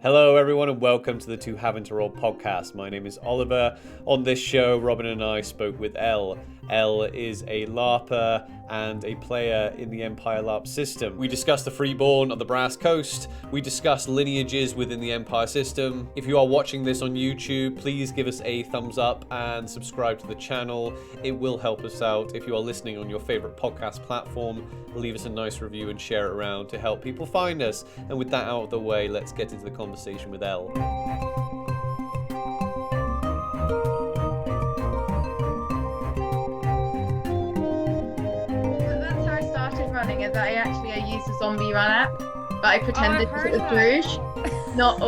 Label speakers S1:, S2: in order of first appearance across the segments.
S1: Hello, everyone, and welcome to the Two Having to Roll podcast. My name is Oliver. On this show, Robin and I spoke with Elle. Elle is a LARPer and a player in the Empire LARP system. We discussed the Freeborn on the Brass Coast. We discussed lineages within the Empire system. If you are watching this on YouTube, please give us a thumbs up and subscribe to the channel. It will help us out. If you are listening on your favorite podcast platform, leave us a nice review and share it around to help people find us. And with that out of the way, let's get into the conversation with Elle.
S2: That's how I started running, is that I used a zombie run app, but I pretended it was Druge, not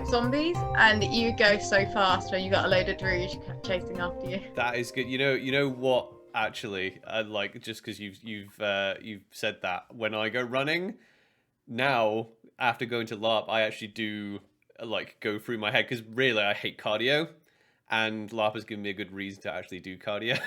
S2: zombies, and you go so fast when you got a load of Druge chasing after you.
S1: That is good. You know what? Actually, like just because you've said that, when I go running now after going to LARP, I actually do like go through my head because really I hate cardio, and LARP has given me a good reason to actually do cardio.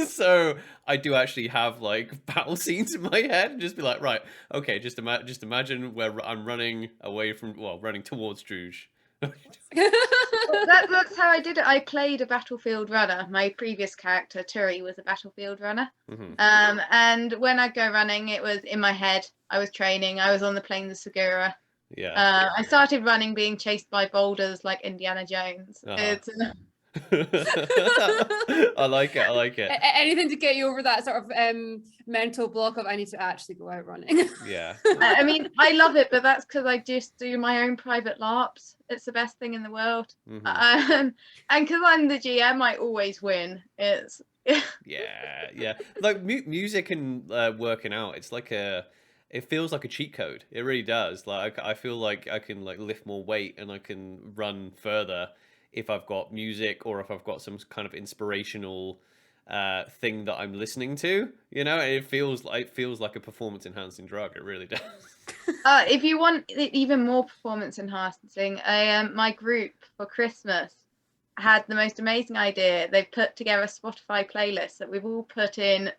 S1: So I do actually have like battle scenes in my head and just be like, right, okay, just imagine where I'm running away from, running towards Druge.
S2: That's how I did it. I played a battlefield runner. My previous character, Turi, was a battlefield runner.
S1: Mm-hmm.
S2: And when I go running, it was in my head. I was training. I was on the plains of Segura.
S1: Yeah.
S2: I started running, being chased by boulders like Indiana Jones. It's
S1: I like it.
S3: Anything to get you over that sort of mental block of I need to actually go out running.
S1: Yeah.
S2: I mean, I love it, but that's because I just do my own private LARPs. It's the best thing in the world.
S1: Mm-hmm.
S2: And because I'm the GM, I always win. It's
S1: yeah. Like music and working out, it's like it feels like a cheat code. It really does. Like I feel like I can like lift more weight and I can run further if I've got music or if I've got some kind of inspirational thing that I'm listening to. You know, it feels like a performance enhancing drug. It really does.
S2: If you want even more performance enhancing, my group for Christmas had the most amazing idea. They've put together a Spotify playlist that we've all put in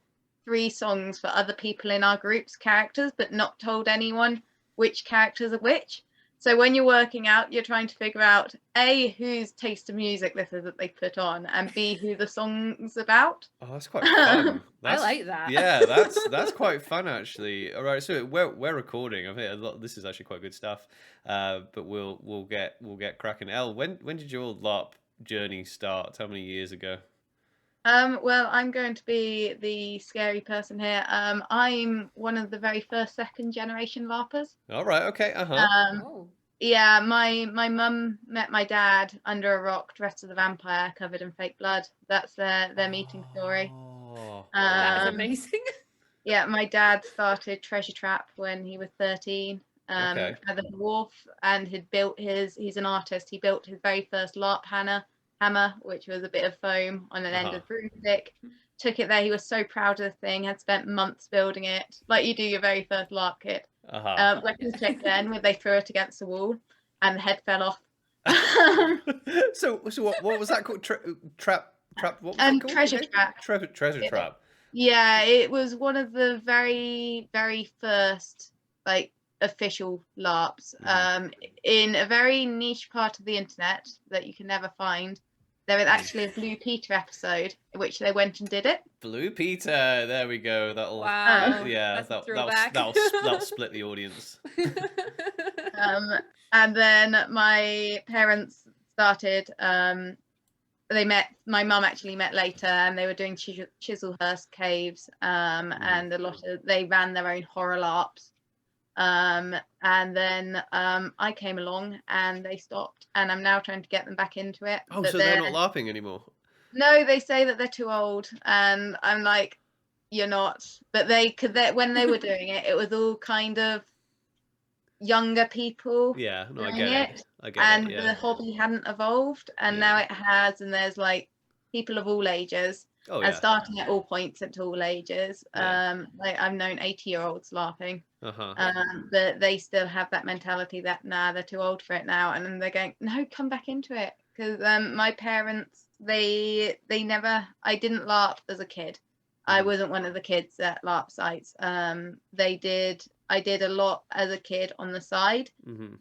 S2: 3 songs for other people in our group's characters, but not told anyone which characters are which. So when you're working out, you're trying to figure out A, whose taste of music this is that they put on, and B, who the song's about.
S1: Oh, that's quite fun.
S3: I like that.
S1: Yeah, that's quite fun actually. All right, so we're recording. I think this is actually quite good stuff. But we'll get cracking. Elle, when did your LARP journey start? How many years ago?
S2: Well, I'm going to be the scary person here. I'm one of the very first second generation LARPers.
S1: All right, okay,
S2: Yeah, my mum met my dad under a rock, dressed as a vampire, covered in fake blood. That's their meeting story.
S3: That is amazing.
S2: Yeah, my dad started Treasure Trap when he was 13. As a dwarf, and he's an artist. He built his very first LARP hammer, which was a bit of foam on an end of broomstick. Took it there. He was so proud of the thing, had spent months building it, like you do your very first LARP kit. Weapons check then, where they threw it against the wall and the head fell off.
S1: So what was that called? Trap? What was
S2: that
S1: called?
S2: Treasure Trap.
S1: Treasure Trap.
S2: Yeah, it was one of the very, very first like official LARPs in a very niche part of the internet that you can never find. There is actually a Blue Peter episode in which they went and did it.
S1: Blue Peter, there we go. That'll split the audience.
S2: And then my parents started. My mum actually met later, and they were doing Chiselhurst Caves, and they ran their own horror LARPs. And then I came along and they stopped, and I'm now trying to get them back into it.
S1: Oh, so they're not LARPing anymore?
S2: No, they say that they're too old, and I'm like, you're not. But when they were doing it, it was all kind of younger people.
S1: Yeah, no, I
S2: get
S1: it.
S2: And the hobby hadn't evolved, and now it has, and there's like people of all ages. And starting at all points at all ages. Like I've known 80-year-olds LARPing. But they still have that mentality that they're too old for it now, and then they're going, no, come back into it. Because my parents, I didn't LARP as a kid. I wasn't one of the kids at LARP sites. They did I did a lot as a kid on the side.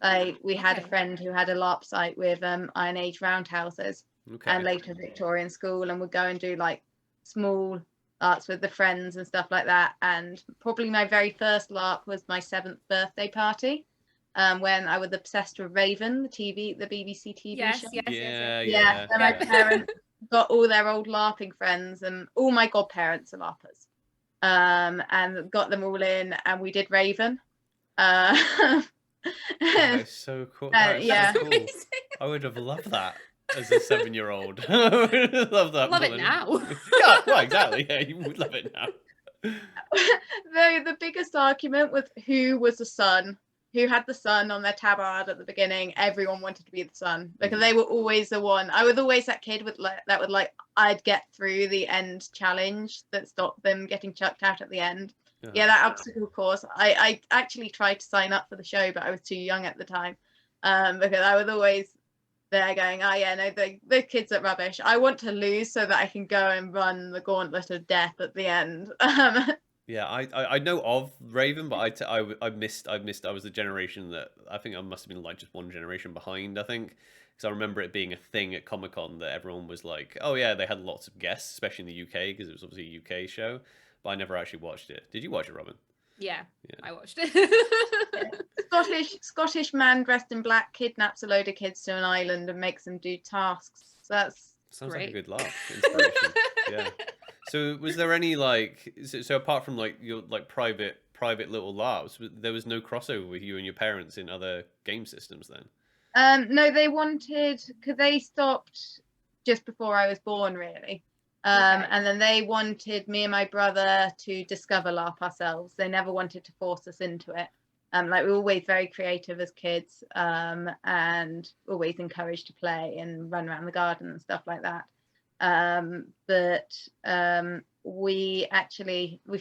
S2: Like we had a friend who had a LARP site with Iron Age roundhouses and later Victorian school, and would go and do like small arts with the friends and stuff like that. And probably my very first LARP was my 7th birthday party, when I was obsessed with Raven, the BBC TV show.
S3: Yeah.
S2: So my parents got all their old LARPing friends, and all my godparents are LARPers, and got them all in, and we did Raven.
S1: That is so cool.
S2: Yeah.
S1: So cool. I would have loved that as a 7-year-old. I would have loved that.
S3: I love it now.
S1: Yeah, well, exactly. Yeah, you would love it now.
S2: The biggest argument was who was the son. Who had the sun on their tabard at the beginning. Everyone wanted to be the sun because they were always the one. I was always that kid that would like, I'd get through the end challenge that stopped them getting chucked out at the end. Yeah, that obstacle course. I actually tried to sign up for the show, but I was too young at the time, because I was always there going, oh yeah, no, the kids are rubbish. I want to lose so that I can go and run the gauntlet of death at the end.
S1: Yeah, I know of Raven, but I missed. I was the generation that I think I must have been like just one generation behind. I think because I remember it being a thing at Comic-Con that everyone was like, oh yeah, they had lots of guests, especially in the UK because it was obviously a UK show. But I never actually watched it. Did you watch it, Robin?
S3: Yeah. I watched it.
S2: Scottish man dressed in black kidnaps a load of kids to an island and makes them do tasks. So that's
S1: sounds
S2: great.
S1: Like a good laugh. Inspiration. Yeah. So was there any like so apart from like your like private little LARPs, there was no crossover with you and your parents in other game systems then?
S2: No, they wanted, because they stopped just before I was born, really. And then they wanted me and my brother to discover LARP ourselves. They never wanted to force us into it. Like we were always very creative as kids, and always encouraged to play and run around the garden and stuff like that. But we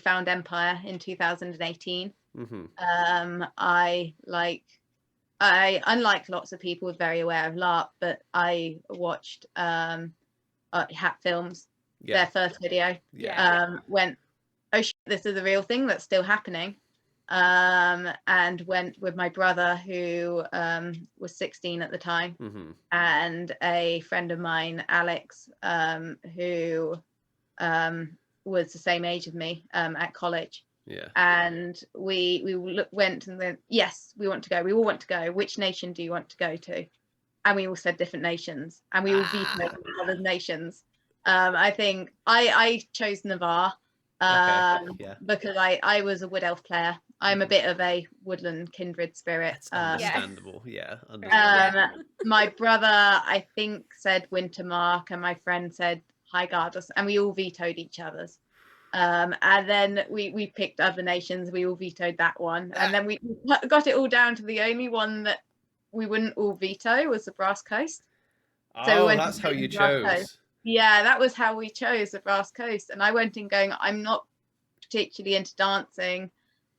S2: found Empire in 2018. I unlike lots of people, was very aware of LARP, but I watched Hat Films, their first video, went, oh shit, this is a real thing that's still happening, and went with my brother who was 16 at the time, and a friend of mine, Alex, who was the same age as me at college. And we went and then, yes, we want to go. We all want to go. Which nation do you want to go to? And we all said different nations, and we all vetoed other nations. I think I chose Navarre because I was a wood elf player. I'm a bit of a woodland kindred spirit.
S1: That's understandable.
S2: My brother, I think, said Wintermark, and my friend said Highgardus, and we all vetoed each other's. And then we picked other nations. We all vetoed that one, and then we got it all down to the only one that we wouldn't all veto was the Brass Coast.
S1: So that's how you chose.
S2: Coast. Yeah, that was how we chose the Brass Coast. And I went in going, I'm not particularly into dancing.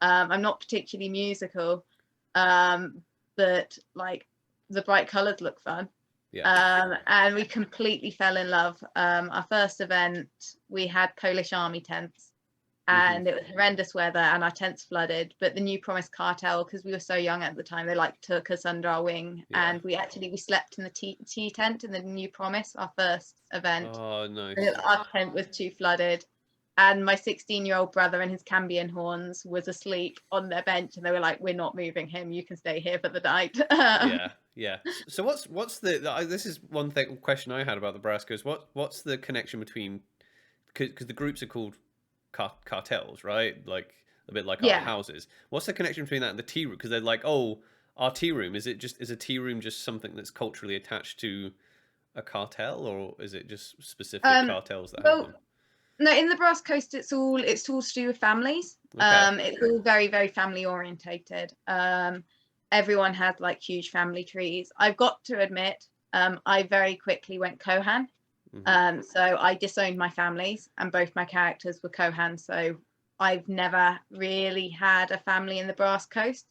S2: I'm not particularly musical, but like the bright colours look fun. And we completely fell in love. Our first event, we had Polish army tents, and it was horrendous weather, and our tents flooded. But the New Promise cartel, because we were so young at the time, they like took us under our wing, and we slept in the tea tent in the New Promise, our first event.
S1: Oh, nice.
S2: Our tent was too flooded, and my 16-year-old brother and his Cambion horns was asleep on their bench, and they were like, "We're not moving him. You can stay here for the night."
S1: Yeah. So what's the this is one question I had about the Brass Coast. What's the connection between, because the groups are called cartels, right? Like a bit like our houses. What's the connection between that and the tea room? Because they're like, oh, our tea room, is a tea room just something that's culturally attached to a cartel, or is it just specific cartels that have them?
S2: No, in the Brass Coast, it's all to do with families. It's all very, very family orientated. Everyone has like huge family trees. I've got to admit, I very quickly went Kohan. So I disowned my families, and both my characters were Kohan. So I've never really had a family in the Brass Coast.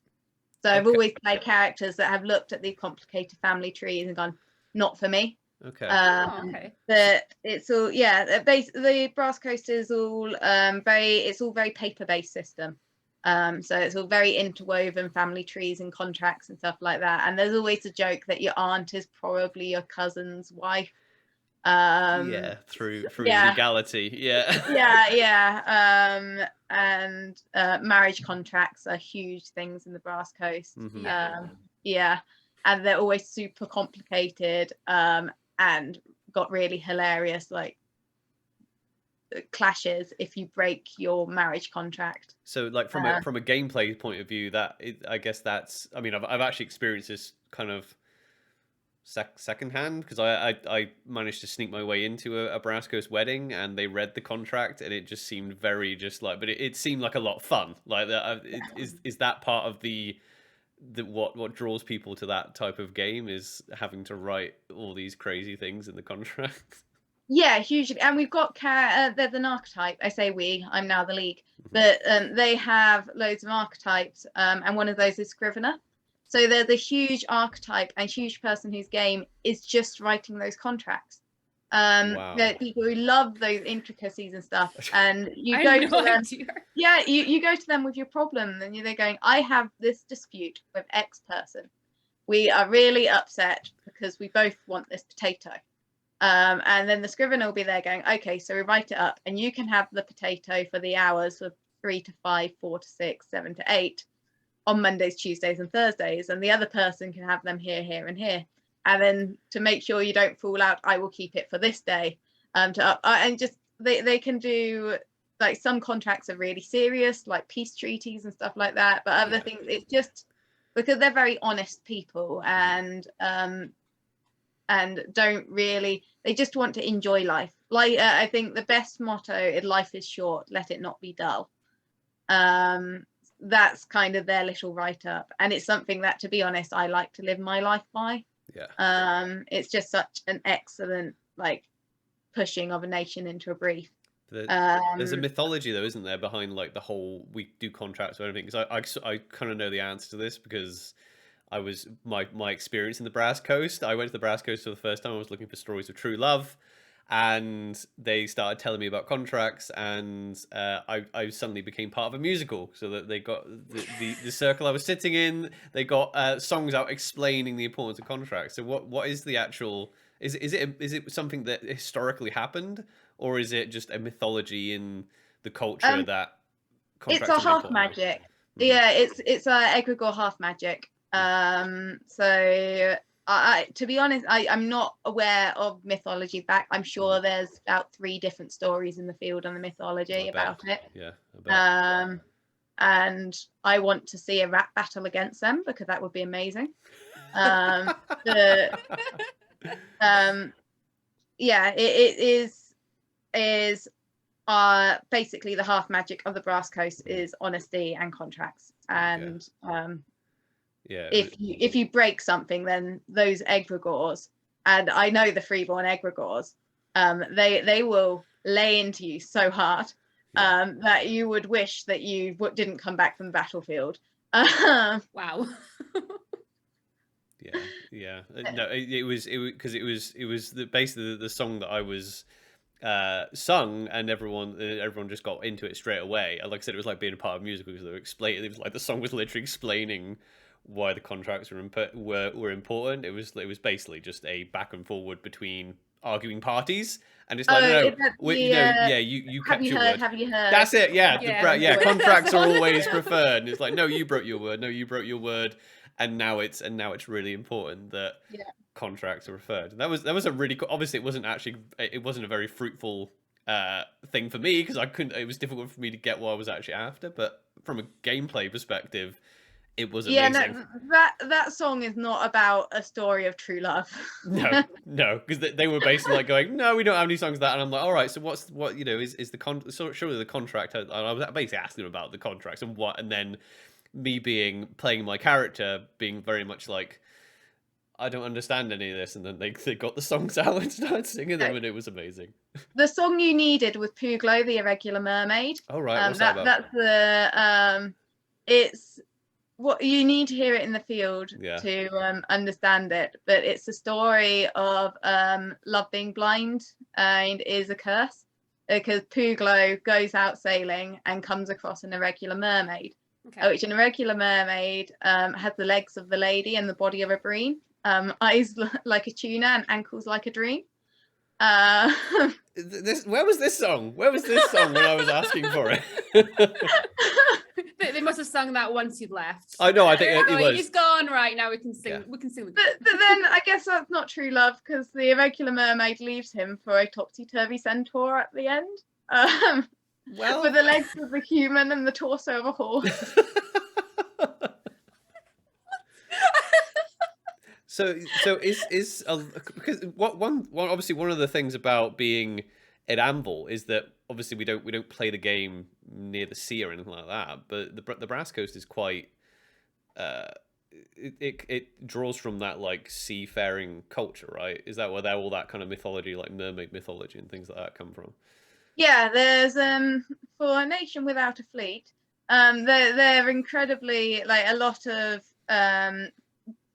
S2: So I've always played characters that have looked at the complicated family trees and gone, not for me. But it's all the Brass Coast is all very paper-based system. So it's all very interwoven family trees and contracts and stuff like that. And there's always a joke that your aunt is probably your cousin's wife.
S1: Through
S2: yeah.
S1: legality.
S2: And marriage contracts are huge things in the Brass Coast. And they're always super complicated, and got really hilarious like clashes if you break your marriage contract.
S1: So like from a gameplay point of view, I guess that's, I mean, I've actually experienced this kind of secondhand, because I managed to sneak my way into a Brass Coast wedding, and they read the contract, and it just seemed very just like, but it seemed like a lot of fun. Like that is that part of the what draws people to that type of game, is having to write all these crazy things in the contract.
S2: Yeah, hugely. And we've got there's an archetype. I say we, I'm now the league, but they have loads of archetypes, and one of those is Scrivener. So there's a huge archetype and huge person whose game is just writing those contracts.
S1: Wow.
S2: There are people who love those intricacies and stuff, and you go to them. Yeah, you go to them with your problem, and they're going, I have this dispute with X person. We are really upset because we both want this potato. And then the Scrivener will be there going, okay, so we write it up, and you can have the potato for the hours of 3 to 5, 4 to 6, 7 to 8 on Mondays, Tuesdays, and Thursdays, and the other person can have them here, here, and here. And then to make sure you don't fall out, I will keep it for this day. And just they can do, like, some contracts are really serious, like peace treaties and stuff like that. But other things, it's just because they're very honest people, and don't really, they just want to enjoy life. Like I think the best motto in life is short, let it not be dull. That's kind of their little write-up, and it's something that, to be honest, I like to live my life by. It's just such an excellent like pushing of a nation into a brief.
S1: There's a mythology though, isn't there, behind like the whole we do contracts or anything? Because I kind of know the answer to this, because I was my experience in the Brass Coast. I went to the Brass Coast for the first time. I was looking for stories of true love, and they started telling me about contracts, and I suddenly became part of a musical. So that they got the circle I was sitting in, they got songs out explaining the importance of contracts. So what is the actual, is it something that historically happened, or is it just a mythology in the culture that contracts
S2: it's a half magic? Yeah, it's a egregore half magic. So to be honest, I'm not aware of mythology back. I'm sure there's about 3 different stories in the field on the mythology about it. And I want to see a rap battle against them, because that would be amazing. It is basically the half magic of the Brass Coast is honesty and contracts, and if you break something, then those egregores, and I know the freeborn egregores, they will lay into you so hard that you would wish that you didn't come back from the battlefield.
S3: Wow.
S1: No, it was basically the song that I was sung, and everyone just got into it straight away. Like I said, it was like being a part of a musical, because they were explaining. It was like the song was literally explaining why the contracts were important. It was basically just a back and forward between arguing parties, and it's like you kept your word.
S2: Have you heard?
S1: That's it. Contracts are always preferred. And it's like, no, you broke your word. No, you broke your word. And now it's really important that contracts are referred. And that was a really obviously it wasn't a very fruitful thing for me, because it was difficult for me to get what I was actually after. But from a gameplay perspective, it was amazing.
S2: That song is not about a story of true love.
S1: no, because they were basically like going, no, we don't have any songs of that. And I'm like, all right, so is the surely the contract. I was basically asking them about the contracts and what, and then me playing my character being very much like, I don't understand any of this, and then they got the songs out and started singing them, and it was amazing.
S2: The song you needed was Puglo, the Irregular Mermaid.
S1: Oh right, what's that about?
S2: That's the it's what you need to hear it in the field to understand it, but it's a story of love being blind and is a curse, because Puglo goes out sailing and comes across an irregular mermaid.
S3: Okay.
S2: which an irregular mermaid has the legs of the lady and the body of a bream, eyes like a tuna and ankles like a dream.
S1: Where was this song? Where was this song when I was asking for it?
S3: They must have sung that once you'd left.
S1: I know. I think it was.
S3: He's gone right now. We can sing.
S1: Yeah.
S3: We can sing.
S2: But then I guess that's not true love, because the irregular mermaid leaves him for a topsy-turvy centaur at the end,
S1: Well,
S2: with the legs of a human and the torso of a horse.
S1: So is because obviously one of the things about being at Anvil is that obviously we don't play the game near the sea or anything like that, but the Brass Coast is quite it draws from that like seafaring culture, right? Is that where all that kind of mythology, like mermaid mythology and things like that, come from?
S2: Yeah, there's for a nation without a fleet, they're incredibly, like, a lot of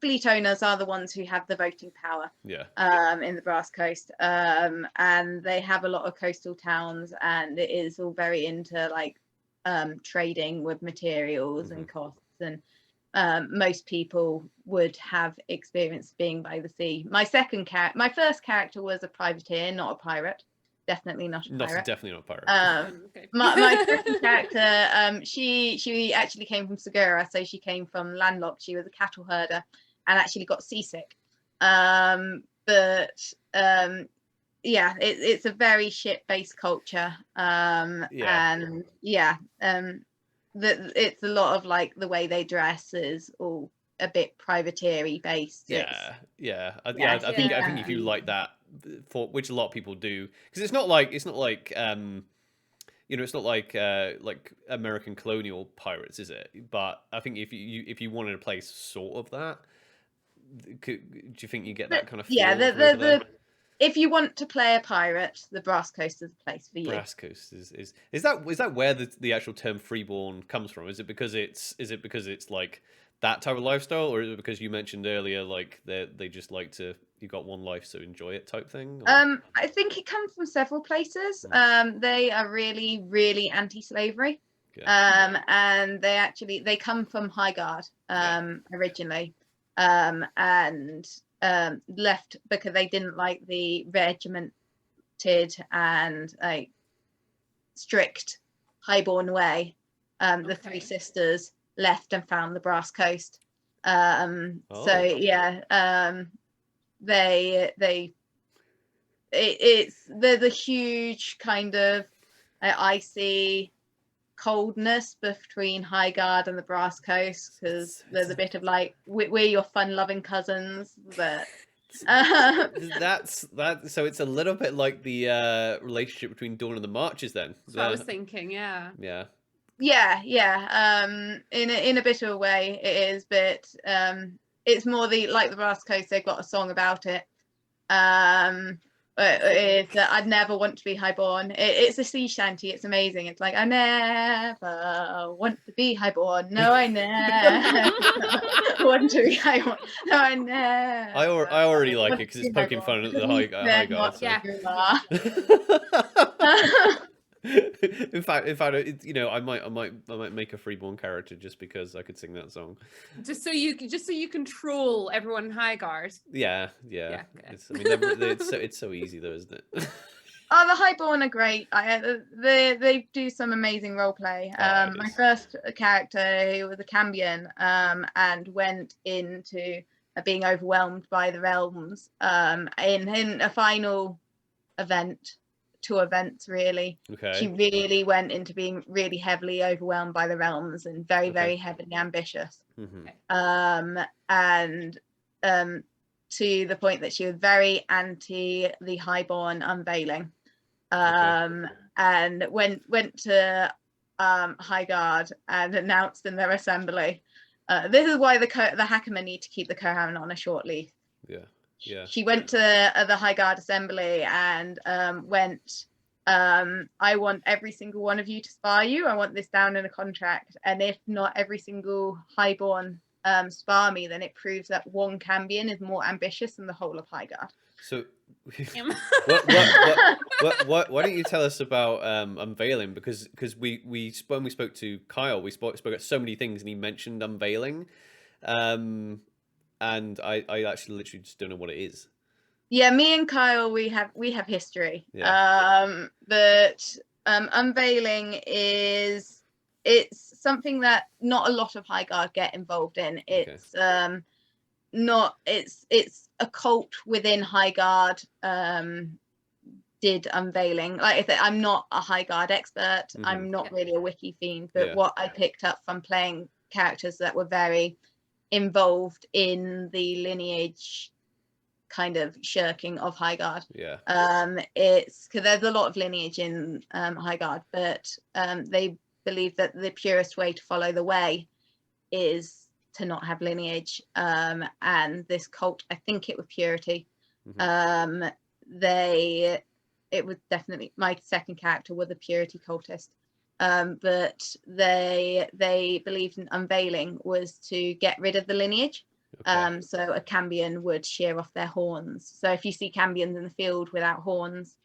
S2: fleet owners are the ones who have the voting power.
S1: Yeah.
S2: In the Brass Coast, and they have a lot of coastal towns, and it is all very into like trading with materials and costs, and most people would have experience being by the sea. My first character was a privateer, not a pirate. Definitely not a pirate.
S1: Definitely not a pirate.
S3: Okay.
S2: My second character, she actually came from Segura, so she came from landlocked. She was a cattle herder and actually got seasick. But yeah, it's a very ship-based culture. And yeah, it's a lot of like the way they dress is all a bit privateery based.
S1: I think if you like that, for which a lot of people do, because it's not like it's not like American colonial pirates, is it? But I think if you wanted to play sort of that, do you think you get that kind of feel?
S2: Yeah, if you want to play a pirate, the Brass Coast is the place for you.
S1: Brass Coast is that where the actual term freeborn comes from? Is it because it's like that type of lifestyle, or is it because you mentioned earlier like they just like to, you got one life so enjoy it type thing? Or?
S2: I think it comes from several places. They are really, really anti-slavery. Yeah. And they come from Highguard originally, and left because they didn't like the regimented and like strict highborn way. The three sisters left and found the Brass Coast. So yeah, there's a huge kind of icy coldness between Highguard and the Brass Coast, because there's a bit of like we're your fun-loving cousins, but
S1: that's so it's a little bit like the relationship between Dawn and the Marches then.
S3: That's what I was thinking. Yeah.
S2: In a bit of a way it is, but it's more like the Brass Coast, they've got a song about it. It's I'd never want to be highborn. It's a sea shanty. It's amazing. It's like, I never want to be highborn. No, I never want to be highborn. No, I never.
S1: I already like it because it's poking fun at the Highguard.
S2: Yeah.
S1: In fact, I might make a freeborn character just because I could sing that song.
S3: Just so you can troll everyone in Highguard.
S1: Yeah.
S3: Okay.
S1: It's so easy though, isn't it?
S2: Oh, the Highborn are great. They do some amazing role play. My first character, who was a Cambion, and went into being overwhelmed by the realms in a final event. 2 events really. Okay. She really went into being really heavily overwhelmed by the realms and very, very heavily ambitious. And to the point that she was very anti the Highborn unveiling. And went to Highguard and announced in their assembly. This is why the Hackermen need to keep the Kohan on a short leash. Yeah. She went to the Highguard assembly and went, I want every single one of you to spar you. I want this down in a contract. And if not every single Highborn spar me, then it proves that one Cambion is more ambitious than the whole of Highguard.
S1: So Why don't you tell us about unveiling? Because when we spoke to Kyle, we spoke about so many things, and he mentioned unveiling, and I actually literally just don't know what it is.
S2: Yeah, me and Kyle, we have history.
S1: Yeah.
S2: But unveiling it's something that not a lot of High Guard get involved in. It's it's a cult within High Guard did unveiling. Like I said, I'm not a High Guard expert. I'm not really a wiki fiend, but what I picked up from playing characters that were very involved in the lineage kind of shirking of High Guard. It's because there's a lot of lineage in High Guard, but they believe that the purest way to follow the way is to not have lineage, and this cult, I think it was purity. It was definitely my second character was a purity cultist, but they believed in unveiling was to get rid of the lineage. So a Cambion would shear off their horns. So if you see Cambions in the field without horns,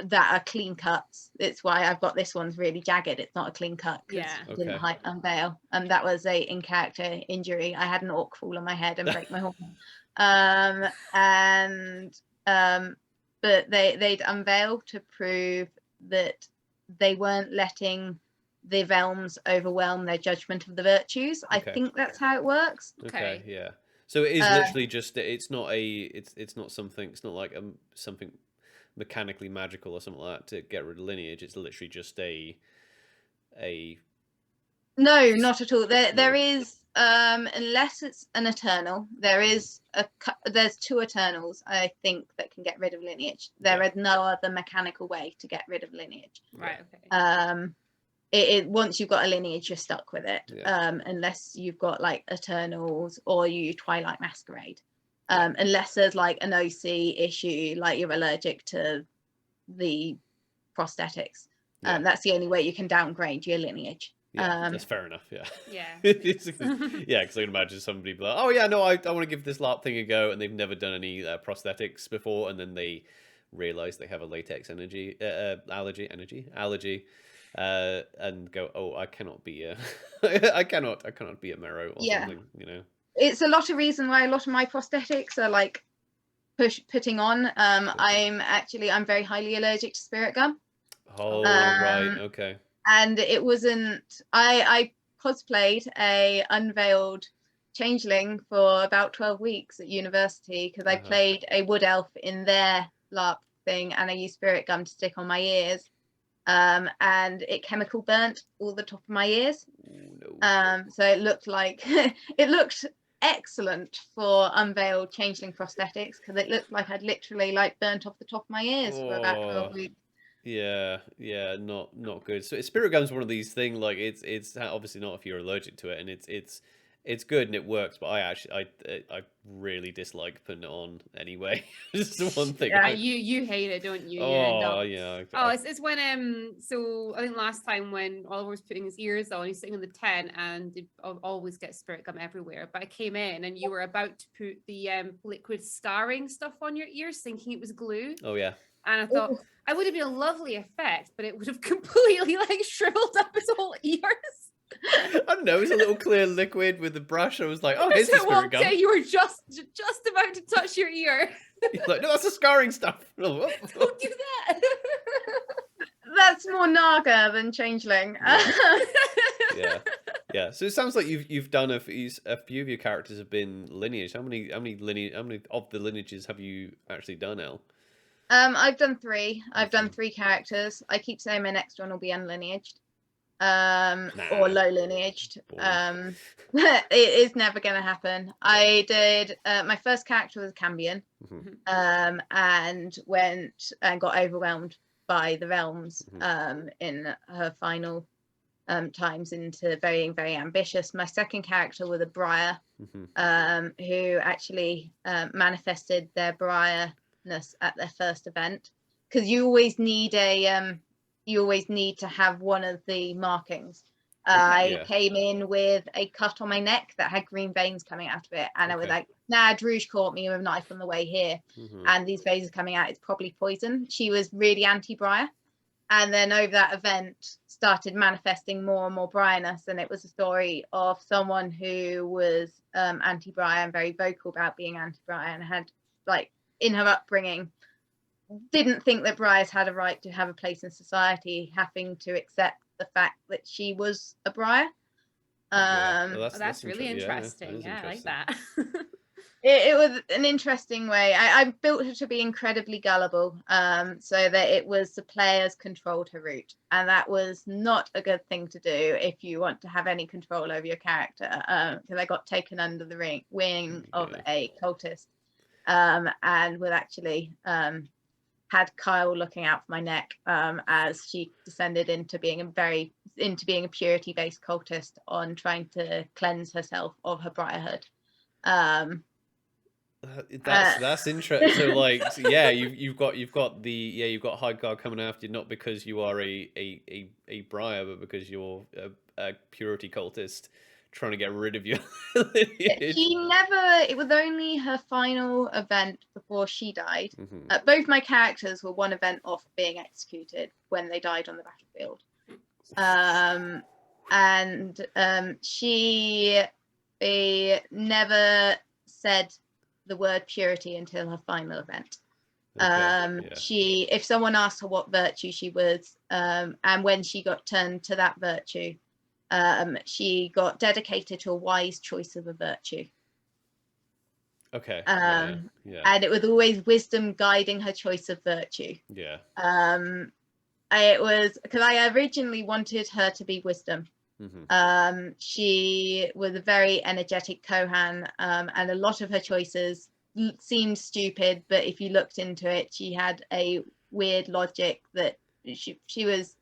S2: that are clean cuts. It's why I've got this one's really jagged. It's not a clean cut because didn't unveil. That was a in character injury. I had an orc fall on my head and break my horn. But they'd unveil to prove that they weren't letting the realms overwhelm their judgment of the virtues. I think that's how it works.
S1: Okay, yeah. So it is literally just, it's not something, it's not like something mechanically magical or something like that to get rid of lineage. It's literally just a
S2: no, not at all. There is unless it's an eternal, there's two eternals I think that can get rid of lineage. There is no other mechanical way to get rid of lineage.
S3: Right. Okay.
S2: It once you've got a lineage, you're stuck with it. Unless you've got like eternals or you Twilight Masquerade. Unless there's like an OC issue, like you're allergic to the prosthetics. That's the only way you can downgrade your lineage.
S1: That's fair enough. Yeah.
S3: Yeah.
S1: Because I can imagine somebody be like, oh yeah, no, I want to give this LARP thing a go, and they've never done any prosthetics before, and then they realize they have a latex allergy, and go, oh, I cannot be I cannot be a Mero or something, you know.
S2: It's a lot of reason why a lot of my prosthetics are like putting on. I'm very highly allergic to spirit gum.
S1: Oh, right, okay.
S2: And it wasn't, I cosplayed a unveiled changeling for about 12 weeks at university because I played a wood elf in their LARP thing, and I used spirit gum to stick on my ears. And it chemical burnt all the top of my ears. So it looked like it looked excellent for unveiled changeling prosthetics because it looked like I'd literally like burnt off the top of my ears for about 12 weeks.
S1: Yeah, not good. So spirit gum's one of these things, like it's obviously not if you're allergic to it, and it's good and it works, but I really dislike putting it on anyway. It's the one thing.
S3: Yeah, you hate it, don't you?
S1: Yeah.
S3: It's when so I think last time when Oliver was putting his ears on, he's sitting in the tent and it always gets spirit gum everywhere. But I came in and you were about to put the liquid scarring stuff on your ears, thinking it was glue.
S1: Oh yeah.
S3: And I thought it would have been a lovely effect, but it would have completely like shriveled up his whole ears.
S1: I don't know, it was a little clear liquid with the brush. I was like, oh, here's the spirit gum.
S3: You were just about to touch your ear.
S1: He's like, no, that's the scarring stuff.
S3: Don't do that.
S2: That's more Naga than changeling.
S1: Yeah. So it sounds like you've done a few of your characters have been lineage. How many of the lineages have you actually done, Elle?
S2: I've done 3. I've done 3 characters. I keep saying my next one will be unlineaged. Or low lineaged. It is never going to happen. I did my first character was a Cambion, and went and got overwhelmed by the realms in her final times into very, very ambitious. My second character was a Briar, who actually manifested their Briarness at their first event, because you always need to have one of the markings. I came in with a cut on my neck that had green veins coming out of it, and I was like, nah, Druge caught me with a knife on the way here, and these veins are coming out, it's probably poison. She was really anti-Briar, and then over that event started manifesting more and more Briarness, and it was a story of someone who was anti-Briar and very vocal about being anti-Briar, and had, like, in her upbringing, didn't think that Briars had a right to have a place in society, having to accept the fact that she was a Briar.
S3: That's really interesting. Yeah, I like that.
S2: It was an interesting way. I built her to be incredibly gullible, so that it was the players controlled her route, and that was not a good thing to do if you want to have any control over your character, because I got taken under the wing of a cultist, and would actually had Kyle looking out for my neck, as she descended into being a purity-based cultist on trying to cleanse herself of her Briarhood.
S1: That's interesting. So, like, yeah, you've got Highguard coming after you, not because you are a Briar, but because you're a purity cultist trying to get rid of your lineage.
S2: It was only her final event before she died. Both my characters were one event off being executed when they died on the battlefield. She never said the word purity until her final event. If someone asked her what virtue she was, and when she got turned to that virtue, she got dedicated to a wise choice of a virtue. And it was always wisdom guiding her choice of virtue. It was because I originally wanted her to be wisdom. She was a very energetic Kohan, and a lot of her choices seemed stupid, but if you looked into it, she had a weird logic that she was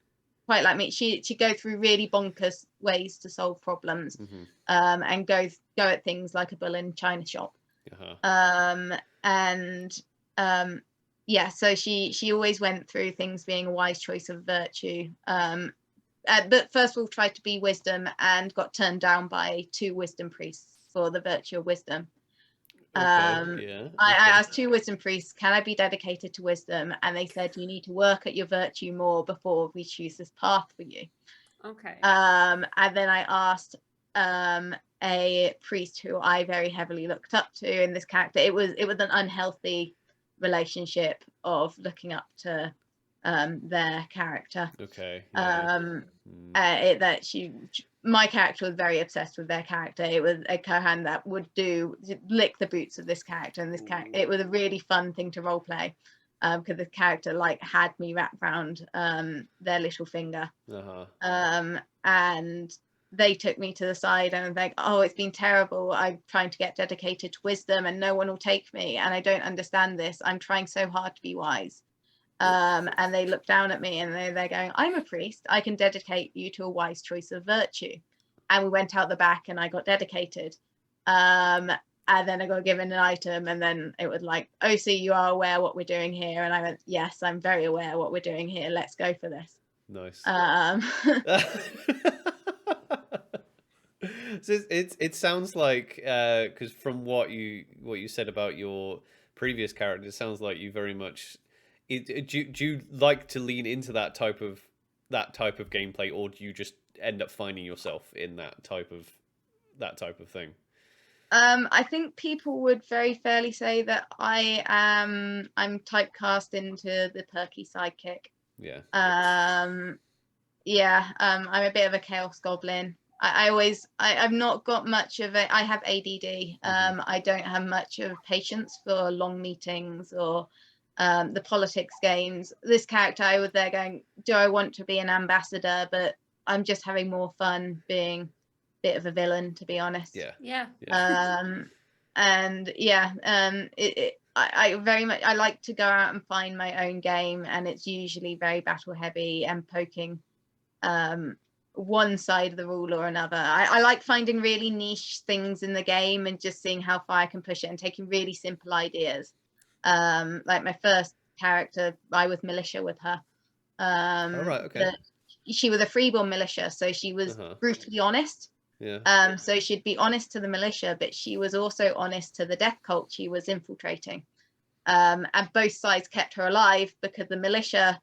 S2: quite like me. She'd go through really bonkers ways to solve problems, and go at things like a bull in a china shop. So she always went through things being a wise choice of virtue. But first of all, tried to be wisdom and got turned down by 2 wisdom priests for the virtue of wisdom. I asked 2 wisdom priests, can I be dedicated to wisdom? And they said, you need to work at your virtue more before we choose this path for you. And then I asked a priest who I very heavily looked up to in this character. It was an unhealthy relationship of looking up to their character. My character was very obsessed with their character. It was a Kohan that would lick the boots of this character, and it was a really fun thing to role play, because the character like had me wrapped around their little finger. And they took me to the side and was like, oh, it's been terrible. I'm trying to get dedicated to wisdom and no one will take me, and I don't understand this. I'm trying so hard to be wise. And they look down at me and they're going, I'm a priest, I can dedicate you to a wise choice of virtue. And we went out the back and I got dedicated, and then I got given an item, and then it was like, oh, so you are aware what we're doing here? And I went, yes, I'm very aware what we're doing here, let's go for this.
S1: Nice. So it sounds like, because from what you said about your previous character, it sounds like you very much do you like to lean into that type of gameplay, or do you just end up finding yourself in that type of thing?
S2: I think people would very fairly say that I'm typecast into the perky sidekick. I'm a bit of a chaos goblin. I've not got much of it. I have ADD. I don't have much of patience for long meetings or the politics games. This character, I was there going, do I want to be an ambassador? But I'm just having more fun being a bit of a villain, to be honest. I very much, I like to go out and find my own game, and it's usually very battle heavy and poking one side of the rule or another. I like finding really niche things in the game and just seeing how far I can push it, and taking really simple ideas. Like my first character, I was militia with her. she was a freeborn militia, so she was brutally honest.
S1: Yeah.
S2: So she'd be honest to the militia, but she was also honest to the death cult she was infiltrating. And both sides kept her alive because the militia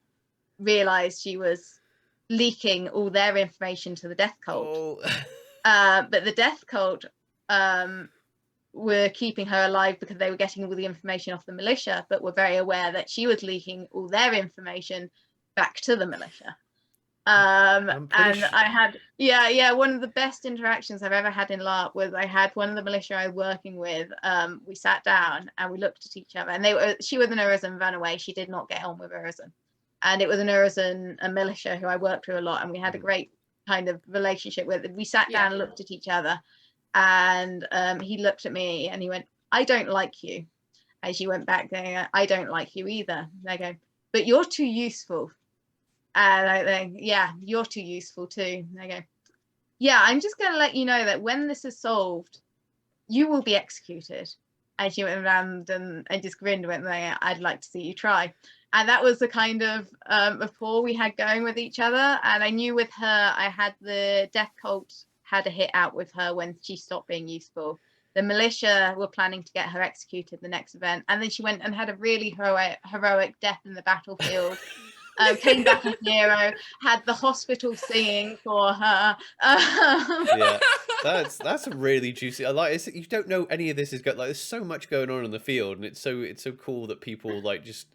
S2: realized she was leaking all their information to the death cult.
S1: Oh.
S2: But the death cult were keeping her alive because they were getting all the information off the militia, but were very aware that she was leaking all their information back to the militia. And I had one of the best interactions I've ever had in LARP was I had one of the militia I was working with. We sat down and we looked at each other, and she was an Urizen, ran away. She did not get on with Urizen, and it was an Urizen, a militia who I worked with a lot, and we had a great kind of relationship with. We sat down and looked at each other, and he looked at me and he went, "I don't like you." And she went back going, "I don't like you either." And I go, "But you're too useful." And I think, "Yeah, you're too useful too." And I go, "Yeah, I'm just going to let you know that when this is solved, you will be executed." And she went around and just grinned and went, "I'd like to see you try." And that was the kind of rapport we had going with each other. And I knew with her, I had the death cult had a hit out with her when she stopped being useful. The militia were planning to get her executed the next event. And then she went and had a really heroic death in the battlefield. Came back a hero, had the hospital singing for her.
S1: Yeah, that's really juicy. I like it. You don't know any of this is going. Like, there's so much going on in the field, and it's so cool that people like just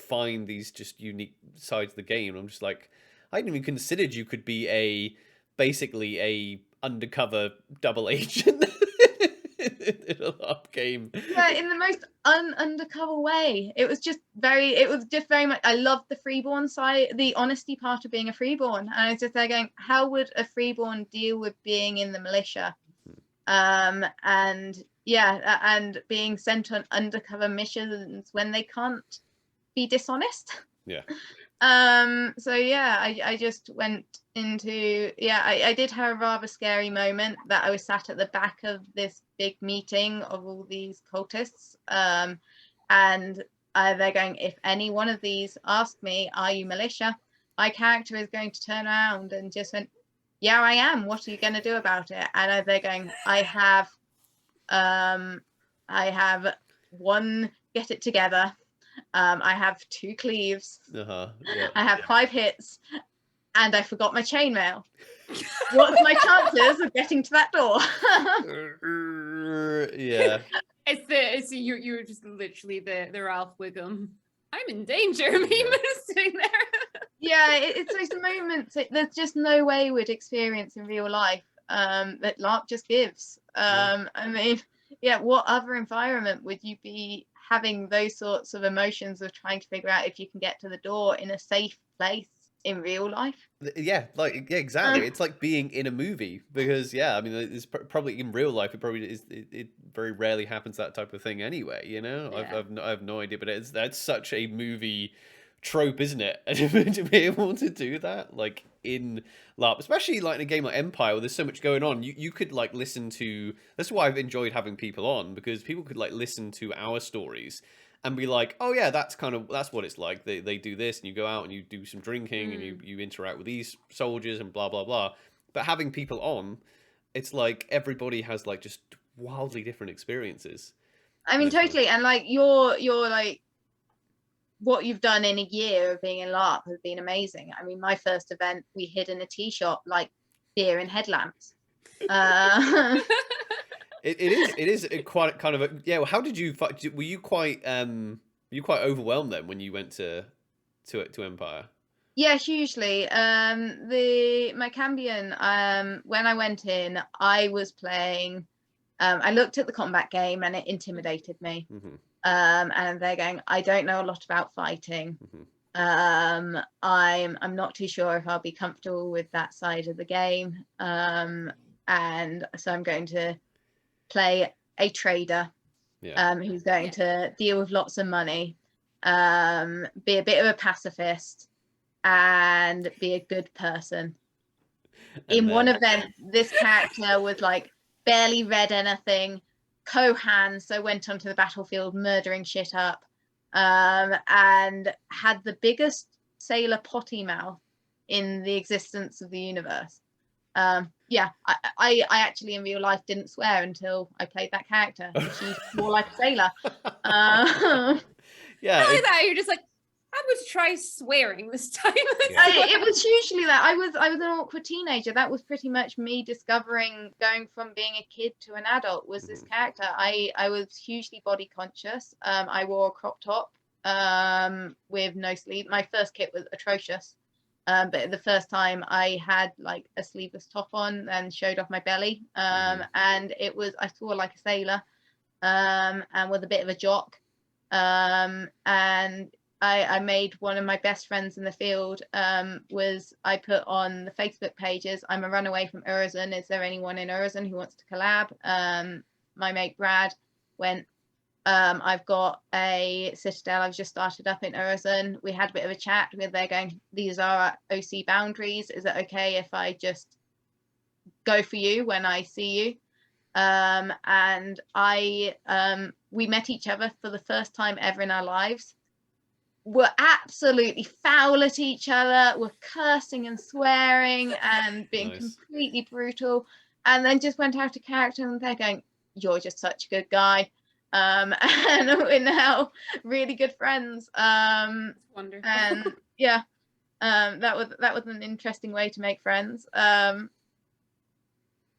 S1: find these just unique sides of the game. I'm just like, I hadn't even considered you could be basically a undercover double agent in a LARP game.
S2: Yeah, in the most undercover way. It was just very much, I loved the freeborn side, the honesty part of being a freeborn. And I was just there going, how would a freeborn deal with being in the militia? And being sent on undercover missions when they can't be dishonest.
S1: Yeah.
S2: So yeah, I just went into, I did have a rather scary moment that I was sat at the back of this big meeting of all these cultists, and they're going, "If any one of these ask me, are you militia?" My character is going to turn around and just went, "Yeah, I am. What are you going to do about it?" And they're going, I have one, get it together. I have 2 cleaves.
S1: Yeah.
S2: I have 5 hits, and I forgot my chainmail. What's my chances of getting to that door?
S1: Yeah.
S3: You're just literally the Ralph Wiggum. I'm in danger. Me sitting there.
S2: Yeah, it's those moments. There's just no way we'd experience in real life that LARP just gives. I mean, what other environment would you be having those sorts of emotions of trying to figure out if you can get to the door in a safe place in real life?
S1: Exactly. It's like being in a movie, because I mean, it's probably in real life. It probably is. It very rarely happens, that type of thing anyway. You know, I have no idea, but that's such a movie trope, isn't it? To be able to do that, like in LARP, especially like in a game like Empire, where there's so much going on. You could like listen to. That's why I've enjoyed having people on, because people could like listen to our stories and be like, "Oh yeah, that's what it's like. They do this, and you go out and you do some drinking, and you interact with these soldiers and blah blah blah." But having people on, it's like everybody has like just wildly different experiences.
S2: I mean, totally. And like you're like, what you've done in a year of being in LARP has been amazing. I mean, my first event, we hid in a tea shop like deer in headlamps.
S1: It is quite kind of a Well, how did you? Were you quite overwhelmed then when you went to Empire?
S2: Yeah, hugely. My Cambion, when I went in, I was playing. I looked at the combat game and it intimidated me. And they're going, "I don't know a lot about fighting. I'm not too sure if I'll be comfortable with that side of the game. And so I'm going to play a trader who's going to deal with lots of money, be a bit of a pacifist, and be a good person." In one event, this character was like barely read anything, Kohan, so went onto the battlefield murdering shit up, and had the biggest sailor potty mouth in the existence of the universe. Yeah, I actually in real life didn't swear until I played that character. She's more like a sailor.
S1: Yeah,
S3: I like that. You're just like, I'm going to try swearing this time.
S2: It was hugely that I was an awkward teenager. That was pretty much me discovering, going from being a kid to an adult, was this character. I was hugely body conscious. I wore a crop top with no sleeve. My first kit was atrocious. But the first time I had like a sleeveless top on and showed off my belly. And it was, I swore like a sailor, and was a bit of a jock. And I made one of my best friends in the field, was I put on the Facebook pages, I'm a runaway from Urizen. Is there anyone in Urizen who wants to collab? My mate Brad went, I've got a citadel I've just started up in Urizen. We had a bit of a chat where they're going, these are our OC boundaries. Is it okay if I just go for you when I see you? And we met each other for the first time ever in our lives. Were absolutely foul at each other, were cursing and swearing and being completely brutal, and then just went out of character, and they're going, you're just such a good guy. And we're now really good friends.
S3: Wonderful.
S2: And yeah, that was an interesting way to make friends.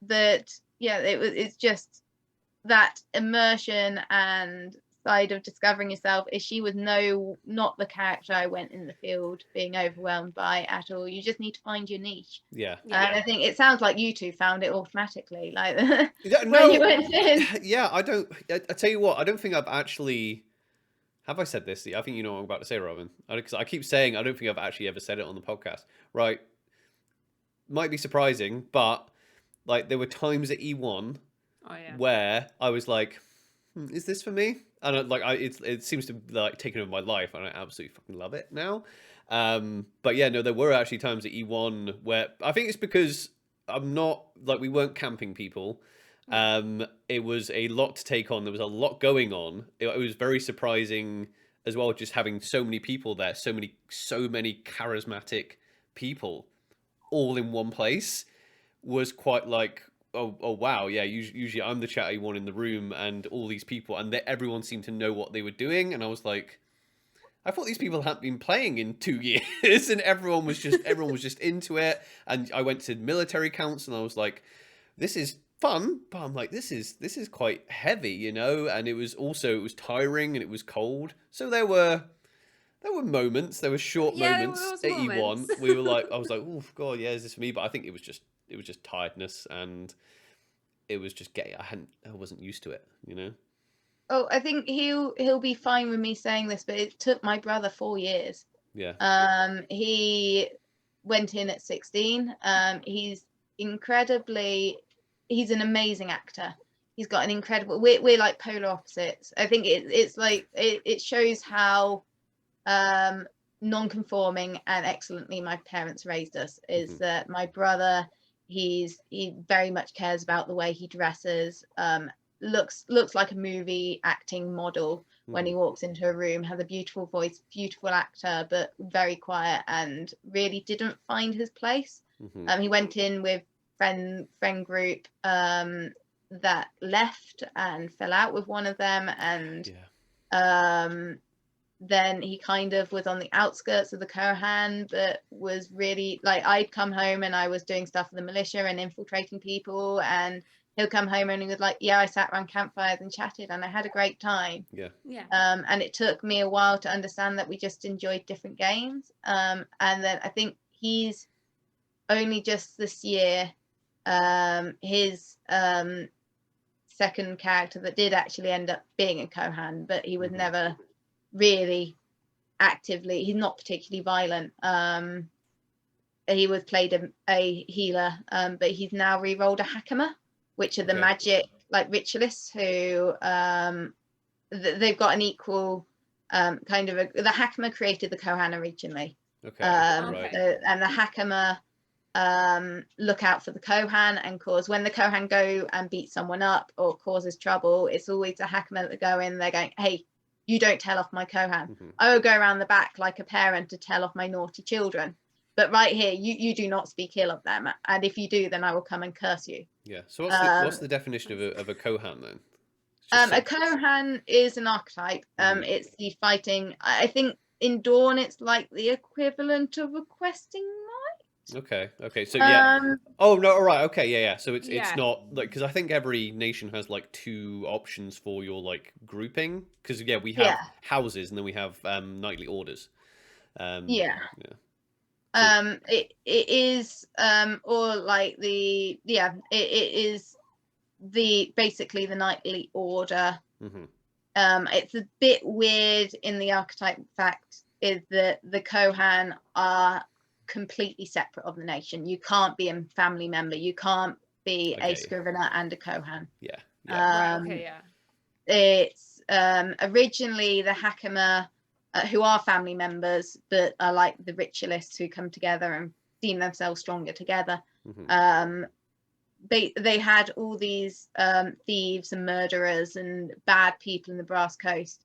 S2: It's just that immersion and side of discovering yourself. Is she was not the character I went in the field being overwhelmed by at all. You just need to find your niche.
S1: Yeah.
S2: And I think it sounds like you two found it automatically, like
S1: when
S2: you went in.
S1: Yeah, I tell you what, I don't think I've actually, have I said this? I think you know what I'm about to say, Robin, because I keep saying I don't think I've actually ever said it on the podcast, right? Might be surprising, but like there were times at E1 where I was like, is this for me? And it seems to like taken over my life, and I absolutely fucking love it now. But yeah, no, there were actually times at E1 where I think it's because I'm not like, we weren't camping people. It was a lot to take on. There was a lot going on. It was very surprising as well, just having so many people there, so many charismatic people all in one place was quite like, oh wow, yeah, usually I'm the chatty one in the room, and all these people, and everyone seemed to know what they were doing, and I was like, I thought these people hadn't been playing in 2 years, and everyone was just into it. And I went to military council, and I was like, this is fun, but I'm like, this is quite heavy, you know. And it was tiring, and it was cold, so there were moments, there were short moments at E1. We were like, I was like, oh god, yeah, is this for me? But I think it was just tiredness, and it was just I wasn't used to it, you know.
S2: Oh, I think he'll be fine with me saying this, but it took my brother 4 years.
S1: Yeah.
S2: He went in at 16. He's an amazing actor. He's got an incredible, we're like polar opposites. I think it's like it shows how non-conforming and excellently my parents raised us. Is that my brother, he very much cares about the way he dresses, looks like a movie acting model when he walks into a room, has a beautiful voice, beautiful actor, but very quiet, and really didn't find his place. He went in with friend group that left and fell out with one of them, and then he kind of was on the outskirts of the Kohan, but was really like, I'd come home and I was doing stuff for the militia and infiltrating people, and he'll come home and he was like, yeah, I sat around campfires and chatted and I had a great time. And it took me a while to understand that we just enjoyed different games. And then I think he's only just this year, his second character that did actually end up being a Kohan, but he was never really actively, he's not particularly violent. He was played a healer, but he's now re-rolled a Hakama, which are the magic like ritualists who they've got an equal kind of the Hakama created the Kohan originally. And the Hakama look out for the Kohan and cause, when the Kohan go and beat someone up or causes trouble, it's always the Hakama that go in, they're going, hey, you don't tell off my Kohan. I will go around the back like a parent to tell off my naughty children. but right here, you do not speak ill of them, and if you do, then I will come and curse you.
S1: Yeah. So what's the definition of a Kohan then?
S2: A Kohan is an archetype. It's the fighting. I think in Dawn, it's like the equivalent of a questing knight.
S1: Okay. So yeah. Oh no. All right. Okay. Yeah. So it's not like, because I think every nation has like 2 options for your like grouping. Because we have houses and then we have knightly orders.
S2: It is or like it is basically the knightly order. It's a bit weird in the archetype fact is that the Kohan are completely separate of the nation. You can't be a family member. You can't be a scrivener and a Kohan. It's originally the Hakama, who are family members, but are like the ritualists who come together and deem themselves stronger together. They had all these thieves and murderers and bad people in the Brass Coast,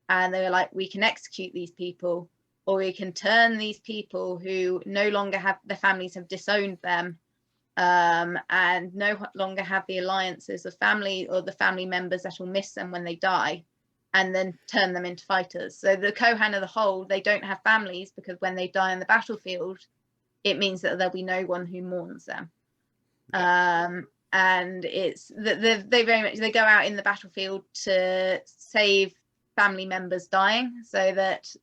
S2: and they were like, we can execute these people, or we can turn these people who no longer have, their families have disowned them, and no longer have the alliances of family or the family members that will miss them when they die, and then turn them into fighters. So the Kohan of the whole, they don't have families, because when they die on the battlefield, it means that there'll be no one who mourns them. And it's they very much, they go out in the battlefield to save family members dying, so that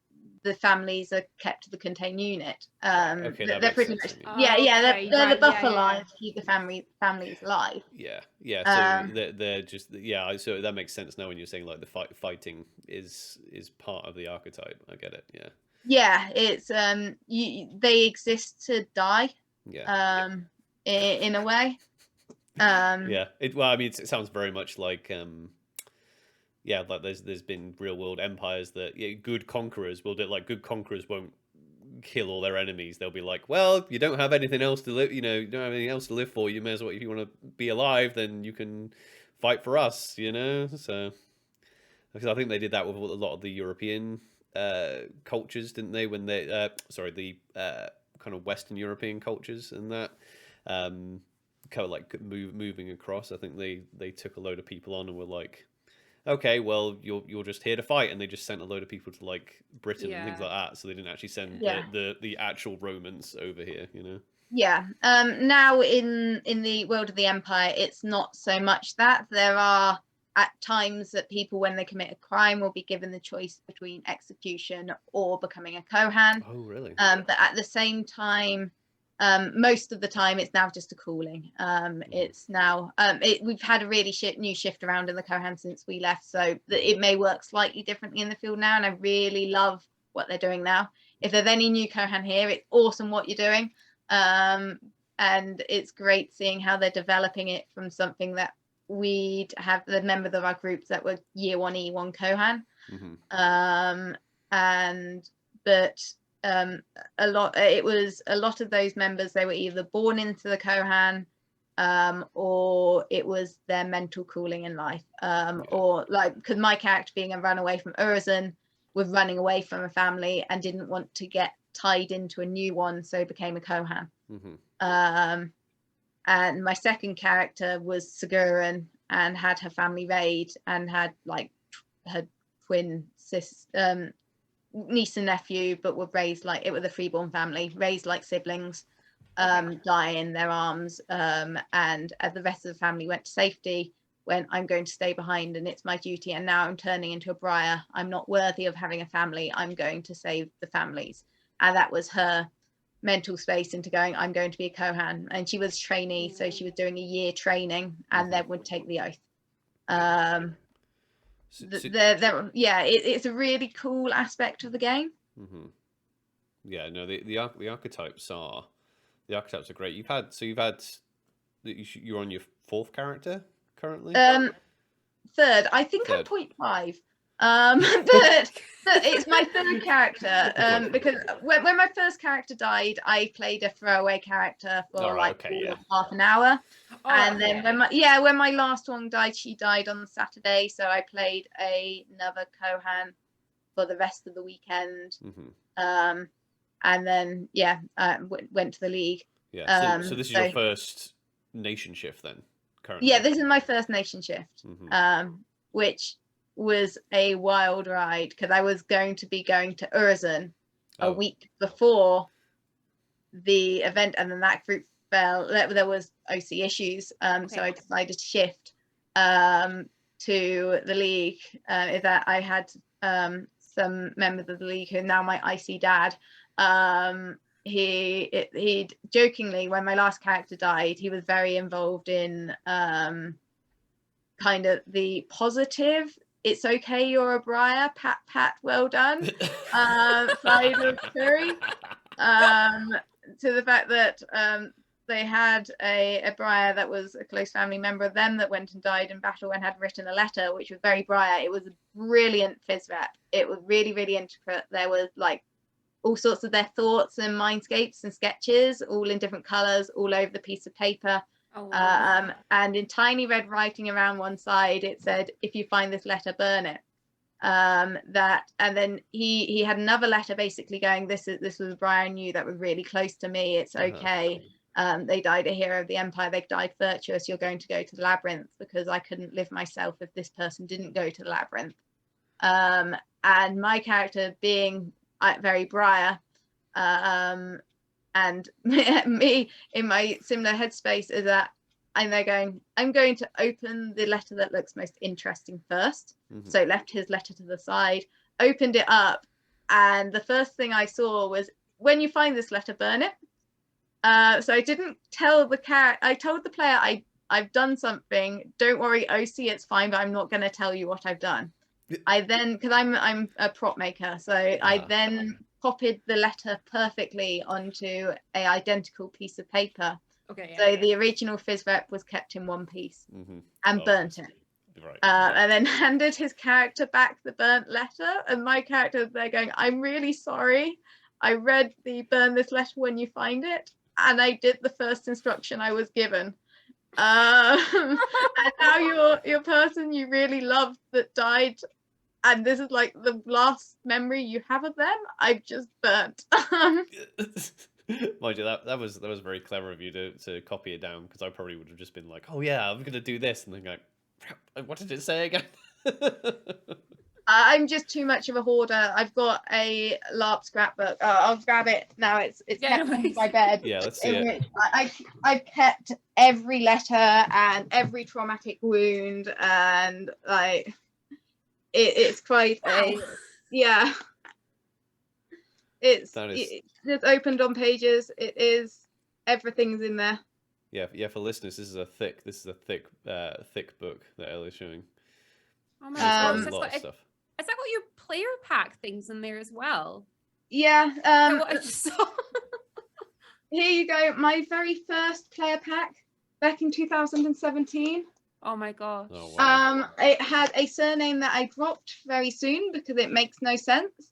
S2: the families are kept to the contained unit. They're pretty much they're the buffer lines to keep the families alive.
S1: So they're just so that makes sense now when you're saying like the fighting is part of the archetype. I get it.
S2: It's they exist to die in a way.
S1: It sounds very much like like there's been real world empires that good conquerors will do. Like, good conquerors won't kill all their enemies. They'll be like, well, you don't have anything else to live, you don't have anything else to live for, you may as well, if you want to be alive, then you can fight for us, so because I think they did that with a lot of the European cultures, didn't they, when they the kind of Western European cultures, and that kind of like moving across. I think they took a load of people on and were like, okay, well, you're just here to fight, and they just sent a load of people to like Britain and things like that. So they didn't actually send the actual Romans over here,
S2: Now in the world of the Empire, it's not so much that. There are at times that people, when they commit a crime, will be given the choice between execution or becoming a Kohan.
S1: Oh, really?
S2: But at the same time, most of the time it's now just a calling. It's now we've had a really new shift around in the Kohan since we left, so that it may work slightly differently in the field now, and I really love what they're doing now. If there's any new Kohan here, it's awesome what you're doing, and it's great seeing how they're developing it from something that we'd have the members of our groups that were year 1 E1 Kohan, a lot of those members, they were either born into the Kohan, or it was their mental calling in life, or like, because my character, being a runaway from Urizen, was running away from a family and didn't want to get tied into a new one, so became a Kohan. And my second character was Siguran and had her family raid, and had like her twin niece and nephew, but were raised like, it was a freeborn family, raised like siblings, die in their arms, and as the rest of the family went to safety, when I'm going to stay behind and it's my duty, and now I'm turning into a briar, I'm not worthy of having a family, I'm going to save the families. And that was her mental space into going, I'm going to be a Kohan. And she was trainee, so she was doing a year training and then would take the oath. It's a really cool aspect of the game.
S1: The archetypes are great. You're on your 4th character currently?
S2: Third, I think. I'm 0.5. But it's my 3rd character, because when my first character died, I played a throwaway character for half an hour, and then when my last one died, she died on Saturday, so I played another Kohan for the rest of the weekend. and then went to the league.
S1: Yeah. So this is your first nation shift then, currently?
S2: Yeah, this is my first nation shift, which was a wild ride because I was going to Urizen a week before the event, and then that group fell. There was OC issues, so I decided to shift to the league. Is that I had some members of the league who are now my IC dad. He jokingly, when my last character died, he was very involved in kind of the positive, it's okay, you're a briar, pat, well done, side of Curry, to the fact that they had a briar that was a close family member of them that went and died in battle and had written a letter, which was very briar. It was a brilliant phys rep. It was really, really intricate. There was like all sorts of their thoughts and mindscapes and sketches, all in different colors, all over the piece of paper. Oh, wow. And in tiny red writing around one side, it said, "If you find this letter, burn it." And then he had another letter basically going, this was Brian knew that was really close to me. It's okay. They died a hero of the Empire. They died virtuous. You're going to go to the labyrinth because I couldn't live myself if this person didn't go to the labyrinth. And my character being very briar, and me in my similar headspace is that I'm there going, I'm going to open the letter that looks most interesting first. So left his letter to the side, opened it up, and the first thing I saw was, when you find this letter, burn it. So I didn't tell the character, I told the player I've done something, don't worry OC, it's fine, but I'm not going to tell you what I've done. I then, because I'm a prop maker, so I then copied the letter perfectly onto a identical piece of paper. So the original phys rep was kept in one piece and burnt it. Right. And then handed his character back the burnt letter, and my character was there going, I'm really sorry, I read the burn this letter when you find it, and I did the first instruction I was given. And now your person you really loved that died, and this is like the last memory you have of them, I've just burnt.
S1: Mind you, that was very clever of you to copy it down, because I probably would have just been like, oh yeah, I'm gonna do this, and then go, what did it say again?
S2: I'm just too much of a hoarder. I've got a LARP scrapbook. I'll grab it now. It's kept on my bed.
S1: Yeah, let's see it.
S2: I've kept every letter and every traumatic wound, and like it's quite a It's opened on pages. It is, everything's in there.
S1: Yeah. For listeners, this is a thick book that Elle is showing.
S3: Oh my gosh, a lot of stuff. Has that got your player pack things in there as well?
S2: Yeah.
S3: What I just saw.
S2: Here you go. My very first player pack back in 2017.
S3: Oh my gosh.
S1: Oh, wow.
S2: It had a surname that I dropped very soon because it makes no sense.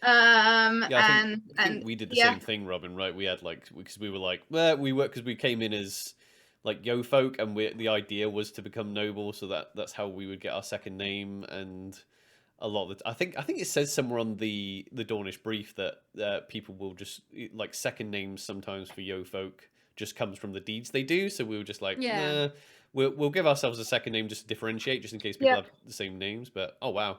S1: I think we did the same thing, Robin, right? We had because we were like, well, because we came in as like yo folk, and the idea was to become noble, so that's how we would get our second name. And a lot of I think it says somewhere on the Dornish brief that people will just like second names sometimes for yo folk just comes from the deeds they do. So we were just like, nah, we'll give ourselves a second name just to differentiate, just in case people have the same names. But oh wow.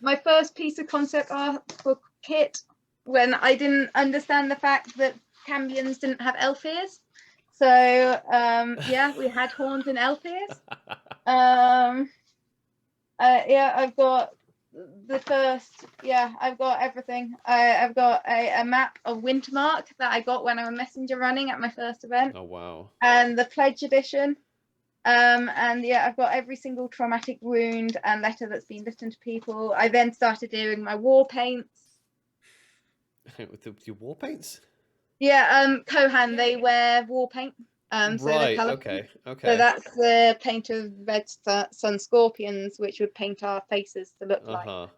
S2: My first piece of concept art for kit, when I didn't understand the fact that Cambions didn't have elf ears. So we had horns and elf ears. I've got the first. I've got everything. I've got a map of Wintermark that I got when I was messenger running at my first event.
S1: Oh wow! And
S2: the pledge edition. I've got every single traumatic wound and letter that's been written to people. I then started doing my war paints.
S1: With your war paints?
S2: Yeah, Kohan, they wear war paint.
S1: Right, okay.
S2: So that's the paint of red sun scorpions, which would paint our faces to look like.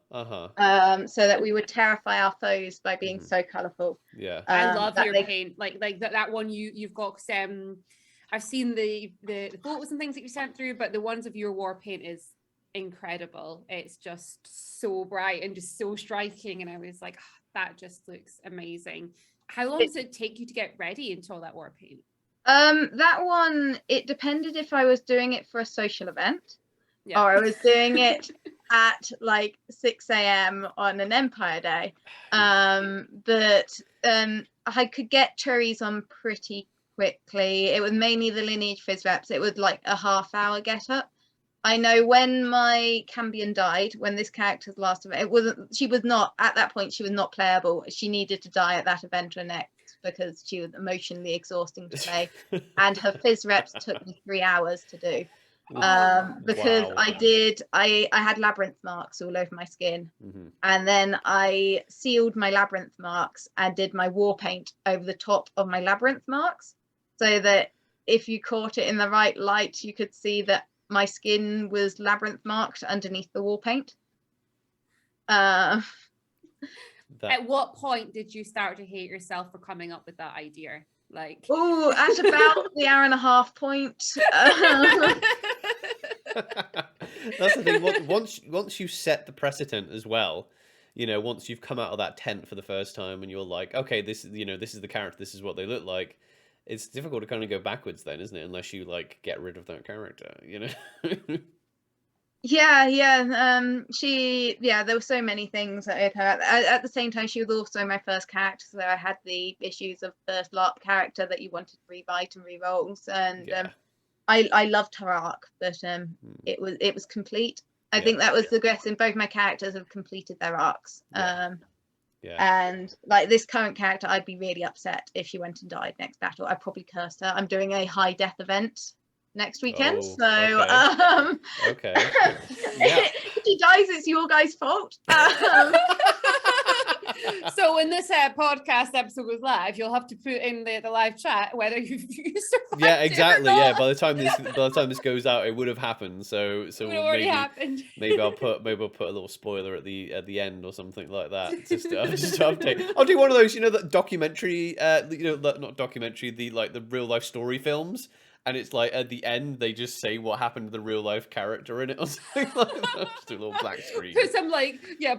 S2: So that we would terrify our foes by being so colourful.
S1: Yeah.
S3: I love your paint. Like that one you've got. I've seen the photos and things that you sent through, but the ones of your war paint is incredible. It's just so bright and just so striking, and I was like, that just looks amazing. How long does it take you to get ready into all that war paint?
S2: That one, it depended if I was doing it for a social event or I was doing it at like 6 a.m. on an Empire day. But I could get cherries on pretty quickly. It was mainly the Lineage Fizz reps. It was like a half-hour get up. I know when my Cambion died, when this character's last event, she was not, at that point, she was not playable. She needed to die at that event or next because she was emotionally exhausting to play. And her Fizz reps took me 3 hours to do. Because
S1: Wow.
S2: I had labyrinth marks all over my skin. And then I sealed my labyrinth marks and did my war paint over the top of my labyrinth marks so that if you caught it in the right light, you could see that my skin was labyrinth marked underneath the war paint.
S3: At what point did you start to hate yourself for coming up with that idea? Like,
S2: oh, at about the hour and a half point.
S1: That's the thing. Once you set the precedent as well, you know, once you've come out of that tent for the first time and you're like, okay, this is the character, this is what they look like. It's difficult to kind of go backwards then, isn't it? Unless you like get rid of that character, you know?
S2: Yeah. There were so many things with her. At the same time, she was also my first character, so I had the issues of first LARP character that you wanted to rewrite and re-rolls, and I loved her arc, but it was complete. I think that was the best in both my characters have completed their arcs. And like this current character, I'd be really upset if she went and died next battle. I'd probably curse her. I'm doing a high death event next weekend,
S1: okay.
S2: If she dies, it's your guys' fault.
S3: So when this podcast episode goes live, you'll have to put in the live chat whether you survived.
S1: Yeah, exactly. Yeah, by the time this goes out, it would have happened. So maybe I'll put a little spoiler at the end or something like that. Just to update. I'll do one of those, you know, that documentary. Not documentary. The real life story films. And it's like at the end they just say what happened to the real life character in it or something like that. Just a little black screen.
S3: Put some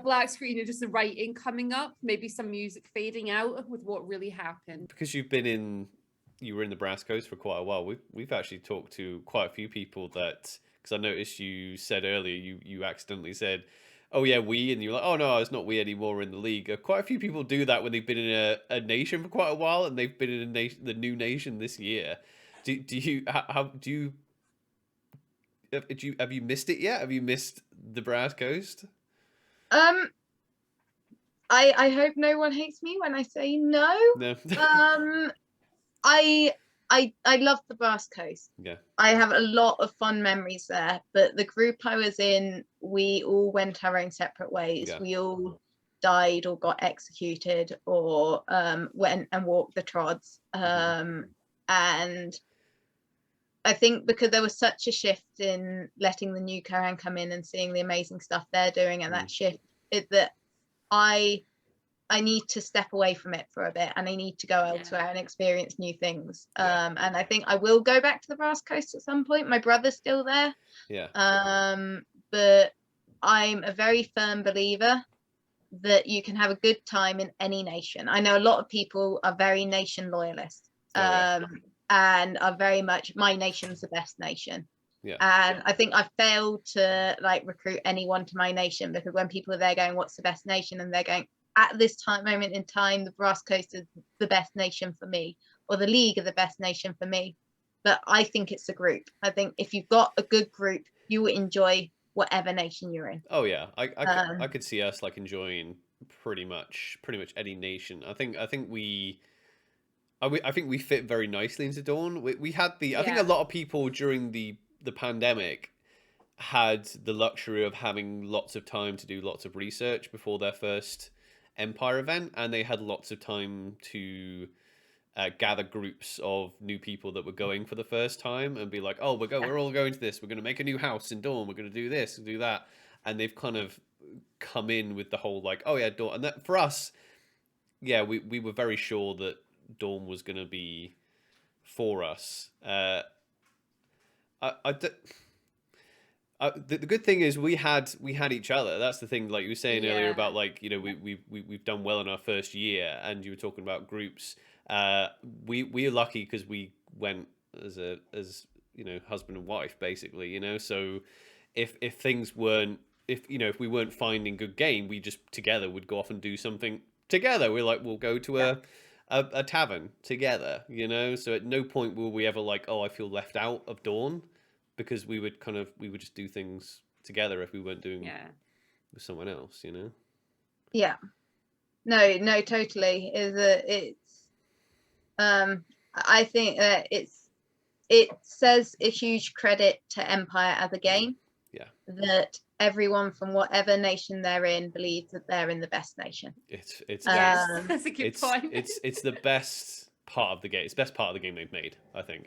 S3: black screen and just the writing coming up, maybe some music fading out with what really happened.
S1: Because you were in the Brass Coast for quite a while. We've actually talked to quite a few people that, because I noticed you said earlier you accidentally said, oh yeah, we, and you're like, oh no, it's not we anymore in the league. Quite a few people do that when they've been in a nation for quite a while and they've been in the new nation this year. Have you missed it yet? Have you missed the Brass Coast?
S2: I hope no one hates me when I say no.
S1: No.
S2: I love the Brass Coast.
S1: Yeah.
S2: I have a lot of fun memories there, but the group I was in, we all went our own separate ways. Yeah. We all died or got executed or went and walked the trods. And I think because there was such a shift in letting the new Kohan come in and seeing the amazing stuff they're doing, and that shift is that I need to step away from it for a bit and I need to go elsewhere and experience new things. And I think I will go back to the Brass Coast at some point. My brother's still there. But I'm a very firm believer that you can have a good time in any nation. I know a lot of people are very nation loyalists. And are very much, my nation's the best nation. Yeah. And I think I've failed to recruit anyone to my nation, because when people are there going, what's the best nation? And they're going, at this moment in time, the Brass Coast is the best nation for me, or the league are the best nation for me. But I think it's a group. I think if you've got a good group, you will enjoy whatever nation you're in.
S1: Oh yeah, I could see us enjoying pretty much any nation. I think we fit very nicely into Dawn. We had I think a lot of people during the pandemic had the luxury of having lots of time to do lots of research before their first Empire event, and they had lots of time to gather groups of new people that were going for the first time and be like, oh, we're all going to this. We're going to make a new house in Dawn. We're going to do this and do that. And they've kind of come in with the whole oh yeah, Dawn. And that for us, we were very sure that Dawn was going to be for us. I the good thing is we had each other. That's the thing. Like you were saying earlier
S3: Yeah.
S1: about like, you know, we've done well in our first year, and you were talking about groups. We are lucky because we went as you know, husband and wife basically. You know, so if things weren't, if you know, if we weren't finding good game, we just together would go off and do something together. We're like, we'll go to a tavern together. You know, so at no point were we ever like, oh, I feel left out of Dawn. Because we would just do things together if we weren't doing with someone else, you know.
S2: Yeah, no, totally. I think that it says a huge credit to Empire as a game.
S1: Yeah.
S2: That everyone from whatever nation they're in believes that they're in the best nation.
S1: It's
S3: that's a good point.
S1: It's the best part of the game. It's the best part of the game they've made. I think.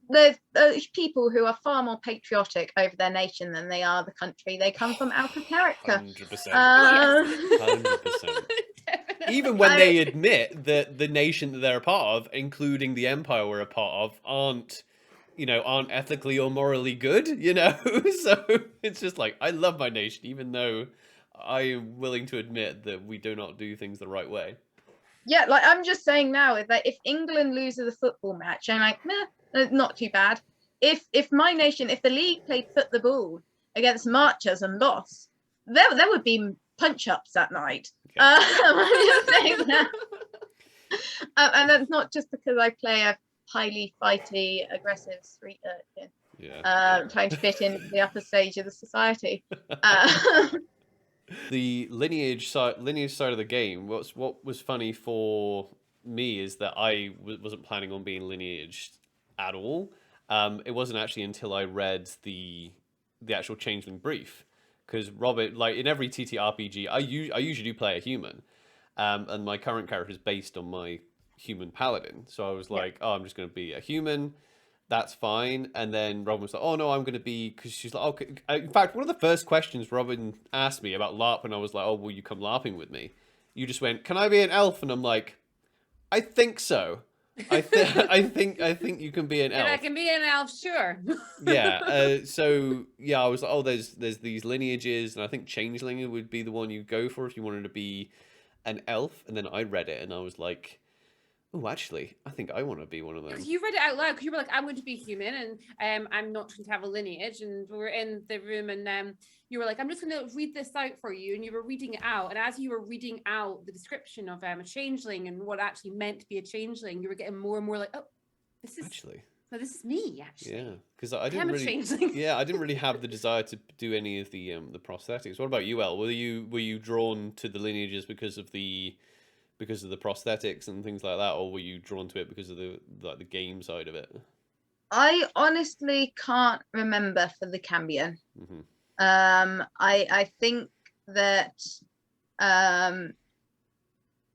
S1: There's
S2: people who are far more patriotic over their nation than they are the country they come from out of character.
S1: 100%. 100%. Even when they admit that the nation that they're a part of, including the empire we're a part of, aren't ethically or morally good, you know? So it's just like, I love my nation, even though I am willing to admit that we do not do things the right way.
S2: Yeah, like I'm just saying now is that if England loses a football match, I'm like, meh. Not too bad. If my nation, if the league played foot the ball against Marchers and lost, there would be punch-ups that night. Yeah. I'm just saying that. And that's not just because I play a highly fighty, aggressive street urchin. Yeah. Trying to fit into the upper stage of the society.
S1: The lineage side of the game. What was funny for me is that I wasn't planning on being lineaged at all. It wasn't actually until I read the actual Changeling brief, because Robert, like in every TTRPG, I usually do play a human, and my current character is based on my human paladin. So I was like, oh, I'm just going to be a human. That's fine. And then Robin was like, oh no, I'm going to be, because she's like, okay. In fact, one of the first questions Robin asked me about LARP, and I was like, oh, will you come LARPing with me? You just went, can I be an elf? And I'm like, I think so. I think you can be an elf.
S3: And I can be an elf, sure.
S1: Yeah. So yeah, I was like, oh, there's these lineages, and I think Changeling would be the one you go for if you wanted to be an elf. And then I read it, and I was like, oh, actually, I think I want to be one of them.
S3: You read it out loud because you were like, I'm going to be human, and I'm not going to have a lineage. And we were in the room, and you were like, I'm just going to read this out for you. And you were reading it out. And as you were reading out the description of a changeling and what actually meant to be a changeling, you were getting more and more like, oh, this is me, actually.
S1: Yeah, because I didn't really. I didn't really have the desire to do any of the prosthetics. What about you, Elle? Were you drawn to the lineages because of the prosthetics and things like that, or were you drawn to it because of the game side of it?
S2: I honestly can't remember for the Cambion.
S1: Mm-hmm.
S2: I think that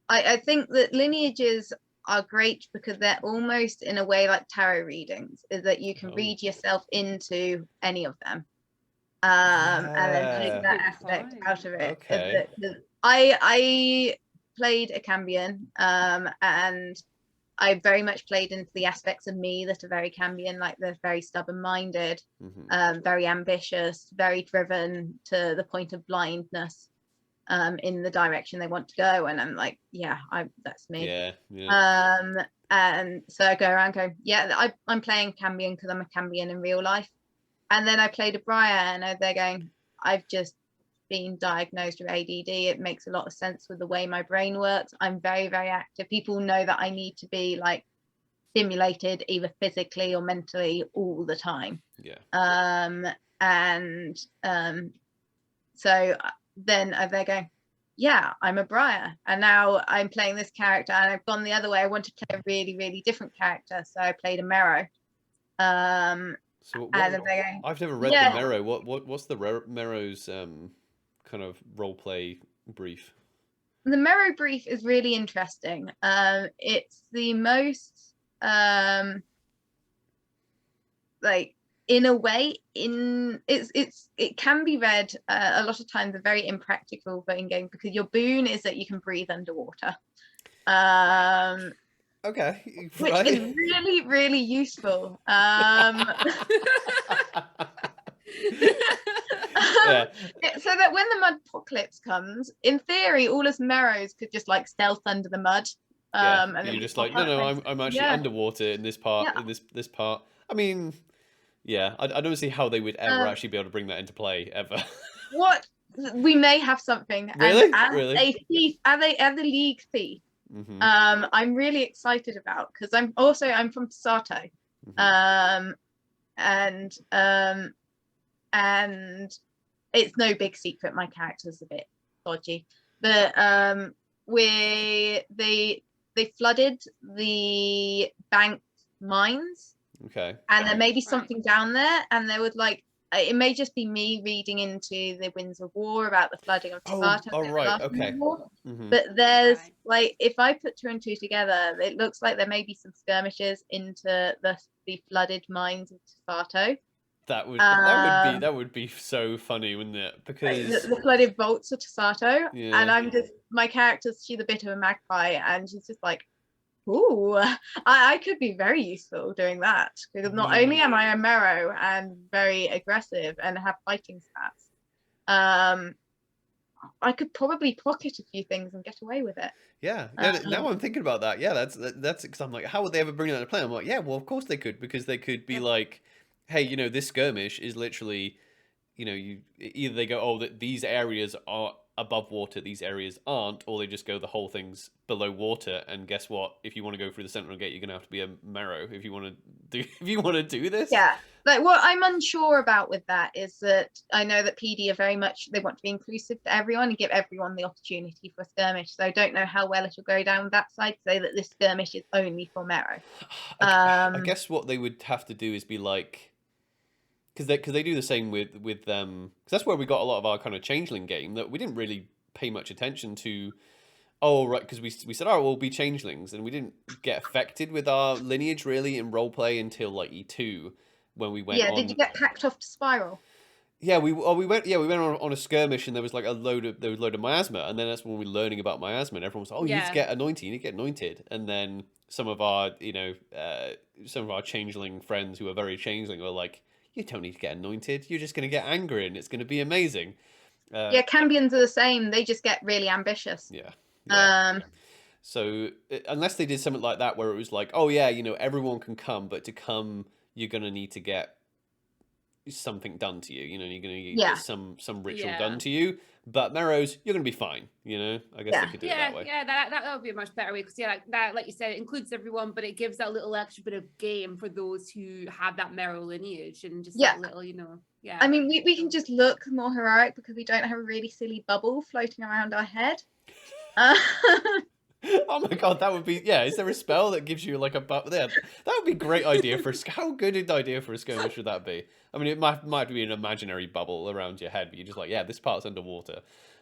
S2: I think that lineages are great because they're almost in a way like tarot readings, is that you can read yourself into any of them, and then take that aspect out of it.
S1: Okay.
S2: I played a Cambion, and I very much played into the aspects of me that are very Cambion, like they're very stubborn-minded, very ambitious, very driven to the point of blindness in the direction they want to go. And I'm like, yeah, that's me. Yeah. And so I go around going, yeah, I'm playing Cambion because I'm a Cambion in real life. And then I played a Briar, and they're going, I've just been diagnosed with ADD. It makes a lot of sense with the way my brain works. I'm very, very active. People know that I need to be like stimulated either physically or mentally all the time.
S1: Yeah.
S2: So then they're going, yeah, I'm a Briar, and now I'm playing this character, and I've gone the other way. I want to play a really, really different character, so I played a Merrow.
S1: So I've never read the Merrow. What's the Merrow's kind of role play brief?
S2: The Merrow brief is really interesting. It's the most like, in a way, it can be read a lot of times a very impractical but in game, because your boon is that you can breathe underwater.
S1: Okay,
S2: which
S1: right.
S2: is really, really useful.
S1: Yeah.
S2: So that when the mud apocalypse comes, in theory, all us Merrows could just like stealth under the mud.
S1: Yeah,
S2: And then
S1: you're
S2: we
S1: just
S2: pop
S1: like, no,
S2: up
S1: no,
S2: and
S1: I'm actually
S2: yeah,
S1: underwater in this part,
S2: yeah.
S1: in this part. I mean, yeah, I don't see how they would ever
S2: Um,
S1: actually be able to bring that into play ever.
S2: what we may have something, and
S1: Really,
S2: as
S1: really.
S2: a thief, as a league thief,
S1: Hmm.
S2: I'm really excited about because I'm from Sato,
S1: Hmm.
S2: and and it's no big secret my character's a bit dodgy, but they flooded the banked mines,
S1: Okay.
S2: and there may be
S3: Right.
S2: something down there, and there would like it may just be me reading into the Winds of War about the flooding of
S1: Oh,
S2: Sparta
S1: all right.
S2: after the
S1: Okay.
S2: war.
S1: Hmm.
S2: But there's
S3: Right.
S2: like if I put two and two together, it looks like there may be some skirmishes into the flooded mines of Sparta.
S1: That would be so funny, wouldn't it? Because
S2: The flooded vaults of Tasato,
S1: yeah.
S2: and I'm just my character's she's a bit of a magpie, and she's just like, ooh, I could be very useful doing that because
S1: I
S2: not only
S1: mean,
S2: am I a Marrow and very aggressive and have fighting stats, I could probably pocket a few things and get away with it.
S1: yeah. Yeah. Now
S2: Um,
S1: I'm thinking about that. Yeah, that's because I'm like, how would they ever bring that to play? I'm like, yeah, well, of course they could, because they could be like, hey, this skirmish is literally, either they go, oh, that these areas are above water, these areas aren't, or they just go the whole thing's below water. And guess what? If you want to go through the Sentinel Gate, you're gonna have to be a Marrow if you want to do this.
S2: yeah, like what I'm unsure about with that is that I know that PD are very much they want to be inclusive to everyone and give everyone the opportunity for a skirmish. So I don't know how well it'll go down that side to say that this skirmish is only for Marrow.
S1: I guess what they would have to do is be like, because they do the same with them, because that's where we got a lot of our kind of changeling game that we didn't really pay much attention to. Oh right, because we said, oh, we'll be changelings, and we didn't get affected with our lineage really in roleplay until like E2 when we went
S2: Yeah, did you
S1: on.
S2: get packed off to Spiral?
S1: Yeah, we went on a skirmish, and there was like a load of miasma, and then that's when we were learning about miasma, and everyone was like, oh, you need to
S3: Yeah.
S1: get anointed, you need to get anointed, and then some of our some of our changeling friends who are very changeling were like, you don't need to get anointed, you're just going to get angry, and it's going to be amazing.
S2: Yeah, Cambions are the same. They just get really ambitious.
S1: Yeah, yeah.
S2: Um,
S1: So unless they did something like that where it was like, oh yeah, everyone can come, but to come you're gonna need to get something done to you. You're gonna
S2: yeah,
S1: get some ritual
S3: Yeah.
S1: done to you. But Marrows, you're gonna be fine. I guess
S2: Yeah.
S1: they could do it
S3: Yeah,
S1: that way.
S3: yeah, that would be a much better way because like you said, it includes everyone, but it gives that little extra bit of game for those who have that Merrow lineage and just
S2: Yeah.
S3: that little, yeah.
S2: I mean, we can just look more heroic because we don't have a really silly bubble floating around our head.
S1: Oh my god, that would be, yeah. Is there a spell that gives you like a there? That would be a great idea for how good an idea for a skirmish should that be? I mean, it might be an imaginary bubble around your head, but you're just like, yeah, this part's underwater.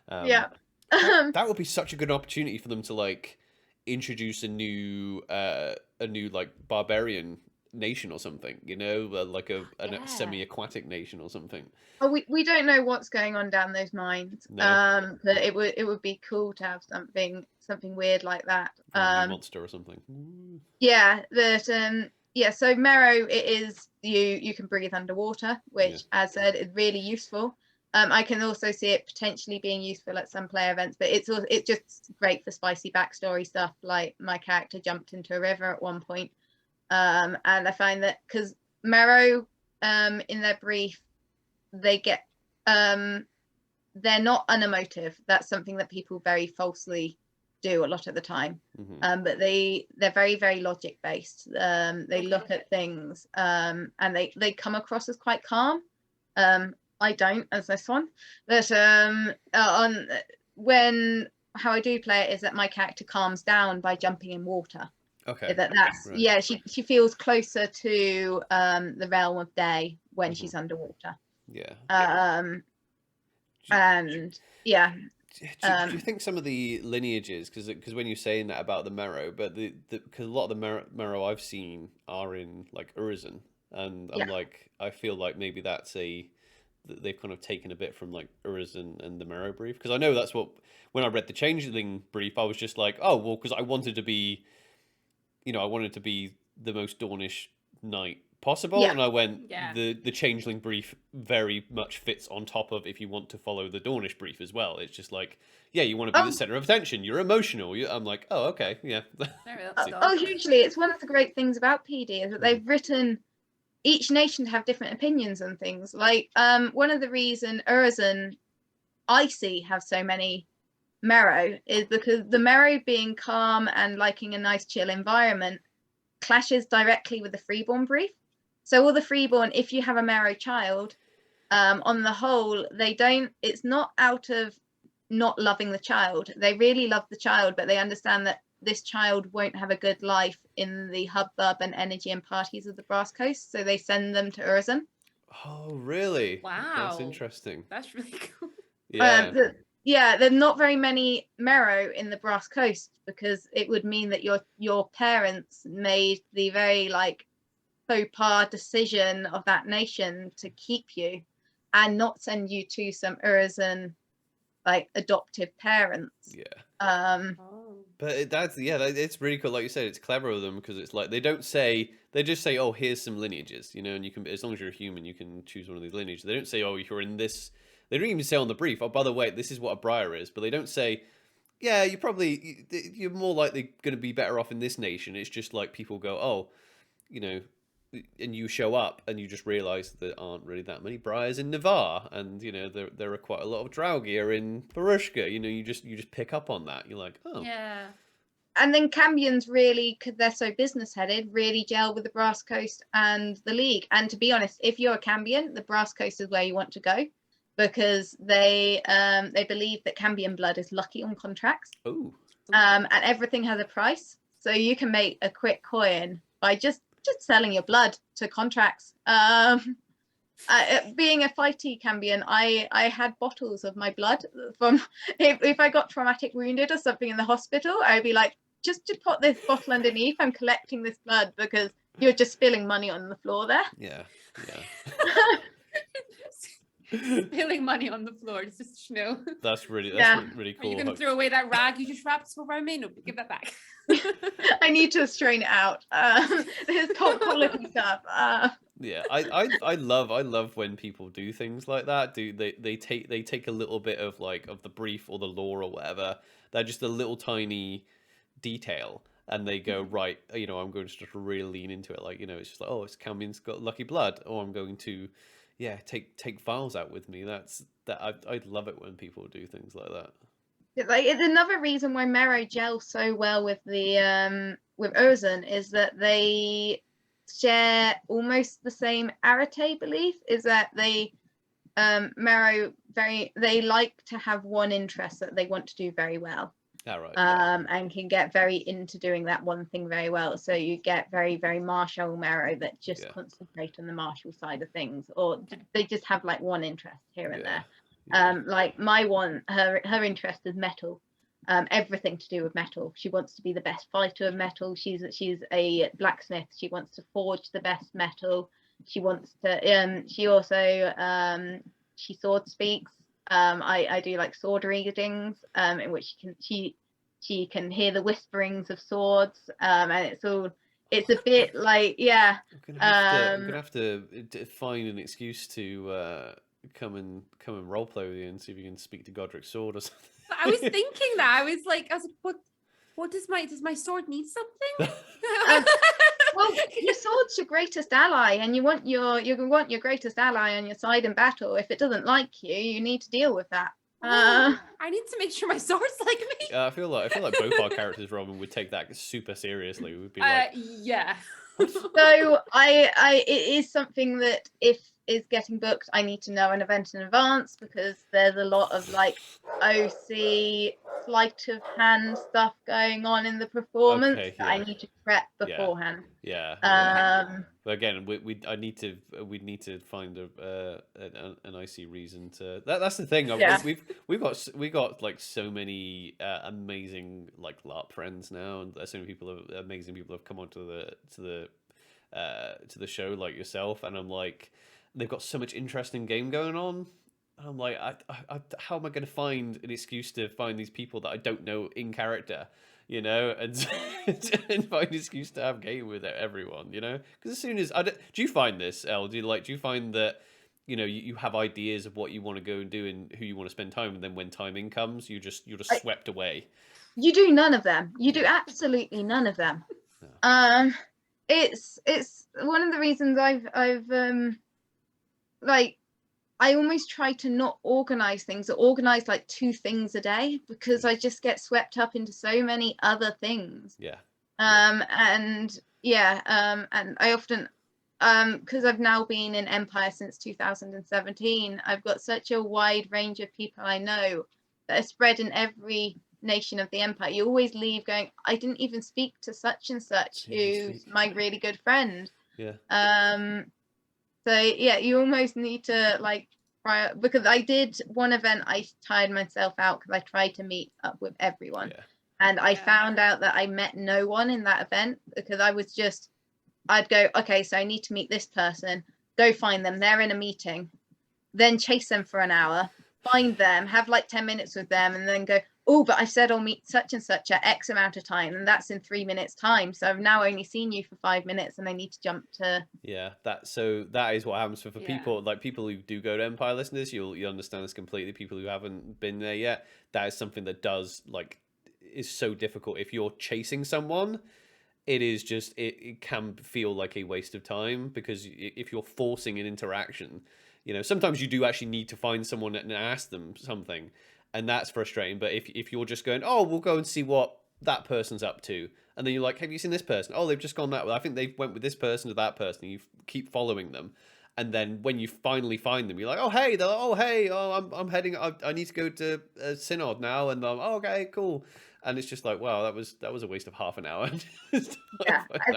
S2: Yeah.
S1: That would be such a good opportunity for them to like introduce a new like barbarian nation or something, like a
S3: Yeah.
S1: semi-aquatic nation or something.
S2: Oh, we don't know what's going on down those mines.
S1: No.
S2: But it would be cool to have something weird like that.
S1: A new monster or something. Ooh.
S2: Yeah, that yeah, so Merrow it is you can breathe underwater, which
S1: Yeah.
S2: as said is really useful. I can also see it potentially being useful at some player events, but it's just great for spicy backstory stuff. Like my character jumped into a river at one point, and I find that because Merrow, in their brief, they get they're not unemotive. That's something that people very falsely do a lot of the time.
S1: Mm-hmm.
S2: But they're very, very logic based. They look at things and they come across as quite calm. I don't as this one, but on how I do play it is that my character calms down by jumping in water.
S1: Okay.
S2: That's right. Yeah, she feels closer to the realm of day when she's underwater.
S1: Yeah.
S2: And yeah.
S1: Do you think some of the lineages, because when you're saying that about the Marrow, but because a lot of the Marrow I've seen are in like Urizen, and I'm like, I feel like maybe they've kind of taken a bit from like Urizen and the Marrow brief, because I know that's what, when I read the Changeling brief, I was just like, oh well, because I wanted to be I wanted to be the most Dornish knight possible,
S2: Yeah.
S1: and I went
S3: Yeah.
S1: the changeling brief very much fits on top of if you want to follow the Dornish brief as well. It's just like, yeah, you want to be the center of attention. You're emotional. I'm like, oh, okay, yeah.
S2: Hugely. It's one of the great things about PD is that they've written each nation to have different opinions on things. Like, one of the reason Urizen Icy have so many Mero is because the Mero being calm and liking a nice chill environment clashes directly with the freeborn brief. So all the freeborn, if you have a Mero child, on the whole, it's not out of not loving the child. They really love the child, but they understand that this child won't have a good life in the hubbub and energy and parties of the Brass Coast, so they send them to Urizen.
S1: Oh, really?
S3: Wow.
S1: That's interesting.
S3: That's really cool.
S1: Yeah.
S2: There are not very many Mero in the Brass Coast because it would mean that your parents made the very faux pas decision of that nation to keep you and not send you to some Urizen adoptive parents.
S1: Yeah. But it's really cool. Like you said, it's clever of them because it's like they just say, oh, here's some lineages, and you can, as long as you're a human, you can choose one of these lineages. They don't say, oh, you're in this. They don't even say on the brief, oh, by the way, this is what a briar is. But they don't say, yeah, you're more likely going to be better off in this nation. It's just like people go, oh, and you show up and you just realize there aren't really that many briars in Navarre, and there are quite a lot of Draugr in Barushka. You just pick up on that. You're like, oh,
S3: yeah.
S2: And then Cambions really, because they're so business headed, really gel with the Brass Coast and the League. And to be honest, if you're a Cambion, the Brass Coast is where you want to go because they believe that Cambion blood is lucky on contracts.
S1: Oh.
S2: And everything has a price, so you can make a quick coin by just selling your blood to contracts. Being a fighty Cambion, I had bottles of my blood from if I got traumatic wounded or something in the hospital, I'd be like, just put this bottle underneath. I'm collecting this blood because you're just spilling money on the floor there.
S1: Yeah.
S3: Spilling money on the floor, just
S1: That's really cool.
S3: Are you gonna throw away that rag you just wrapped around me? No, give that back.
S2: I need to strain it out. This top quality stuff.
S1: Yeah, I love when people do things like that. They take a little bit of of the brief or the lore or whatever. They're just a little tiny detail, and they go, right, I'm going to just really lean into it. It's just like, oh, it's Cambion's got lucky blood, or I'm going to take files out with me. I love it when people do things like that.
S2: It's another reason why Mero gels so well with the with Urizen is that they share almost the same archetype belief. Is that they Mero they like to have one interest that they want to do very well.
S1: Right.
S2: And can get very into doing that one thing very well. So you get very, very martial Mero that just concentrate on the martial side of things, or they just have one interest here and there. My one, her interest is metal. Everything to do with metal. She wants to be the best fighter of metal. She's a blacksmith. She wants to forge the best metal. She wants to. She also she sword speaks. I do sword readings, in which she can hear the whisperings of swords, and it's a bit
S1: I'm gonna have to find an excuse to come and roleplay with you and see if you can speak to Godric's sword or something.
S3: I was thinking that. I was like, what does my sword need something?
S2: Well, your sword's your greatest ally, and you want your greatest ally on your side in battle. If it doesn't like you, you need to deal with that.
S3: I need to make sure my sword's like me.
S1: I feel like both our characters, Robin, would take that super seriously. We'd be like,
S3: yeah.
S2: So it is something that if is getting booked, I need to know an event in advance because there's a lot of OC sleight of hand stuff going on in the performance.
S1: Okay,
S2: I need to prep beforehand.
S1: Yeah. But again, we need to find an icy reason to. That's the thing. We've got so many amazing LARP friends now, and so many amazing people have come onto the show like yourself, and I'm like, they've got so much interesting game going on. I'm like, how am I going to find an excuse to find these people that I don't know in character? you know, and find an excuse to have game with everyone, you know, because as soon as do you find this, Elle? Do you find that, you know, you have ideas of what you want to go and do and who you want to spend time, and then when timing comes, you're just swept away.
S2: You do none of them. You do absolutely none of them. No. It's one of the reasons I've like, I almost try to not organize things, or organize like 2 things a day, because I just get swept up into so many other things. And I often, because I've now been in Empire since 2017, I've got such a wide range of people I know that are spread in every nation of the Empire. You always leave going, I didn't even speak to such and such, who's my really good friend. So yeah, you almost need to like prior, because I did one event, I tired myself out because I tried to meet up with everyone, and I found out that I met no one in that event, because I'd go, okay, so I need to meet this person, go find them, they're in a meeting, then chase them for an hour, find them, have like 10 minutes with them, and then go, oh, but I said I'll meet such and such at X amount of time, and that's in 3 minutes time, so I've now only seen you for 5 minutes and I need to jump to
S1: that is what happens for people, like people who do go to Empire listen to this, you'll understand this completely. People who haven't been there yet, that is something that does, like, is so difficult. If you're chasing someone, it is just it can feel like a waste of time, because if you're forcing an interaction, you know, sometimes you do actually need to find someone and ask them something, and that's frustrating. But if you're just going, oh, we'll go and see what that person's up to, and then you're like, have you seen this person? Oh, they've just gone that way. I think they went with this person to that person, and you keep following them, and then when you finally find them, you're like, oh hey, they're like, oh hey, oh I'm heading, I need to go to a synod now, and oh, okay, cool. And it's just like, wow, that was a waste of half an hour.
S2: I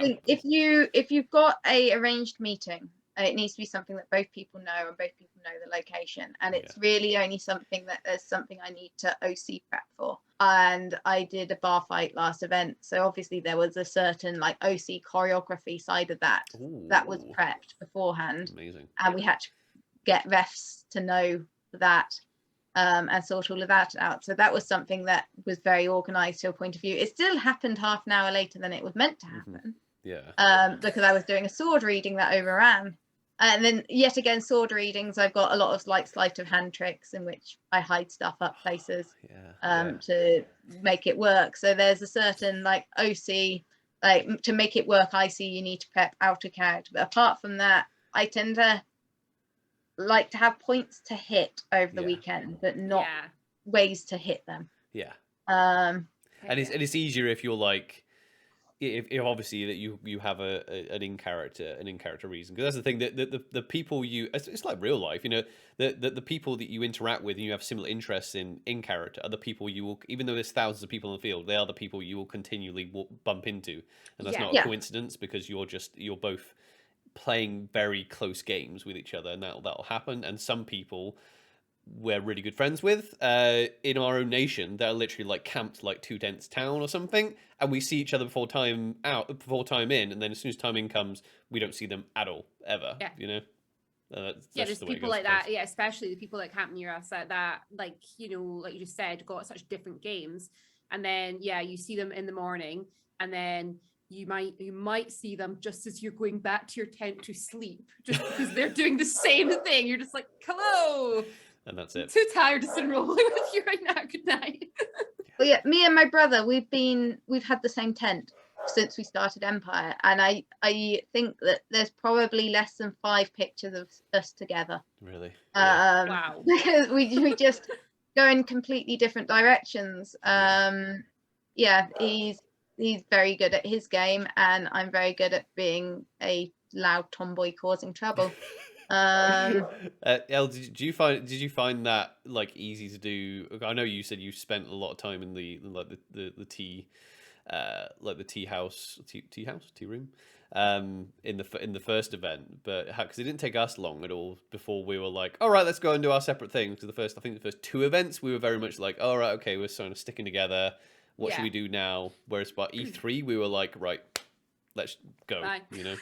S2: think if you've got a arranged meeting, it needs to be something that both people know, and both people know the location, and it's really only something that there's something I need to OC prep for. And I did a bar fight last event, so obviously there was a certain like OC choreography side of that. Ooh. That was prepped beforehand.
S1: Amazing.
S2: And we had to get refs to know that, and sort all of that out. So that was something that was very organized to a point of view. It still happened half an hour later than it was meant to happen. Because I was doing a sword reading that overran. And then yet again, sword readings, I've got a lot of like sleight of hand tricks in which I hide stuff up places to make it work. So there's a certain like OC, like to make it work, I see you need to prep out of character. But apart from that, I tend to like to have points to hit over the weekend, but not ways to hit them.
S1: And it's easier if you're like, if obviously that you have an in character reason, because that's the thing, that the people it's like real life, you know, the people that you interact with and you have similar interests in character are the people you will, even though there's thousands of people in the field, they are the people you will continually bump into, and that's not a coincidence, because you're both playing very close games with each other, and that'll happen. And some people we're really good friends with in our own nation that are literally like camped like 2 dense town or something, and we see each other before time in, and then as soon as time in comes, we don't see them at all ever. You know, that's
S3: there's people like that, especially the people that camp near us that like, you know, like you just said, got such different games, and then you see them in the morning, and then you might see them just as you're going back to your tent to sleep, just because they're doing the same thing. You're just like, hello.
S1: And that's it.
S3: I'm too tired to sit and roll with you right now. Good night.
S2: Well, yeah, me and my brother, we've had the same tent since we started Empire, and I think that there's probably less than 5 pictures of us together.
S1: Really?
S3: Wow.
S2: Because we just go in completely different directions. He's very good at his game, and I'm very good at being a loud tomboy causing trouble.
S1: Elle, did you find that like easy to do? I know you said you spent a lot of time in the tea room in the first event, but because it didn't take us long at all before we were like, all right, let's go and do our separate things. Because the first 2 events we were very much like, all right, okay, we're sort of sticking together. What should we do now? Whereas by E3 we were like, right, let's go.
S3: Bye.
S1: You know.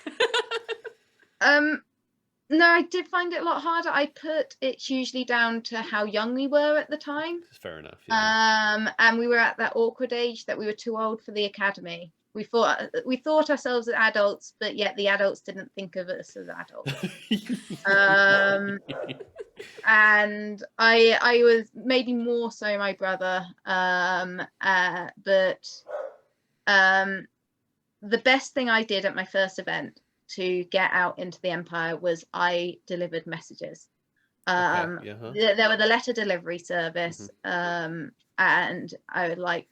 S2: No, I did find it a lot harder. I put it's usually down to how young we were at the time.
S1: Fair enough. Yeah.
S2: And we were at that awkward age that we were too old for the academy. We thought ourselves as adults, but yet the adults didn't think of us as adults. And I was maybe more so my brother, but the best thing I did at my first event to get out into the Empire was I delivered messages. There were the letter delivery service, and I would like,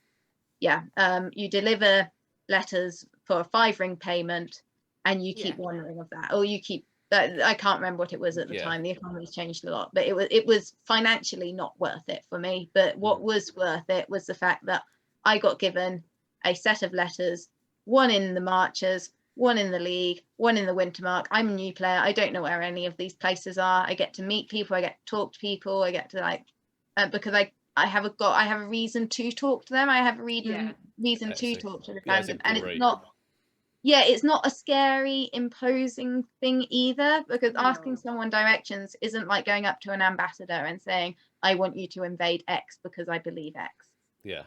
S2: you deliver letters for a 5-ring payment, and you keep 1 ring of that, or you keep. I can't remember what it was at the time. The economy's changed a lot, but it was financially not worth it for me. But what was worth it was the fact that I got given a set of letters, 1 in the Marchers, 1 in the League, 1 in the Wintermark. I'm a new player. I don't know where any of these places are. I get to meet people. I get to talk to people. I get to because I have a reason to talk to them. I have a reason to talk to the fandom, and it's not. Yeah, it's not a scary, imposing thing either, because asking someone directions isn't like going up to an ambassador and saying, I want you to invade X because I believe X.
S1: Yeah.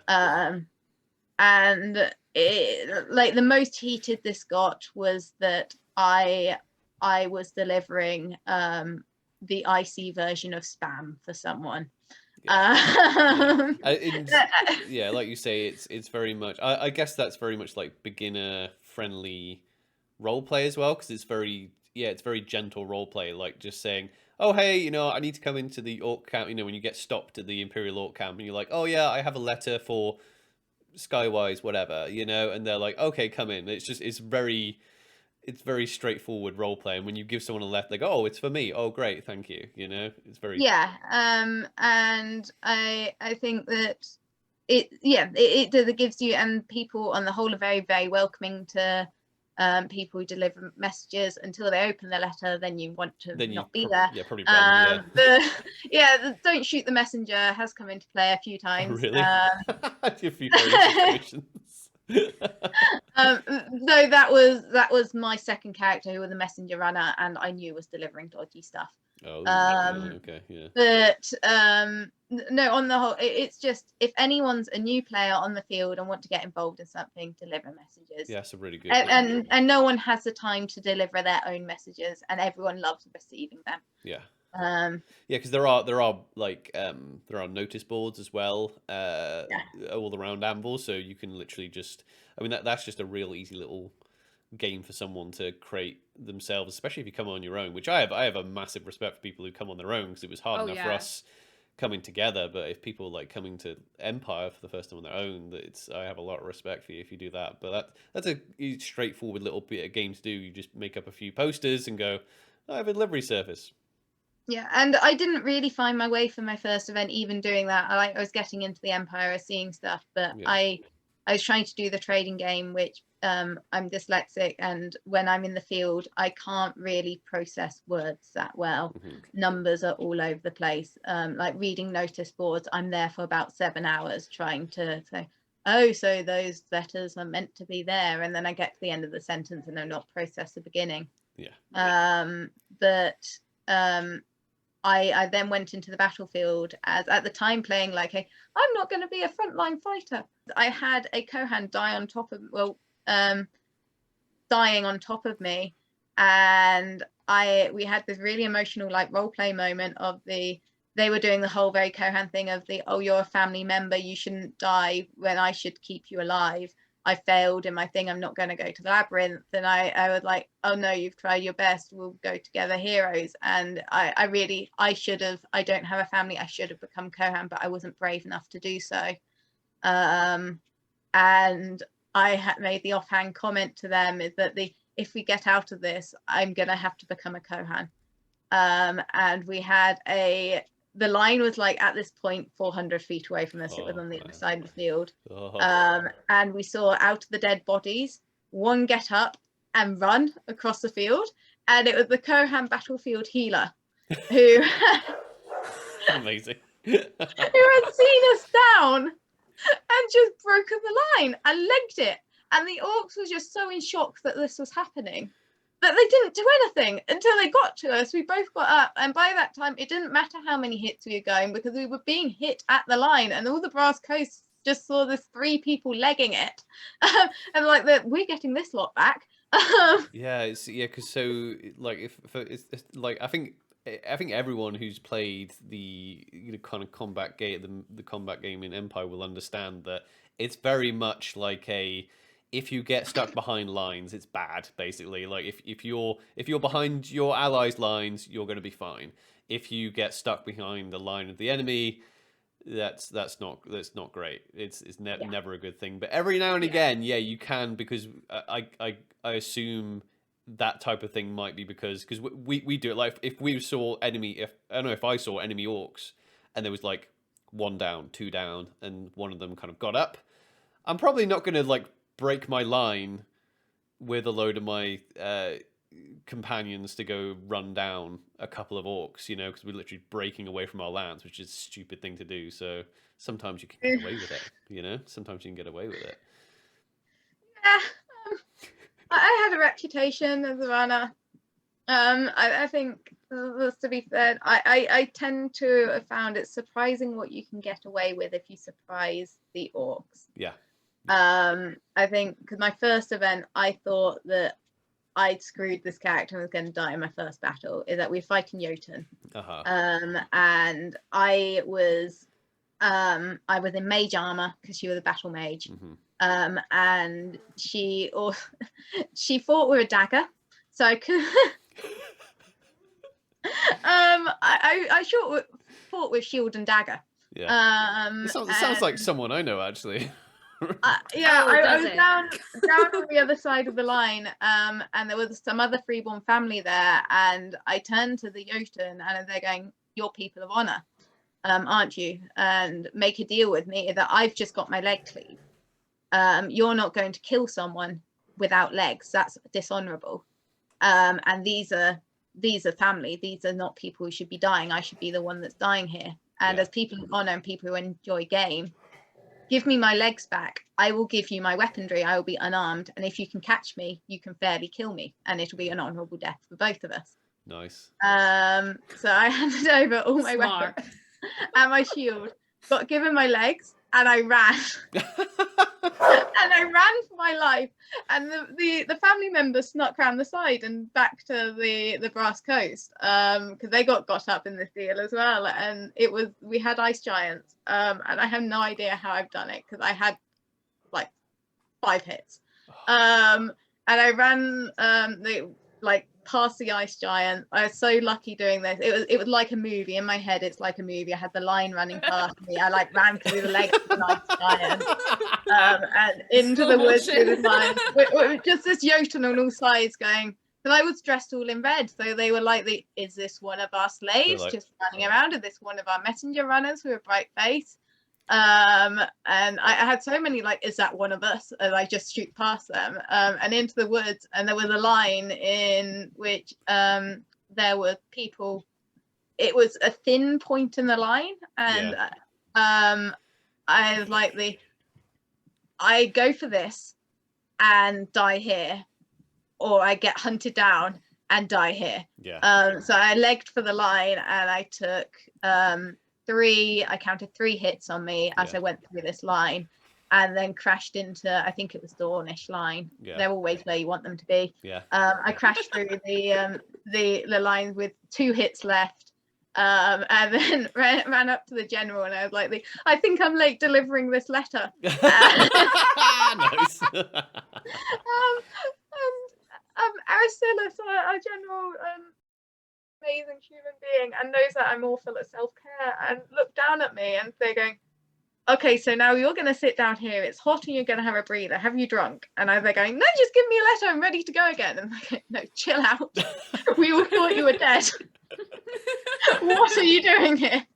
S2: And the most heated this got was that I was delivering the IC version of spam for someone.
S1: Like you say, it's very much. I guess that's very much like beginner friendly role play as well, because it's very gentle role play, like just saying, oh hey, I need to come into the orc camp. When you get stopped at the Imperial orc camp and you're like, oh yeah, I have a letter for Skywise, whatever, and they're like, okay, come in. It's very straightforward role play, and when you give someone a letter, they go, oh, it's for me. Oh, great, thank you. It's very
S2: and I think that it gives you, and people on the whole are very, very welcoming to people who deliver messages until they open the letter. Then you want to not be there.
S1: Yeah, probably.
S2: Don't shoot the messenger has come into play a few times.
S1: Oh, really? A few situations.
S2: So that was my second character, who was the messenger runner, and I knew was delivering dodgy stuff.
S1: Oh, okay, yeah.
S2: But no, on the whole, it's just, if anyone's a new player on the field and want to get involved in something, deliver messages.
S1: Yeah, that's a really good.
S2: And no one has the time to deliver their own messages, and everyone loves receiving them.
S1: Yeah. Because there are notice boards as well, all around Anvil, so you can literally just. I mean, that's just a real easy little game for someone to create themselves, especially if you come on your own. Which I have a massive respect for people who come on their own, because it was hard enough for us coming together. But if people like coming to Empire for the first time on their own, I have a lot of respect for you if you do that. But that's a straightforward little bit of game to do. You just make up a few posters and go, I have a delivery service.
S2: Yeah, and I didn't really find my way for my first event, even doing that. I was getting into the Empire, seeing stuff, but I was trying to do the trading game, which I'm dyslexic, and when I'm in the field, I can't really process words that well. Numbers are all over the place. Like reading notice boards, I'm there for about 7 hours trying to say, oh, so those letters are meant to be there, and then I get to the end of the sentence and I'm not processed the beginning. I then went into the battlefield as at the time playing like I'm not going to be a frontline fighter. I had a Kohan dying on top of me, and we had this really emotional like role play moment of they were doing the whole very Kohan thing of you're a family member, you shouldn't die when I should keep you alive. I failed in my thing, I'm not going to go to the labyrinth. And I was like, oh no, you've tried your best, we'll go together, heroes. And I don't have a family, I should have become Kohan, but I wasn't brave enough to do so. And I had made the offhand comment to them is that if we get out of this, I'm going to have to become a Kohan. And we had the line was like at this point 400 feet away from us. It was on the other side of the field. And we saw out of the dead bodies one get up and run across the field, and it was the Kohan battlefield healer who
S1: amazing
S2: who had seen us down and just broken the line and legged it, and the orcs were just so in shock that this was happening. But they didn't do anything until they got to us. We both got up, and by that time, it didn't matter how many hits we were going because we were being hit at the line, and all the brass coasts just saw this 3 people legging it, and like we're getting this lot back.
S1: Because so like if it's like I think everyone who's played the kind of combat game, the combat game in Empire will understand that it's very much like if you get stuck behind lines, it's bad, basically. Like if you're behind your allies' lines, you're going to be fine. If you get stuck behind the line of the enemy, that's not great. It's never a good thing. But every now and again, you can, because I assume that type of thing might be because we do it. Like if we saw if I saw enemy orcs and there was like 1 down, 2 down, and one of them kind of got up, I'm probably not going to like break my line with a load of my companions to go run down a couple of orcs, because we're literally breaking away from our lands, which is a stupid thing to do. So sometimes you can get away with it, sometimes you can get away with it.
S2: Yeah, I had a reputation as a runner. I think, to be said, I tend to have found it surprising what you can get away with if you surprise the orcs.
S1: Yeah.
S2: I think because my first event, I thought that I'd screwed this character and was going to die in my first battle. Is that we're fighting Jotun, and I was in mage armor because she was a battle mage, and she fought with a dagger, so I could. I fought with shield and dagger.
S1: Yeah. It sounds like someone I know, actually.
S2: I was down on the other side of the line, and there was some other freeborn family there, and I turned to the Jotun and they're going, "You're people of honor, aren't you? And make a deal with me that I've just got my leg cleaved. You're not going to kill someone without legs. That's dishonorable. And these are family. These are not people who should be dying. I should be the one that's dying here. And as people of honor and people who enjoy game, give me my legs back. I will give you my weaponry. I will be unarmed. And if you can catch me, you can fairly kill me. And it'll be an honorable death for both of us."
S1: Nice.
S2: So I handed over all my weapons and my shield, got given my legs, and I ran. And I ran for my life. And the family members snuck around the side and back to the brass coast, because they got up in this deal as well. And we had ice giants, and I have no idea how I've done it because I had like 5 hits, and I ran past the ice giant. I was so lucky doing this. It was like a movie in my head. It's like a movie. I had the line running past me. I ran through the legs of the ice giant, and into the woods through the line. With just this Jotun on all sides going. And I was dressed all in red, so they were like, "Is this one of our slaves just running around? Is this one of our messenger runners with a bright face?" And I had so many "Is that one of us?" and I just shoot past them, and into the woods. And there was a line in which there were people. It was a thin point in the line, and I was like, I go for this and die here, or I get hunted down and die here. So I legged for the line, and I took I counted 3 hits on me as I went through this line, and then crashed into, I think it was the Ornish line. They're always where you want them to be. I crashed through the line with 2 hits left, and then ran up to the general, and I was like, "I think I'm late delivering this letter."
S1: Nice.
S2: Aracillus, our general, amazing human being, and knows that I'm all full of self-care, and looked down at me, and they're going, "Okay, so now you're going to sit down here. It's hot and you're going to have a breather. Have you drunk?" And they're going, "No, just give me a letter. I'm ready to go again." And I'm like, "No, chill out. We all thought you were dead. What are you doing here?"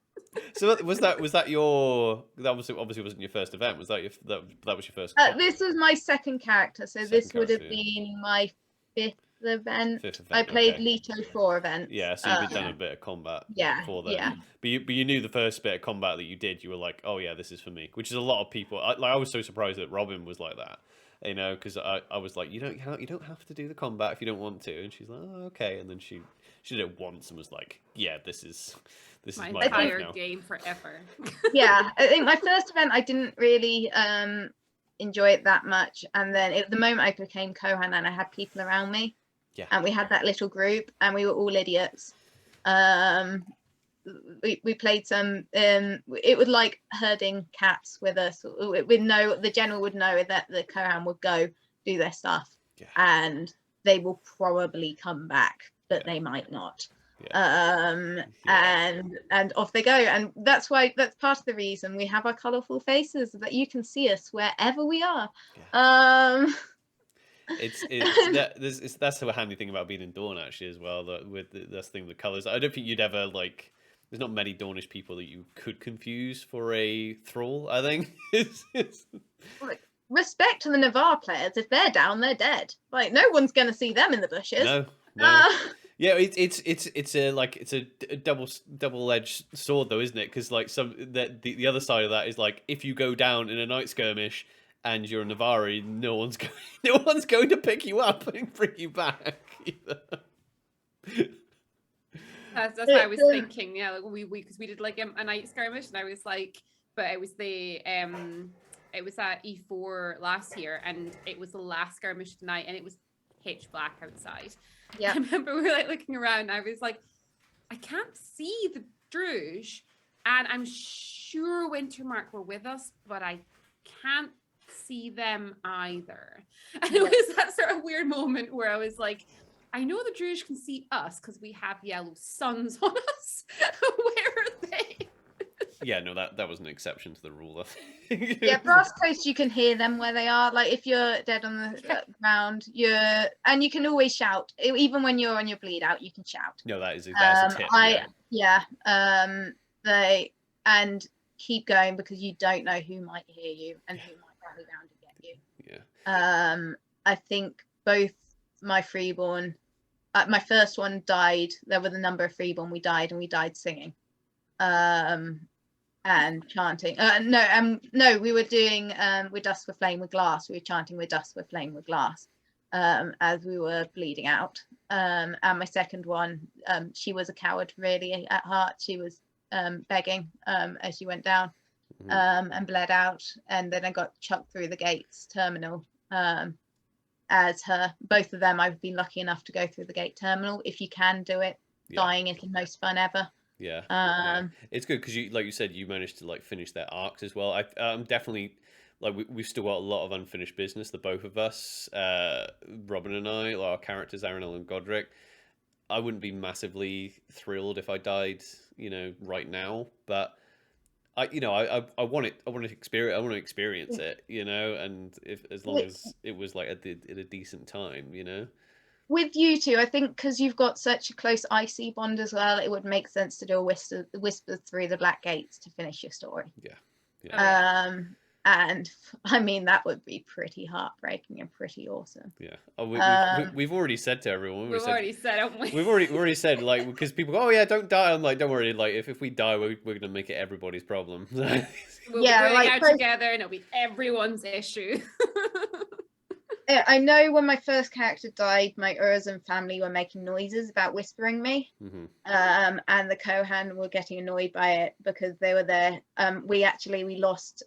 S1: So was that your? That obviously wasn't your first event. Was that that was your first?
S2: This was my second character, so this would have been my 5th event.
S1: 5th event.
S2: I played
S1: okay.
S2: Leto 4 events.
S1: Yeah, so you've done a bit of combat before then.
S2: Yeah.
S1: But you knew the first bit of combat that you did, you were like, oh yeah, this is for me. Which is a lot of people. I was so surprised that Robin was like that, you know, because I was like, you don't have to do the combat if you don't want to, and she's like, oh okay, and then she did it once and was like, yeah, this is my
S3: entire
S1: now.
S3: game forever.
S2: Yeah, I think my first event I didn't really enjoy it that much, and then at the moment I became Kohan and I had people around me.
S1: Yeah.
S2: And we had that little group, and we were all idiots. We played some. It was like herding cats with us. The general would know that the Kohan would go do their stuff, and they will probably come back, but they might not. And off they go, and that's part of the reason we have our colourful faces, that you can see us wherever we are.
S1: That's the handy thing about being in Dawn actually as well, that with this thing, the colors. I don't think you'd ever like. There's not many Dawnish people that you could confuse for a thrall. I think.
S2: Respect to the Navarre players. If they're down, they're dead. Like no one's going to see them in the bushes.
S1: No. Yeah, it's a double-edged sword though, isn't it? Because like the other side of that is like if you go down in a night skirmish and you're a Navarre, no one's going to pick you up and bring you back either.
S3: That's what I was thinking. Yeah, like because we did like a night skirmish, and I was like, but it was it was at E4 last year, and it was the last skirmish tonight, and it was pitch black outside. Yeah, I remember we were like looking around, and I was like, I can't see the Druge, and I'm sure Wintermark were with us, but I can't see them either. And it was that sort of weird moment where I was like, I know the Druge can see us because we have yellow suns on us. Where are they?
S1: Yeah, no, that was an exception to the rule, I think.
S2: Yeah, Brass Coast, you can hear them where they are. Like if you're dead on the ground, and you can always shout. Even when you're on your bleed out, you can shout.
S1: No, that's a tip.
S2: They and keep going because you don't know who might hear you and who might rally around and get you.
S1: Yeah.
S2: I think both my freeborn, my first one died. There were the number of freeborn we died, and we died singing. And chanting. No, we were doing with dust with flame with glass. We were chanting with dust with flame with glass as we were bleeding out. And my second one, she was a coward really at heart. She was begging as she went down and bled out. And then I got chucked through the gates terminal as her. Both of them, I've been lucky enough to go through the gate terminal. If you can do it, dying is the most fun ever.
S1: Yeah, it's good because you, like you said, you managed to like finish their arcs as well. I'm definitely like we've still got a lot of unfinished business. The both of us, Robin and I, like our characters, Aranel and Godric. I wouldn't be massively thrilled if I died, right now. But I want it. I want to experience. I want to experience it, and as long as it was like at a decent time,
S2: With you two, I think because you've got such a close IC bond as well, it would make sense to do a whisper through the Black Gates to finish your story.
S1: Yeah.
S2: And I mean that would be pretty heartbreaking and pretty awesome.
S1: Yeah. We've already said to everyone.
S3: We've already said, haven't we?
S1: We've already said like because people go, oh yeah, don't die. I'm like, don't worry. Like if we die, we're gonna make it everybody's problem.
S3: We'll be going out together, and it'll be everyone's issue.
S2: I know when my first character died, my Urzan family were making noises about whispering me, and the Kohan were getting annoyed by it because they were there. We lost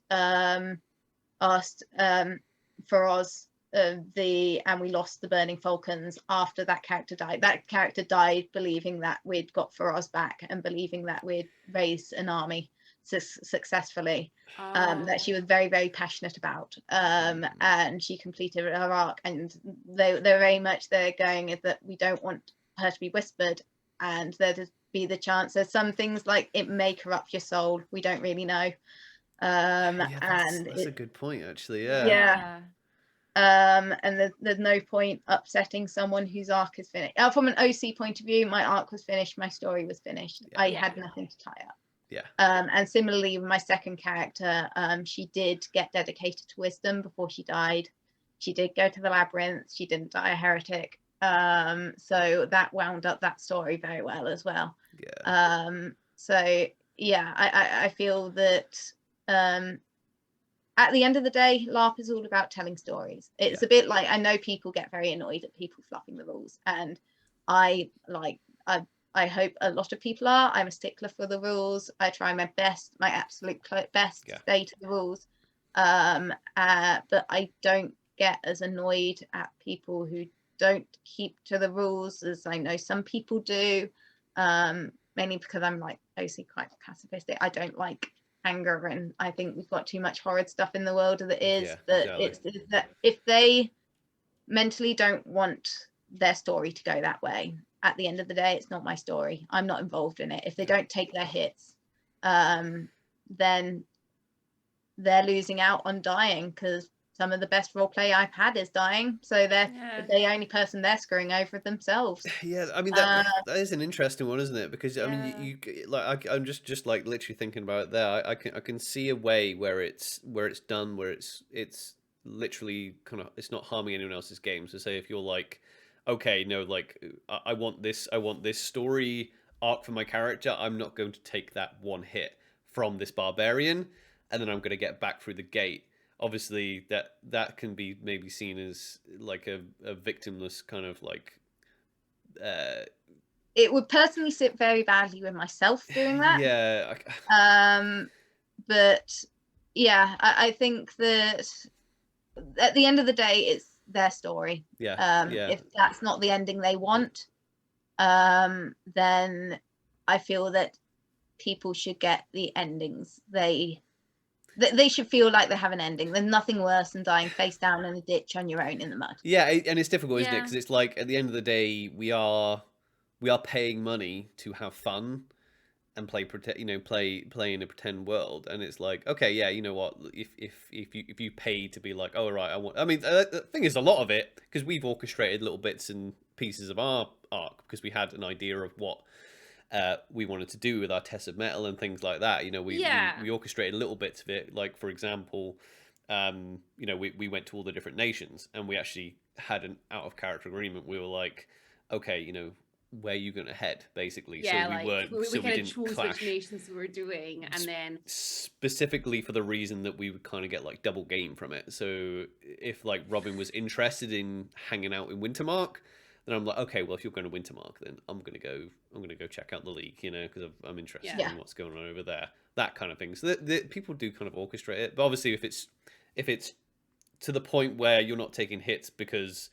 S2: Feroz and we lost the Burning Falcons after that character died. That character died believing that we'd got Feroz back and believing that we'd raised an army successfully. That she was very, very passionate about, and she completed her arc, and they're very much there going is that we don't want her to be whispered, and there to be the chance there's some things like it may corrupt your soul, we don't really know.
S1: That's a good point actually.
S2: And there's no point upsetting someone whose arc is finished. From an OC point of view, my arc was finished, my story was finished. I had nothing to tie up. And similarly with my second character, she did get dedicated to wisdom before she died. She did go to the labyrinth. She didn't die a heretic. So that wound up that story very well as well.
S1: Yeah.
S2: So yeah, I feel that at the end of the day, LARP is all about telling stories. It's a bit like, I know people get very annoyed at people fluffing the rules, and I hope a lot of people are. I'm a stickler for the rules. I try my best, my absolute best to stay to the rules. But I don't get as annoyed at people who don't keep to the rules as I know some people do. Mainly because I'm like obviously quite pacifistic. I don't like anger, and I think we've got too much horrid stuff in the world as it is. It's that if they mentally don't want their story to go that way, at the end of the day, it's not my story. I'm not involved in it. If they don't take their hits, then they're losing out on dying, because some of the best role play I've had is dying. So they're the only person they're screwing over themselves.
S1: Yeah, I mean that is an interesting one, isn't it? Because I mean, you like I'm just like literally thinking about it there. I can see a way where it's done, where it's literally kind of, it's not harming anyone else's game. So say if you're like, okay, no, like I want this story arc for my character. I'm not going to take that one hit from this barbarian, and then I'm going to get back through the gate. Obviously, that can be maybe seen as like a victimless kind of like.
S2: It would personally sit very badly with myself doing that.
S1: Yeah.
S2: But yeah, I think that at the end of the day, it's their story.
S1: Yeah.
S2: If that's not the ending they want, then I feel that people should get the endings they should feel like they have an ending. There's nothing worse than dying face down in a ditch on your own in the mud.
S1: Yeah, and it's difficult, isn't it? Because it's like at the end of the day, we are paying money to have fun and play in a pretend world, and it's like, okay, yeah, you know what? If you pay to be like, oh right, I mean, the thing is, a lot of it, because we've orchestrated little bits and pieces of our arc because we had an idea of what. We wanted to do with our tests of metal and things like that. You know, we orchestrated little bits of it. Like, for example, you know, we went to all the different nations, and we actually had an out of character agreement. We were like, okay, you know, where are you going to head, basically?
S3: Yeah,
S1: so we weren't.
S3: We
S1: so
S3: kind
S1: we
S3: of
S1: didn't
S3: chose
S1: clash.
S3: which nations we were doing, and then
S1: specifically for the reason that we would kind of get like double game from it. So if like Robin was interested in hanging out in Wintermark, then I'm like, okay, well, if you're going to Wintermark, then I'm gonna go check out the league, you know, because I'm interested in what's going on over there, that kind of thing. So the people do kind of orchestrate it, but obviously if it's to the point where you're not taking hits because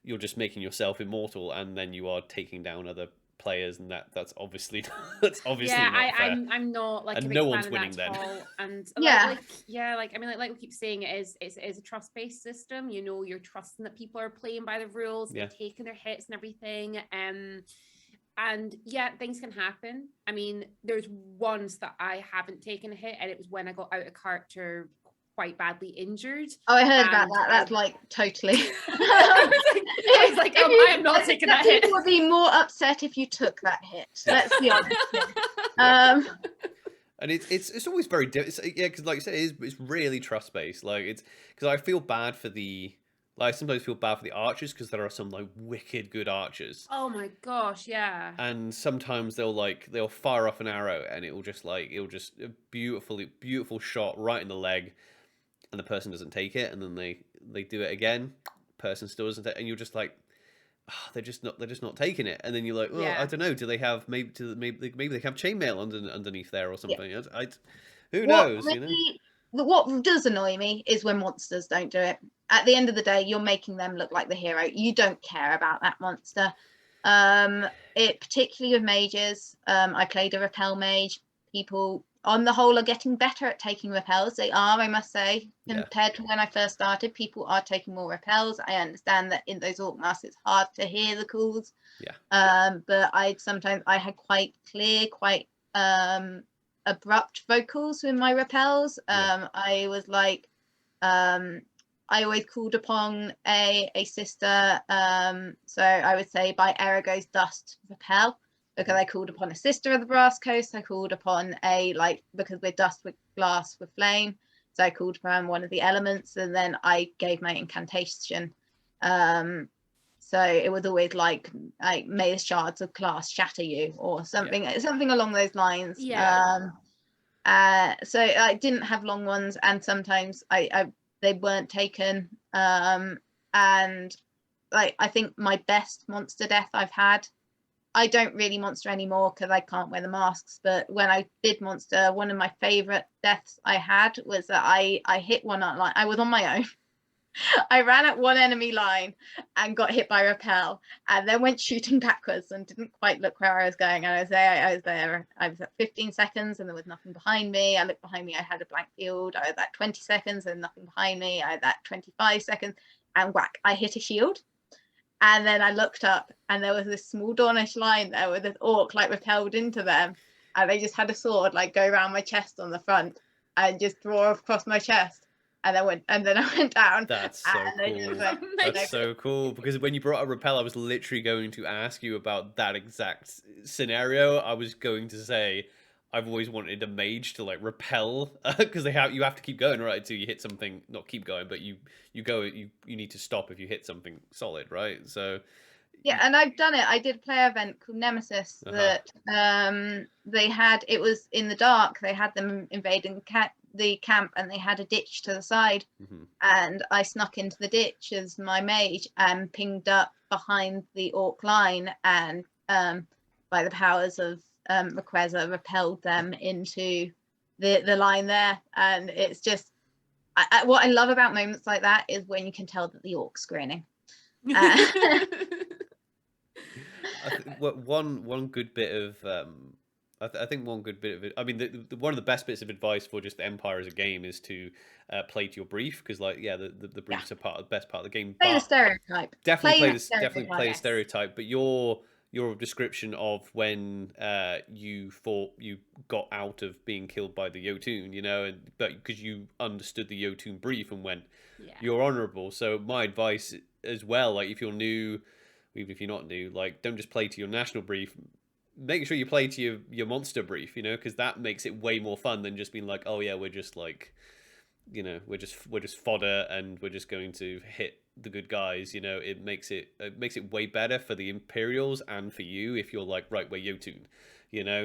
S1: you're just making yourself immortal, and then you are taking down other players, and that's obviously not fair.
S3: I'm not like,
S1: and
S3: a big
S1: no
S3: fan
S1: one's
S3: of
S1: winning
S3: that
S1: then.
S3: at all. And
S2: Yeah.
S3: I mean, like we keep saying, it is a trust-based system. You know, you're trusting that people are playing by the rules, they're taking their hits and everything. And yeah, things can happen. I mean, there's once that I haven't taken a hit, and it was when I got out of character quite badly injured.
S2: Oh, I heard about that. That's like totally.
S3: I was like, I am not taking that hit.
S2: People would be more upset if you took that hit. Let's be honest.
S1: And it's always very difficult. Yeah, because like you said, it's really trust based. Like it's because I feel bad for the. Like, I sometimes feel bad for the archers, because there are some like wicked good archers.
S3: Oh my gosh, yeah.
S1: And sometimes they'll fire off an arrow, and it'll just a beautiful shot right in the leg, and the person doesn't take it, and then they do it again, person still doesn't take it, and you're just like, oh, they're just not taking it, and then you're like, I don't know, do they have maybe they have chainmail underneath there or something? Who knows, you know.
S2: What does annoy me is when monsters don't do it. At the end of the day, you're making them look like the hero. You don't care about that monster. It particularly with mages. I played a repel mage. People on the whole are getting better at taking repels. They are, I must say, compared to when I first started. People are taking more repels. I understand that in those orc masks it's hard to hear the calls. But I had quite clear, quite abrupt vocals in my repels. I was like, I always called upon a sister, so I would say by Arago's Dust repel, because I called upon a sister of the Brass Coast. I called upon because we're dust with glass with flame, so I called upon one of the elements, and then I gave my incantation. So it was always like may the shards of glass shatter you, or something along those lines.
S3: Yeah.
S2: So I didn't have long ones, and sometimes they weren't taken. And like I think my best monster death I've had, I don't really monster anymore because I can't wear the masks, but when I did monster, one of my favorite deaths I had was that I hit one on, like I was on my own. I ran at one enemy line and got hit by rappel, and then went shooting backwards and didn't quite look where I was going. And I was at 15 seconds and there was nothing behind me. I looked behind me, I had a blank field. I was at 20 seconds and nothing behind me. I was at 25 seconds and whack, I hit a shield. And then I looked up and there was this small Dornish line there with this orc like repelled into them. And they just had a sword like go around my chest on the front and just draw across my chest. And I went down.
S1: That's so cool. That's so cool. Because when you brought up rappel, I was literally going to ask you about that exact scenario. I was going to say, I've always wanted a mage to like repel, because you have to keep going, right? Until you hit something, not keep going, but you need to stop if you hit something solid, right? So
S2: yeah, and I've done it. I did a player event called Nemesis that they had. It was in the dark. They had them invading the camp, and they had a ditch to the side, and I snuck into the ditch as my mage and pinged up behind the orc line, and by the powers of Rayquaza, repelled them into the line there. And it's just what I love about moments like that is when you can tell that the orc's grinning.
S1: One good bit of I think one good bit of it. I mean, one of the best bits of advice for just the Empire as a game is to play to your brief, because like the briefs are the best part of the game.
S2: Play the stereotype.
S1: Definitely play the stereotype. But your description of when you thought you got out of being killed by the Jotun, but because you understood the Jotun brief and went, you're honourable. So my advice as well, like if you're new, even if you're not new, like don't just play to your national brief. Make sure you play to your monster brief, because that makes it way more fun than just being like, oh yeah, we're just like, we're just fodder and we're just going to hit the good guys. It makes it way better for the Imperials and for you if you're like, right, we're Jotun,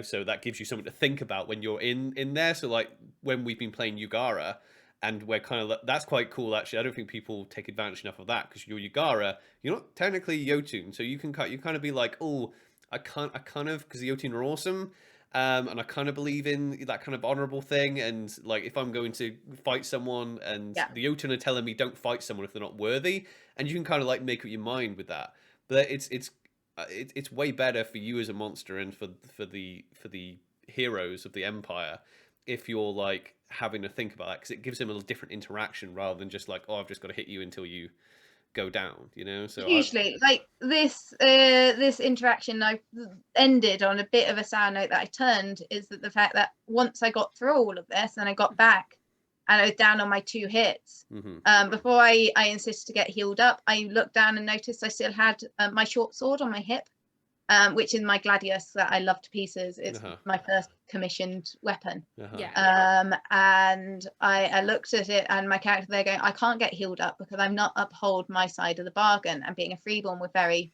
S1: so that gives you something to think about when you're in there. So like when we've been playing Yugara, and we're kind of, that's quite cool actually. I don't think people take advantage enough of that, because you're Yugara, you're not technically Jotun, so you kind of be like, oh, I kind of, because the Jotun are awesome, and I kind of believe in that kind of honorable thing. And like, if I'm going to fight someone, and the Jotun are telling me don't fight someone if they're not worthy, and you can kind of like make up your mind with that. But it's way better for you as a monster and for the heroes of the Empire if you're like having to think about that, because it gives them a different interaction rather than just like, oh, I've just got to hit you until you go down, so
S2: usually like this interaction I ended on a bit of a sour note that I turned, is that the fact that once I got through all of this and I got back and I was down on my 2 hits, before I insisted to get healed up, I looked down and noticed I still had my short sword on my hip, which is my gladius that I love to pieces. It's my first commissioned weapon. And I looked at it, and my character there going, I can't get healed up because I'm not uphold my side of the bargain, and being a freeborn, we're very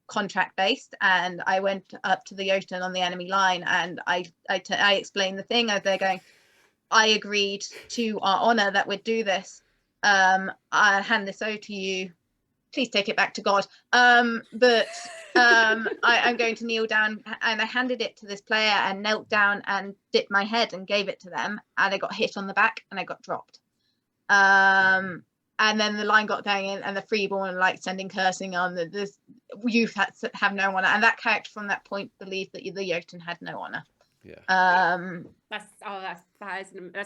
S2: contract based. And I went up to the Jotun on the enemy line, and I explained the thing as they're going, I agreed to our honor that we'd do this. I'll hand this over to you, please take it back to God. But I'm going to kneel down, and I handed it to this player and knelt down and dipped my head and gave it to them, and I got hit on the back and I got dropped. And then the line got going in, and the freeborn like sending cursing on this youth had to have no honor, and that character from that point believed that the Jotun had no honor.
S3: That's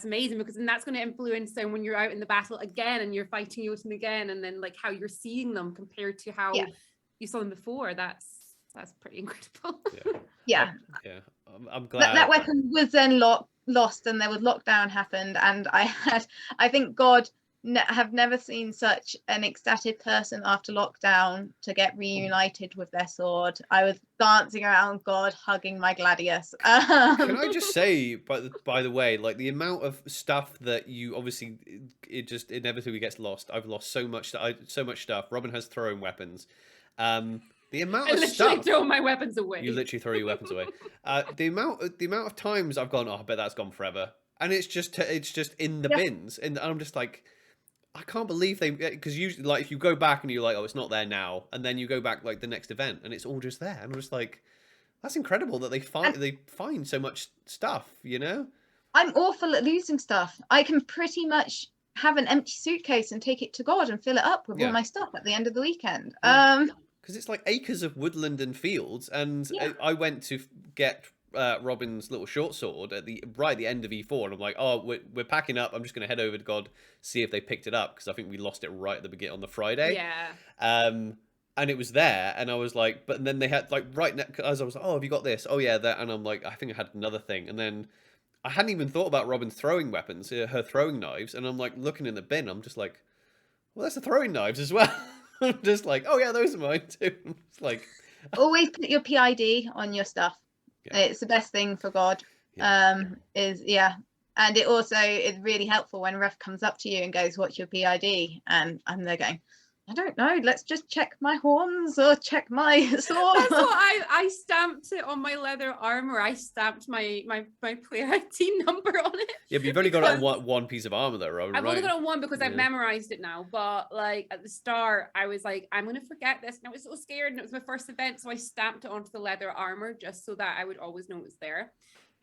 S3: amazing, because then that's going to influence then when you're out in the battle again and you're fighting Jotun again, and then like how you're seeing them compared to how you saw them before. That's pretty incredible.
S1: I'm glad
S2: that weapon was then lost, and there was lockdown happened, and I think God have never seen such an ecstatic person after lockdown to get reunited with their sword. I was dancing around God, hugging my gladius.
S1: Can I just say, by the way, like the amount of stuff that you obviously it just inevitably gets lost. I've lost so much stuff. Robin has throwing weapons. The amount
S3: I
S1: of
S3: literally
S1: stuff
S3: throw my weapons away.
S1: you literally throw your weapons away. The amount of times I've gone, oh, I bet that's gone forever, and it's just in the bins, and I'm just like, I can't believe they, because usually like if you go back and you're like, oh, it's not there now, and then you go back like the next event and it's all just there, and I'm just like, that's incredible that they find so much stuff, you know.
S2: I'm awful at losing stuff. I can pretty much have an empty suitcase and take it to God and fill it up with all my stuff at the end of the weekend.
S1: Because it's like acres of woodland and fields, and I went to get Robin's little short sword at the end of E4, and I'm like, oh, we're packing up. I'm just going to head over to God, see if they picked it up, because I think we lost it right at the beginning on the Friday.
S3: Yeah.
S1: And it was there, and I was like, but then they had like right next, as I was like, oh, have you got this? Oh yeah, that, and I'm like, I think I had another thing, and then I hadn't even thought about Robin's throwing weapons, her throwing knives, and I'm like looking in the bin, I'm just like, well, that's the throwing knives as well. I'm just like, oh yeah, those are mine too. It's like,
S2: always put your PID on your stuff. It's the best thing for God. And it also is really helpful when ref comes up to you and goes, what's your PID? And they're going, I don't know, let's just check my horns or check my sword.
S3: That's what I stamped it on my leather armor. I stamped my player ID number on it.
S1: Yeah, but you've only got it on one piece of armor though, Robin,
S3: I've only got it on one because I've memorized it now. But like at the start, I was like, I'm gonna forget this, and I was so scared, and it was my first event, so I stamped it onto the leather armor just so that I would always know it was there.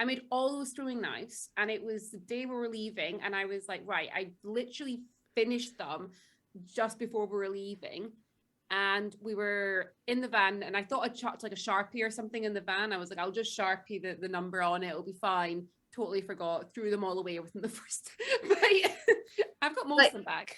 S3: I made all those throwing knives, and it was the day we were leaving, and I was like, right, I literally finished them just before we were leaving, and we were in the van, and I thought I'd chucked like a Sharpie or something in the van. I was like, I'll just Sharpie the number on it, it'll be fine. Totally forgot, threw them all away within the first bite. I've got most of them back.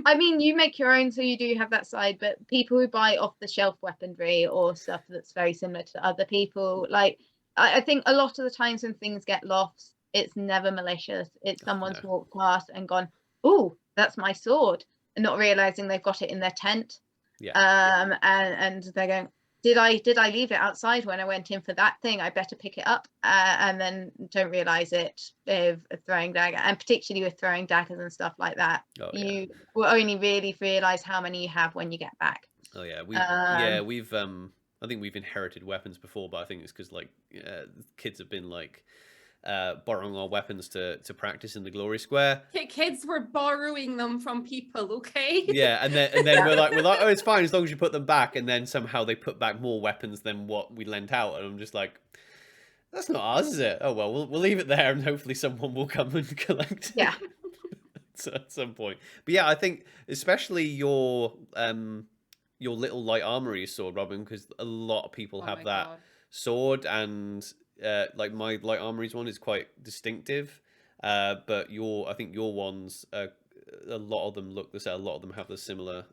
S2: I mean, you make your own, so you do have that side, but people who buy off the shelf weaponry or stuff that's very similar to other people, like I think a lot of the times when things get lost, it's never malicious. It's someone's walked past and gone, oh, that's my sword, and not realizing they've got it in their tent. And they're going, did I leave it outside when I went in for that thing? I better pick it up, and then don't realize it with a throwing dagger, and particularly with throwing daggers and stuff like that, you will only really realize how many you have when you get back.
S1: We've I think we've inherited weapons before, but I think it's because like kids have been like borrowing our weapons to practice in the glory square.
S3: Kids were borrowing them from people, okay?
S1: Yeah, and then we're like, oh, it's fine as long as you put them back, and then somehow they put back more weapons than what we lent out, and I'm just like, that's not ours, is it? Oh well, we'll leave it there, and hopefully someone will come and collect it.
S2: Yeah.
S1: At some point. But yeah, I think especially your little light armory sword, Robin, because a lot of people have that sword, and like my light armory's one is quite distinctive, but I think your ones, a lot of them look the same. A lot of them have the similar.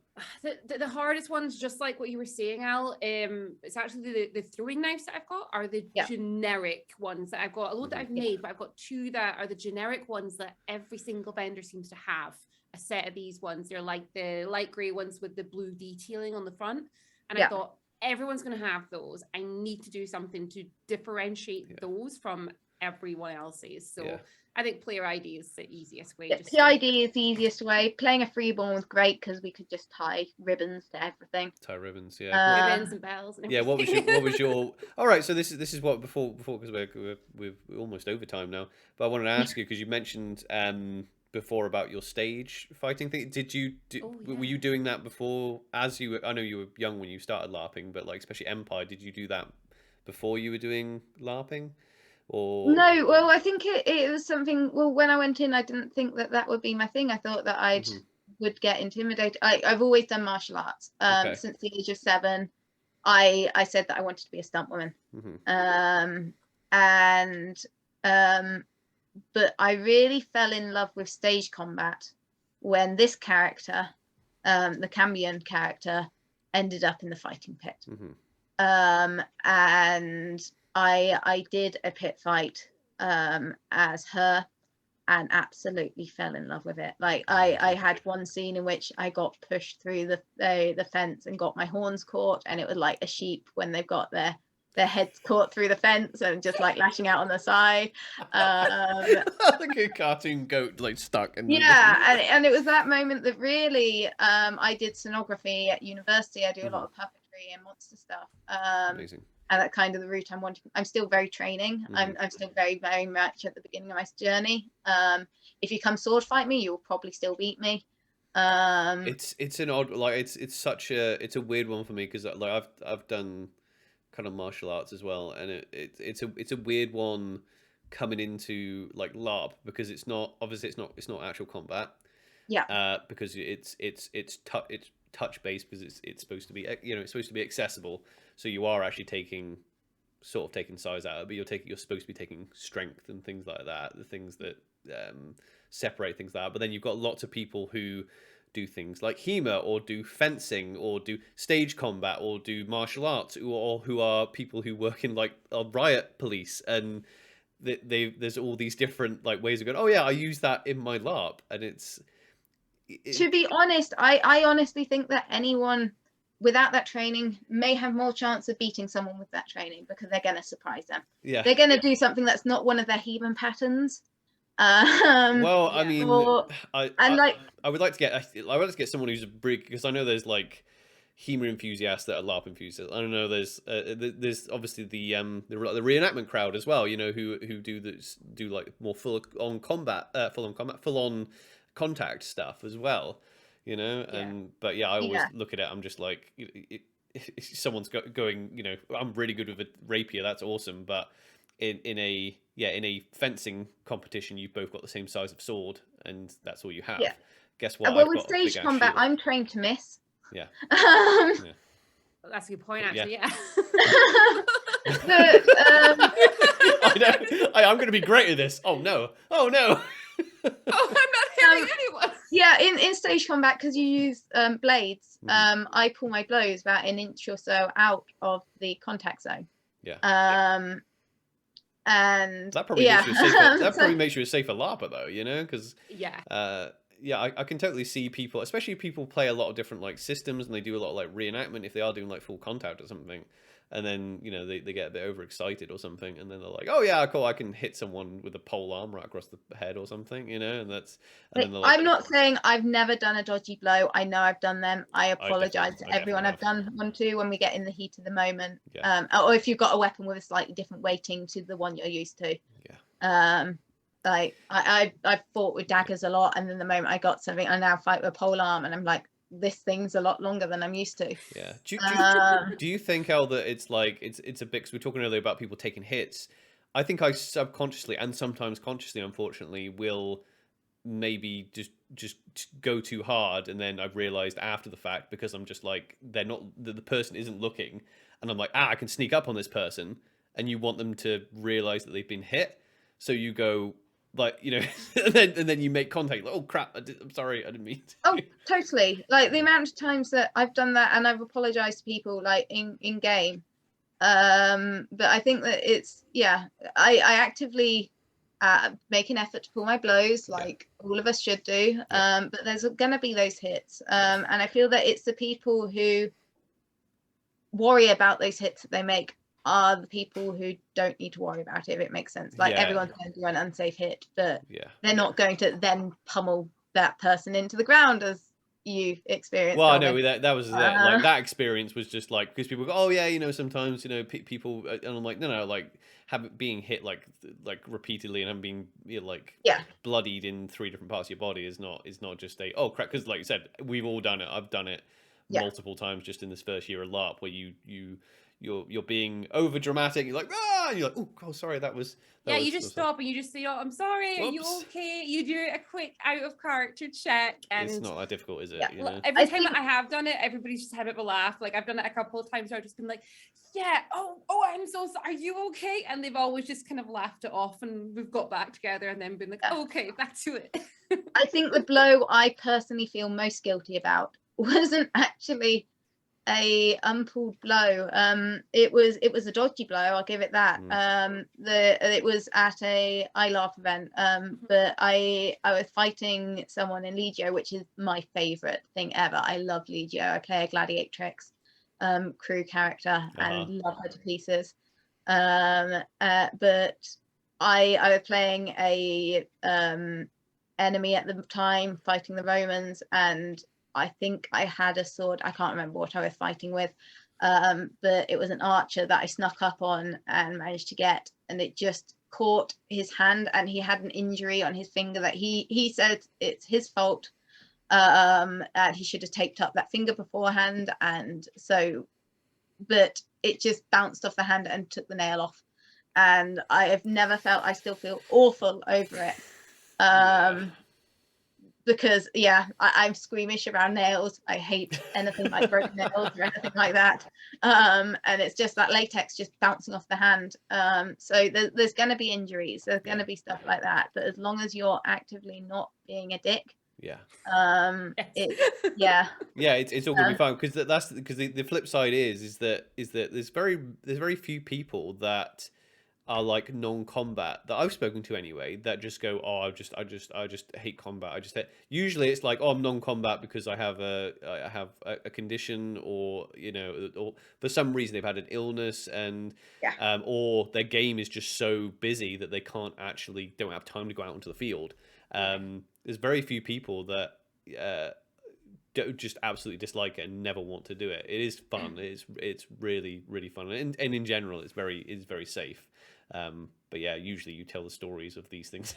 S3: The hardest ones, just like what you were saying, Al, it's actually the throwing knives that I've got are the generic ones that I've got. A lot that I've made, but I've got two that are the generic ones that every single vendor seems to have. A set of these ones. They're like the light grey ones with the blue detailing on the front, and I thought, everyone's going to have those. I need to do something to differentiate those from everyone else's. So I think player ID is the easiest way.
S2: PID is the easiest way. Playing a freeborn was great because we could just tie ribbons to everything.
S1: Tie ribbons,
S3: ribbons and bells. And everything.
S1: What was your? All right, so this is what before because we're almost over time now. But I wanted to ask you because you mentioned before about your stage fighting thing. Were you doing that before? As you were, I know you were young when you started LARPing, but like especially Empire, did you do that before you were doing LARPing? Or
S2: no, well, I think it was something. Well, when I went in, I didn't think that would be my thing. I thought that I would get intimidated. I've always done martial arts since the age of 7. I said that I wanted to be a stunt woman, but I really fell in love with stage combat when this character, the Cambion character, ended up in the fighting pit. And I did a pit fight as her, and absolutely fell in love with it. Like I had one scene in which I got pushed through the fence and got my horns caught, and it was like a sheep when they've got their heads caught through the fence and just like lashing out on the side.
S1: Like a cartoon goat like stuck in
S2: and it was that moment that really I did scenography at university. I do a lot of puppetry and monster stuff.
S1: Amazing.
S2: And that's kind of the route I'm wanting. I'm still very training. I'm still very, very much at the beginning of my journey. If you come sword fight me, you'll probably still beat me.
S1: It's an odd, like it's a weird one for me, because like I've done kind of martial arts as well, and it's a weird one coming into like LARP, because it's not actual combat.
S2: Yeah.
S1: Because it's touch based, because it's supposed to be, you know, it's supposed to be accessible. So you are actually taking size out of it, but you're supposed to be taking strength and things like that, the things that separate things like that. But then you've got lots of people who do things like HEMA, or do fencing, or do stage combat, or do martial arts, or who are people who work in like riot police, and there's all these different like ways of going, oh yeah, I use that in my LARP, and
S2: to be honest, I honestly think that anyone without that training may have more chance of beating someone with that training, because they're going to surprise them.
S1: Yeah,
S2: they're going to do something that's not one of their heathen patterns.
S1: Well, I mean, I would like to get someone who's a brig, because I know there's like HEMA enthusiasts that are LARP enthusiasts. I don't know. There's obviously the reenactment crowd as well. You know, who do like more full on contact stuff as well. You know, but yeah, I always look at it. I'm just like, if someone's going, you know, I'm really good with a rapier. That's awesome, but in a fencing competition, you've both got the same size of sword, and that's all you have.
S2: Yeah.
S1: Guess what?
S2: Well, with stage combat, I'm trained to miss.
S1: Yeah.
S3: That's a good point, actually. Yeah.
S1: I know. I'm going to be great at this. Oh no. Oh no.
S3: Oh, I'm not hitting anyone.
S2: Yeah, in stage combat, because you use blades, I pull my blows about an inch or so out of the contact zone.
S1: Yeah.
S2: And
S1: that probably makes you a safer. That probably makes you a safer LARPer, though. You know, because I can totally see people, especially if people play a lot of different like systems, and they do a lot of like reenactment, if they are doing like full contact or something, and then, you know, they get a bit overexcited or something, and then they're like, oh yeah, cool, I can hit someone with a pole arm right across the head or something, you know, and that's. And then like,
S2: I'm not saying I've never done a dodgy blow. I know I've done them. I apologize to everyone I've done one to when we get in the heat of the moment.
S1: Yeah.
S2: Or if you've got a weapon with a slightly different weighting to the one you're used to.
S1: Yeah.
S2: Like I've fought with daggers a lot, and then the moment I got something, I now fight with a pole arm, and I'm like, this thing's a lot longer than I'm used to.
S1: Yeah. Do you think, El, that it's like it's a bit, because we were talking earlier about people taking hits? I think I subconsciously and sometimes consciously, unfortunately, will maybe just go too hard, and then I've realized after the fact, because I'm just like, they're not, the person isn't looking, and I'm like, I can sneak up on this person, and you want them to realize that they've been hit, so you go like, you know, and then you make contact, like, oh crap, I'm sorry, I didn't mean to.
S2: Oh, totally. Like the amount of times that I've done that, and I've apologized to people like in game. But I think that it's, I actively make an effort to pull my blows, like all of us should do. But there's gonna be those hits, and I feel that it's the people who worry about those hits that they make are the people who don't need to worry about it, if it makes sense. Like everyone's going to do an unsafe hit, but they're not going to then pummel that person into the ground as you experienced.
S1: Well, I know that was like that experience was just like, because people go, oh yeah, you know, sometimes, you know, people, and I'm like, no, like being hit like repeatedly and being, you know, like bloodied in 3 different parts of your body is not just a, oh crap, because like you said, we've all done it. I've done it multiple times just in this first year of LARP, where you're being over dramatic. You're like, and you're like, oh, sorry, that was.
S3: You just stop and you just say, oh, I'm sorry.
S1: Whoops.
S3: Are you okay? You do a quick out of character check, and
S1: it's not that difficult, is it?
S3: Yeah.
S1: You know?
S3: Every time that I have done it, everybody's just had a bit of a laugh. Like I've done it a couple of times where I've just been like, oh, I'm so sorry. Are you okay? And they've always just kind of laughed it off, and we've got back together, and then been like, okay, back to it.
S2: I think the blow I personally feel most guilty about wasn't actually a unpulled blow. It was a dodgy blow, I'll give it that. It was at a LARP event, but I was fighting someone in Legio, which is my favorite thing ever. I love Legio. I play a gladiatrix crew character and love her to pieces. But I was playing a enemy at the time, fighting the Romans, and I think I had a sword. I can't remember what I was fighting with, but it was an archer that I snuck up on and managed to get, and it just caught his hand, and he had an injury on his finger that he said it's his fault, and he should have taped up that finger beforehand, and so, but it just bounced off the hand and took the nail off, and I have never felt, I still feel awful over it. Because I'm squeamish around nails. I hate anything like broken nails or anything like that, and it's just that latex just bouncing off the hand. So there's going to be injuries, there's going to be stuff like that, but as long as you're actively not being a dick, it's
S1: all gonna be fine, because that's because the flip side is that there's very few people that are like non-combat that I've spoken to anyway that just go, oh, I just hate combat. Usually it's like, oh, I'm non-combat because I have a condition, or or for some reason they've had an illness, and or their game is just so busy that they don't have time to go out onto the field. There's very few people that just absolutely dislike it and never want to do it. It is fun. It's really, really fun, and in general it's very safe. But yeah, usually you tell the stories of these things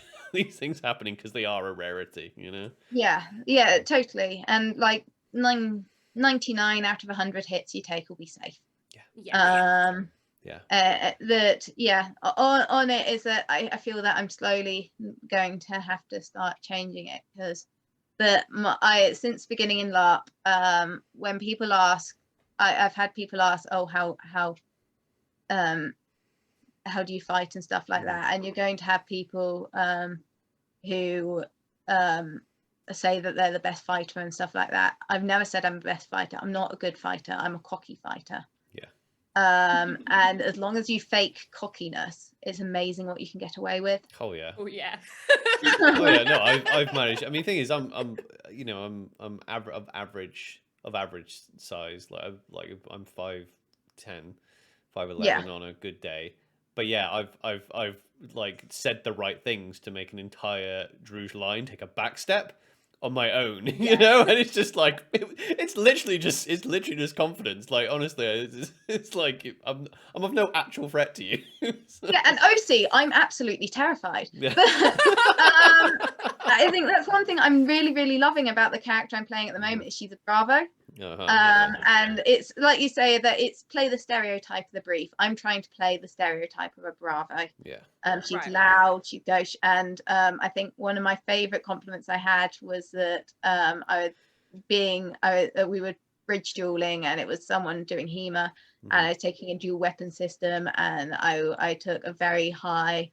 S1: happening because they are a rarity,
S2: yeah, totally. And like 99 out of 100 hits you take will be safe. On it is that I feel that I'm slowly going to have to start changing it, but since beginning in LARP, when people ask, I've had people ask, oh, how do you fight and stuff like that, and you're going to have people who say that they're the best fighter and stuff like that. I've never said I'm the best fighter. I'm not a good fighter. I'm a cocky fighter. And as long as you fake cockiness, it's amazing what you can get away with.
S3: Oh yeah.
S1: Oh yeah, no, I've managed. I mean, the thing is, I'm average size. I'm 5'10", 5'11" on a good day. But yeah, I've like said the right things to make an entire Druge line take a back step on my own, and it's just like it's literally just confidence. Like honestly, it's like I'm of no actual threat to you.
S2: So. Yeah, and OC, I'm absolutely terrified. Yeah. But, I think that's one thing I'm really, really loving about the character I'm playing at the moment is she's a Bravo. And it's like you say that it's play the stereotype of the brief. I'm trying to play the stereotype of a Bravo. She's loud, she's gauche, and I think one of my favorite compliments I had was that we were bridge dueling, and it was someone doing HEMA, and I was taking a dual weapon system, and I took a very high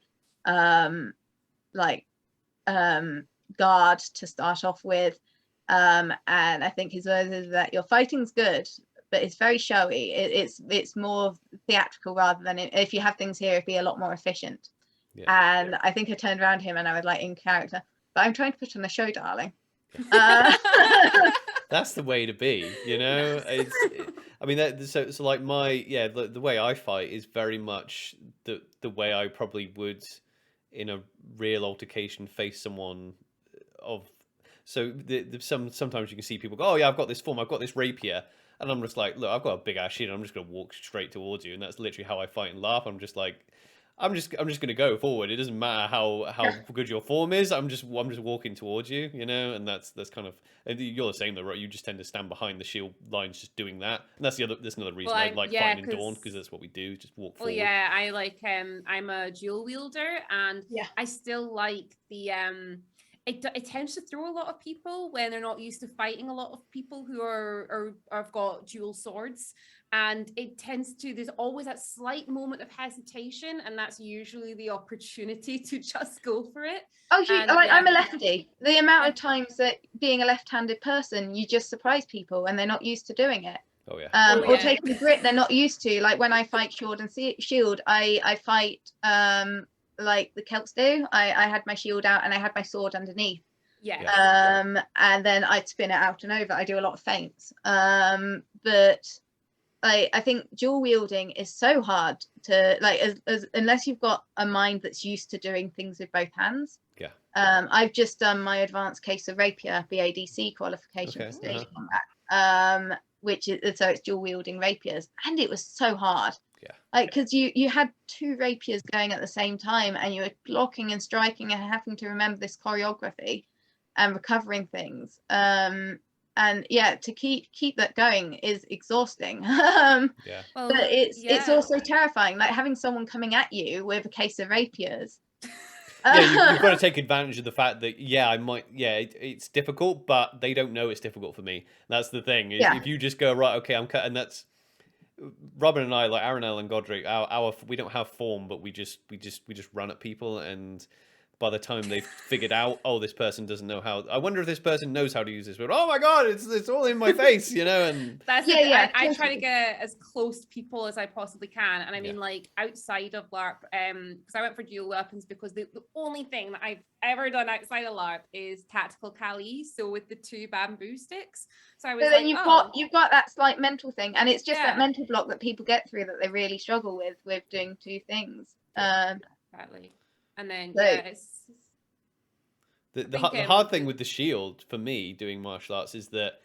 S2: guard to start off with. And I think his words is that your fighting's good, but it's very showy. It's more theatrical rather than if you have things here, it'd be a lot more efficient. I think I turned around to him and I was like, in character, but I'm trying to put on a show, darling.
S1: That's the way to be, I mean, so like the way I fight is very much the way I probably would in a real altercation face someone of. So sometimes you can see people go, oh yeah, I've got this form, I've got this rapier, and I'm just like, look, I've got a big ass shield, I'm just gonna walk straight towards you, and that's literally how I fight in LARP. I'm just like, I'm just gonna go forward. It doesn't matter how good your form is. I'm just walking towards you, and that's kind of, you're the same though, right? You just tend to stand behind the shield lines, just doing that, and that's another reason I like fighting in Dawn, because that's what we do, just walk forward.
S3: Well, yeah, I like I'm a dual wielder, and I still like the It tends to throw a lot of people when they're not used to fighting a lot of people who have got dual swords, and there's always that slight moment of hesitation, and that's usually the opportunity to just go for it.
S2: I'm a lefty. The amount of times that being a left-handed person, you just surprise people and they're not used to doing it.
S1: Oh yeah.
S2: Or taking a grit they're not used to. Like when I fight shield and shield, I fight like the Celts do. I had my shield out and I had my sword underneath.
S3: Yeah.
S2: And then I'd spin it out and over. I do a lot of feints. But I think dual wielding is so hard to like, as unless you've got a mind that's used to doing things with both hands.
S1: Yeah.
S2: I've just done my advanced case of rapier BADC qualification for stage combat, which is so it's dual wielding rapiers, and it was so hard.
S1: Yeah.
S2: Like because you had 2 rapiers going at the same time, and you were blocking and striking and having to remember this choreography and recovering things. And yeah, to keep that going is exhausting. But it's also terrifying, like having someone coming at you with a case of rapiers.
S1: You've got to take advantage of the fact that it's difficult, but they don't know it's difficult for me. That's the thing. If you just go right, okay, I'm cut, and that's Robin and I, like Aranel and Godric. Our we don't have form, but we just run at people, and by the time they've figured out, oh, this person doesn't know how. I wonder if this person knows how to use this. But oh my god, it's all in my face, you know. And
S3: that's I try to get as close to people as I possibly can, and I mean like outside of LARP, because I went for dual weapons because the only thing that I've ever done outside of LARP is tactical Kali, so with the 2 bamboo sticks. So I was
S2: then you've got that slight mental thing, and it's just that mental block that people get through that they really struggle with doing 2 things.
S3: Exactly. And then it's
S1: the hard thing with the shield for me doing martial arts is that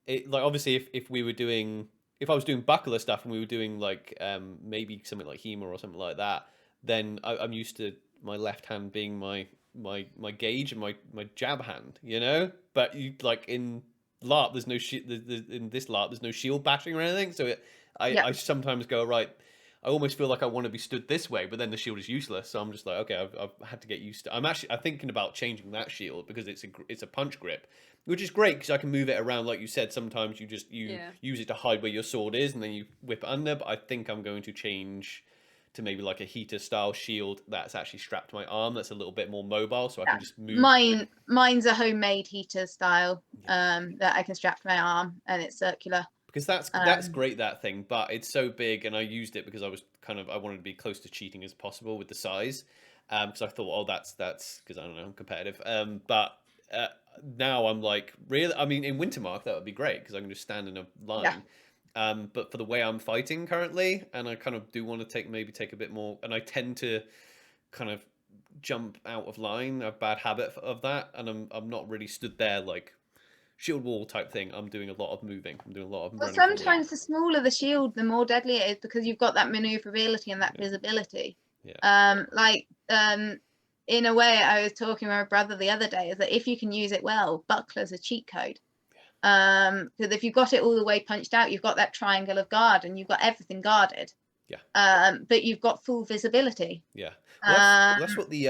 S1: it, like, obviously if I was doing buckler stuff and we were doing like maybe something like HEMA or something like that, then I'm used to my left hand being my gauge and my jab hand, you know. But you like in LARP, there's no in this LARP there's no shield bashing or anything, so I sometimes go right. I almost feel like I want to be stood this way, but then the shield is useless. So I'm just like, okay, I've had to get used to. I'm thinking about changing that shield because it's a punch grip, which is great because I can move it around. Like you said, sometimes you use it to hide where your sword is, and then you whip it under. But I think I'm going to change to maybe like a heater style shield that's actually strapped to my arm. That's a little bit more mobile, so I can just move.
S2: Mine's a homemade heater style that I can strap to my arm, and it's circular.
S1: Because that's great, that thing, but it's so big, and I used it because I wanted to be close to cheating as possible with the size, because I thought, oh, that's because I don't know, I'm competitive. But now I'm like, really, I mean, in Wintermark that would be great because I can just stand in a line. But for the way I'm fighting currently, and I kind of do want to take a bit more, and I tend to kind of jump out of line. I have a bad habit of that, and I'm not really stood there like shield wall type thing. I'm doing a lot of moving. I'm doing a lot of running.
S2: Sometimes the smaller the shield, the more deadly it is because you've got that maneuverability and that visibility. In a way, I was talking with my brother the other day, is that if you can use it well, buckler's a cheat code. Because if you've got it all the way punched out, you've got that triangle of guard and you've got everything guarded. But you've got full visibility.
S1: Well, that's what the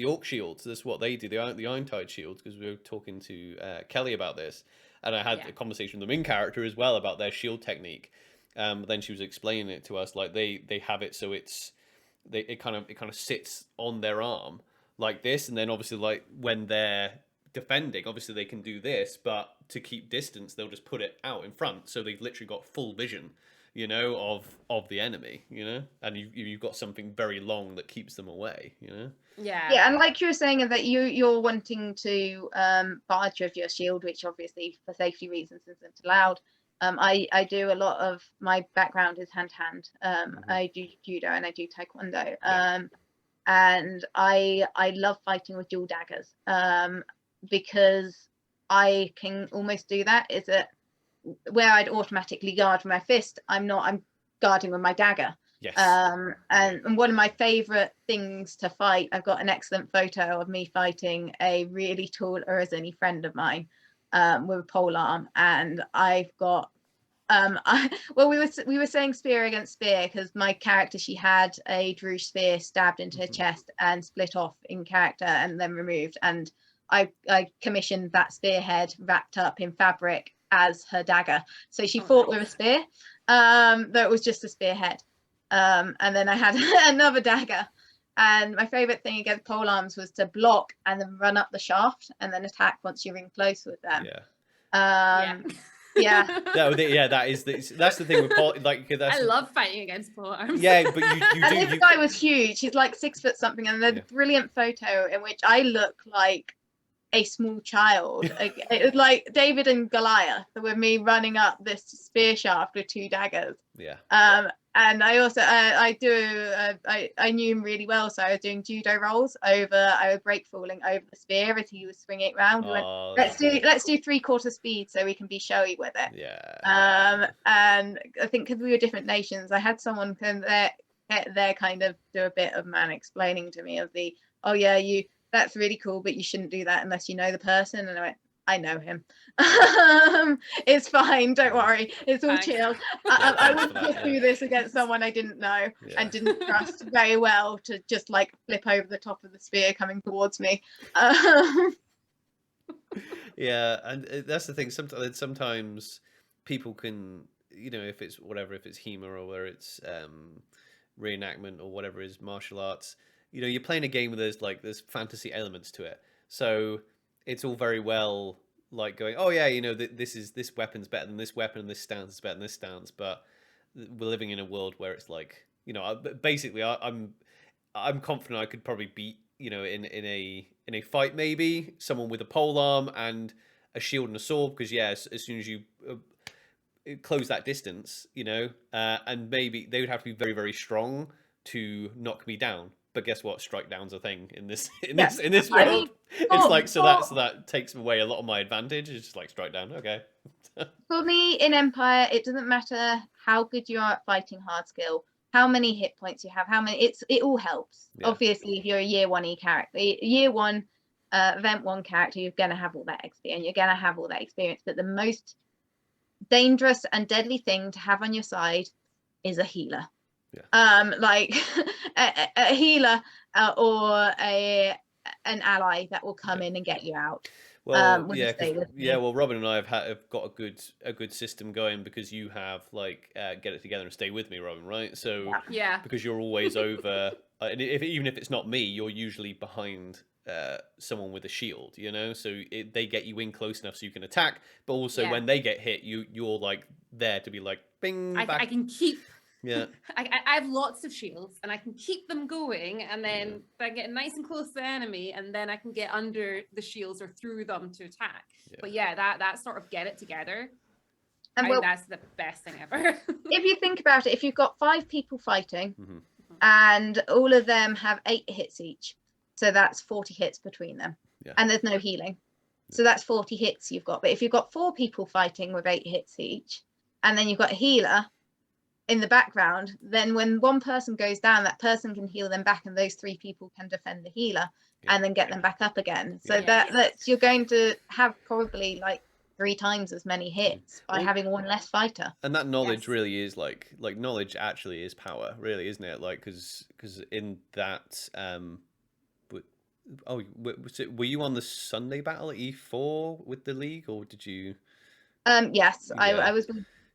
S1: orc shields. That's what they do. The Ironside shields. Because we were talking to Kelly about this, and I had a conversation with them in character as well about their shield technique. Then she was explaining it to us like they have it so it kind of sits on their arm like this, and then obviously like when they're defending, obviously they can do this, but to keep distance, they'll just put it out in front, so they've literally got full vision, you know, of the enemy, you know, and you've got something very long that keeps them away, you know.
S2: And like you were saying that you're wanting to barge with your shield, which obviously for safety reasons isn't allowed. I do a lot of my background is hand. I do judo and I do taekwondo, and I love fighting with dual daggers, because I can almost do that. Is that where I'd automatically guard with my fist, I'm guarding with my dagger. And one of my favorite things to fight, I've got an excellent photo of me fighting a really tall Urazini friend of mine with a pole arm, and I've got we were saying spear against spear because my character, she had a Drush spear stabbed into her chest and split off in character and then removed, and I commissioned that spearhead wrapped up in fabric as her dagger. So she fought with a spear that was just a spearhead, and then I had another dagger. And my favorite thing against pole arms was to block and then run up the shaft and then attack once you're in close with them. Yeah.
S1: That's the thing with
S3: I love fighting against polearms.
S1: Yeah, but you
S2: And
S1: do.
S2: this guy was huge. He's like 6 foot something, and there's a brilliant photo in which I look like a small child. It was like David and Goliath with me running up this spear shaft with 2 daggers.
S1: Yeah.
S2: And I also I knew him really well, so I was doing judo rolls over. I was break falling over the spear as he was swinging it around. We went, let's do 3/4 speed so we can be showy with it.
S1: Yeah.
S2: And I think because we were different nations, I had someone there kind of do a bit of man explaining to me of the, oh yeah, that's really cool, but you shouldn't do that unless you know the person. And I went, I know him. It's fine, don't worry, it's all chill. I wouldn't just do this against someone I didn't know and didn't trust very well to just like flip over the top of the spear coming towards me.
S1: Yeah, and that's the thing. Sometimes people can, if it's HEMA or whether it's reenactment or whatever is martial arts, you're playing a game where there's fantasy elements to it. So it's all very well like going, oh yeah, this weapon's better than this weapon, and this stance is better than this stance. But we're living in a world where it's like, basically, I'm confident I could probably beat, in a fight, maybe someone with a polearm and a shield and a sword, because as soon as you close that distance, and maybe they would have to be very, very strong to knock me down. But guess what? Strike down's a thing in this world. It's like so that takes away a lot of my advantage. It's just like strike down. Okay.
S2: For me in Empire, it doesn't matter how good you are at fighting hard skill, how many hit points you have, it all helps. Yeah. Obviously, if you're a year 1 character, year 1 event 1 character, you're gonna have all that XP and you're gonna have all that experience. But the most dangerous and deadly thing to have on your side is a healer. Yeah. Like a healer or an ally that will come in and get you out.
S1: Well, well, Robin and I have got a good system going, because you have get it together and stay with me, Robin, right? So because you're always over, and even if it's not me, you're usually behind someone with a shield, so they get you in close enough so you can attack, but also when they get hit, you're like there to be like bing.
S3: I can keep. Yeah, I have lots of shields and I can keep them going, and then I get nice and close to the enemy, and then I can get under the shields or through them to attack. But that sort of get it together, and that's the best thing ever.
S2: If you think about it, if you've got 5 people fighting and all of them have 8 hits each, so that's 40 hits between them, and there's no healing, so that's 40 hits you've got. But if you've got 4 people fighting with 8 hits each, and then you've got a healer in the background, then when one person goes down, that person can heal them back, and those 3 people can defend the healer and then get them back up again. So that's you're going to have probably like 3 times as many hits by having 1 less fighter.
S1: And that knowledge really is like knowledge actually is power, really, isn't it? Like because in that were you on the Sunday battle at E4 with the league, or did you?
S2: Yes, I was.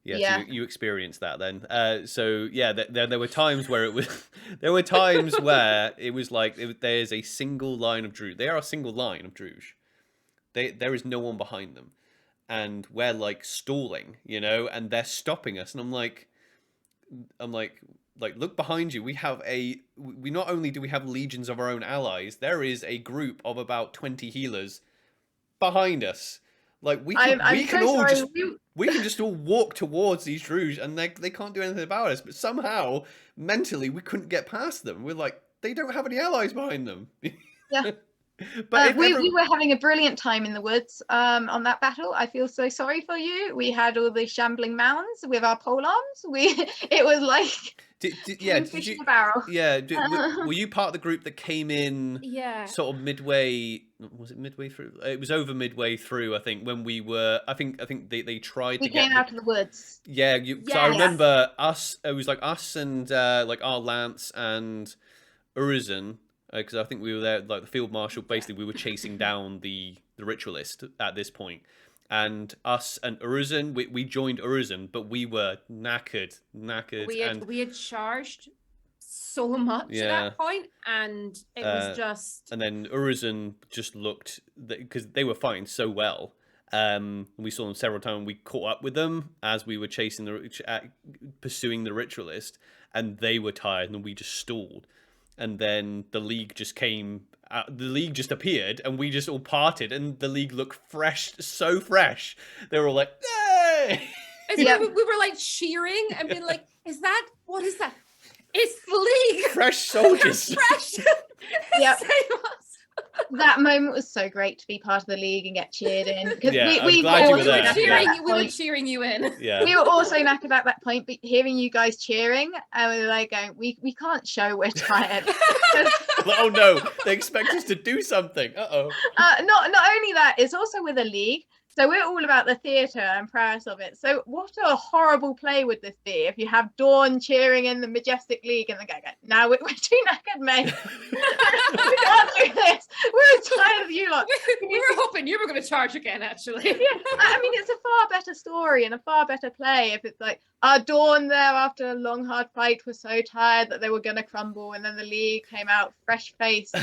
S1: Yeah, so you experienced that then. There were times where it was. There were times where it was like there's a single line of Druge. They are a single line of Druge. There is no one behind them, and we're like stalling, and they're stopping us. And I'm like, look behind you. We not only do we have legions of our own allies, there is a group of about 20 healers behind us. Like we can just all walk towards these Druge, and they can't do anything about us. But somehow, mentally, we couldn't get past them. We're like, they don't have any allies behind them. Yeah.
S2: But we were having a brilliant time in the woods on that battle. I feel so sorry for you. We had all these shambling mounds with our polearms. It was like
S1: did you, barrel. Yeah, were you part of the group that came in sort of midway? Was it midway through? It was over midway through, I think, when we were. I think they tried to get.
S2: We came out of the woods.
S1: Yeah, so I remember us. It was like us and like our Lance and Urizen. Because I think we were there, like the field marshal. Basically, we were chasing down the ritualist at this point, and us and Urizen, we joined Urizen, but we were knackered.
S3: We had charged so much at that point, and it was just.
S1: And then Urizen just looked, because they were fighting so well, We saw them several times. We caught up with them as we were pursuing the ritualist, and they were tired, and we just stalled. And then the league just came. The league just appeared, and we just all parted, and the league looked fresh, so fresh. They were all like, "Yay!"
S3: We were like cheering and being like, what is that? It's the league.
S1: Fresh soldiers.
S3: Fresh.
S2: Yep. That moment was so great to be part of the league and get cheered in, because we
S3: were cheering you in.
S1: Yeah.
S2: We were also knackered at that point, but hearing you guys cheering, and we were like going, we can't show we're tired.
S1: Oh no, they expect us to do something. Uh-oh.
S2: Not only that, it's also with a league. So we're all about the theatre and prowess of it. So what a horrible play would this be if you have Dawn cheering in the Majestic League and the guy going, "Now we're too knackered, mate. We can't do this. We're tired of you lot."
S3: We were hoping you were going to charge again, actually.
S2: Yeah, I mean, it's a far better story and a far better play if it's like, Dawn there after a long, hard fight was so tired that they were going to crumble, and then the League came out fresh-faced.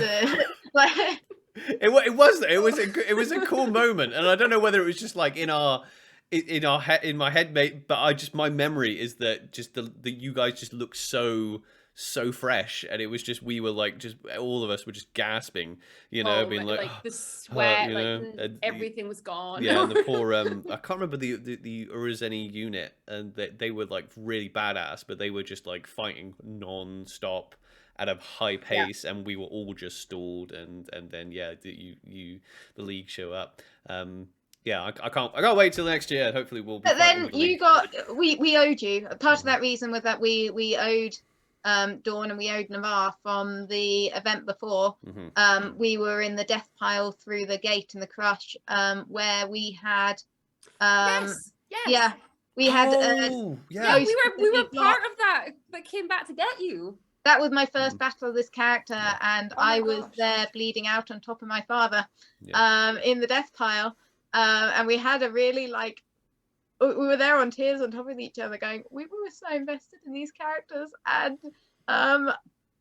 S2: Like...
S1: It was a cool moment, and I don't know whether it was just like in my head, mate, but my memory is that just the you guys just looked so fresh, and it was just, we were like, just all of us were just gasping, being like
S3: the sweat, everything was gone.
S1: Yeah, and the poor I can't remember the Urizeni unit, and they were like really badass, but they were just like fighting non-stop at a high pace, and we were all just stalled, and then the league show up. I can't wait till next year. Hopefully we'll be.
S2: But then we owed you. Part of that reason was that we owed Dawn and we owed Navarre from the event before.
S1: Mm-hmm.
S2: We were in the death pile through the gate in the crush, where we had
S3: yes.
S2: Yeah, we had
S3: we were part of that came back to get you.
S2: That was my first battle of this character, and I was there bleeding out on top of my father, in the death pile, and we had a really we were there on tears on top of each other, going, we were so invested in these characters, and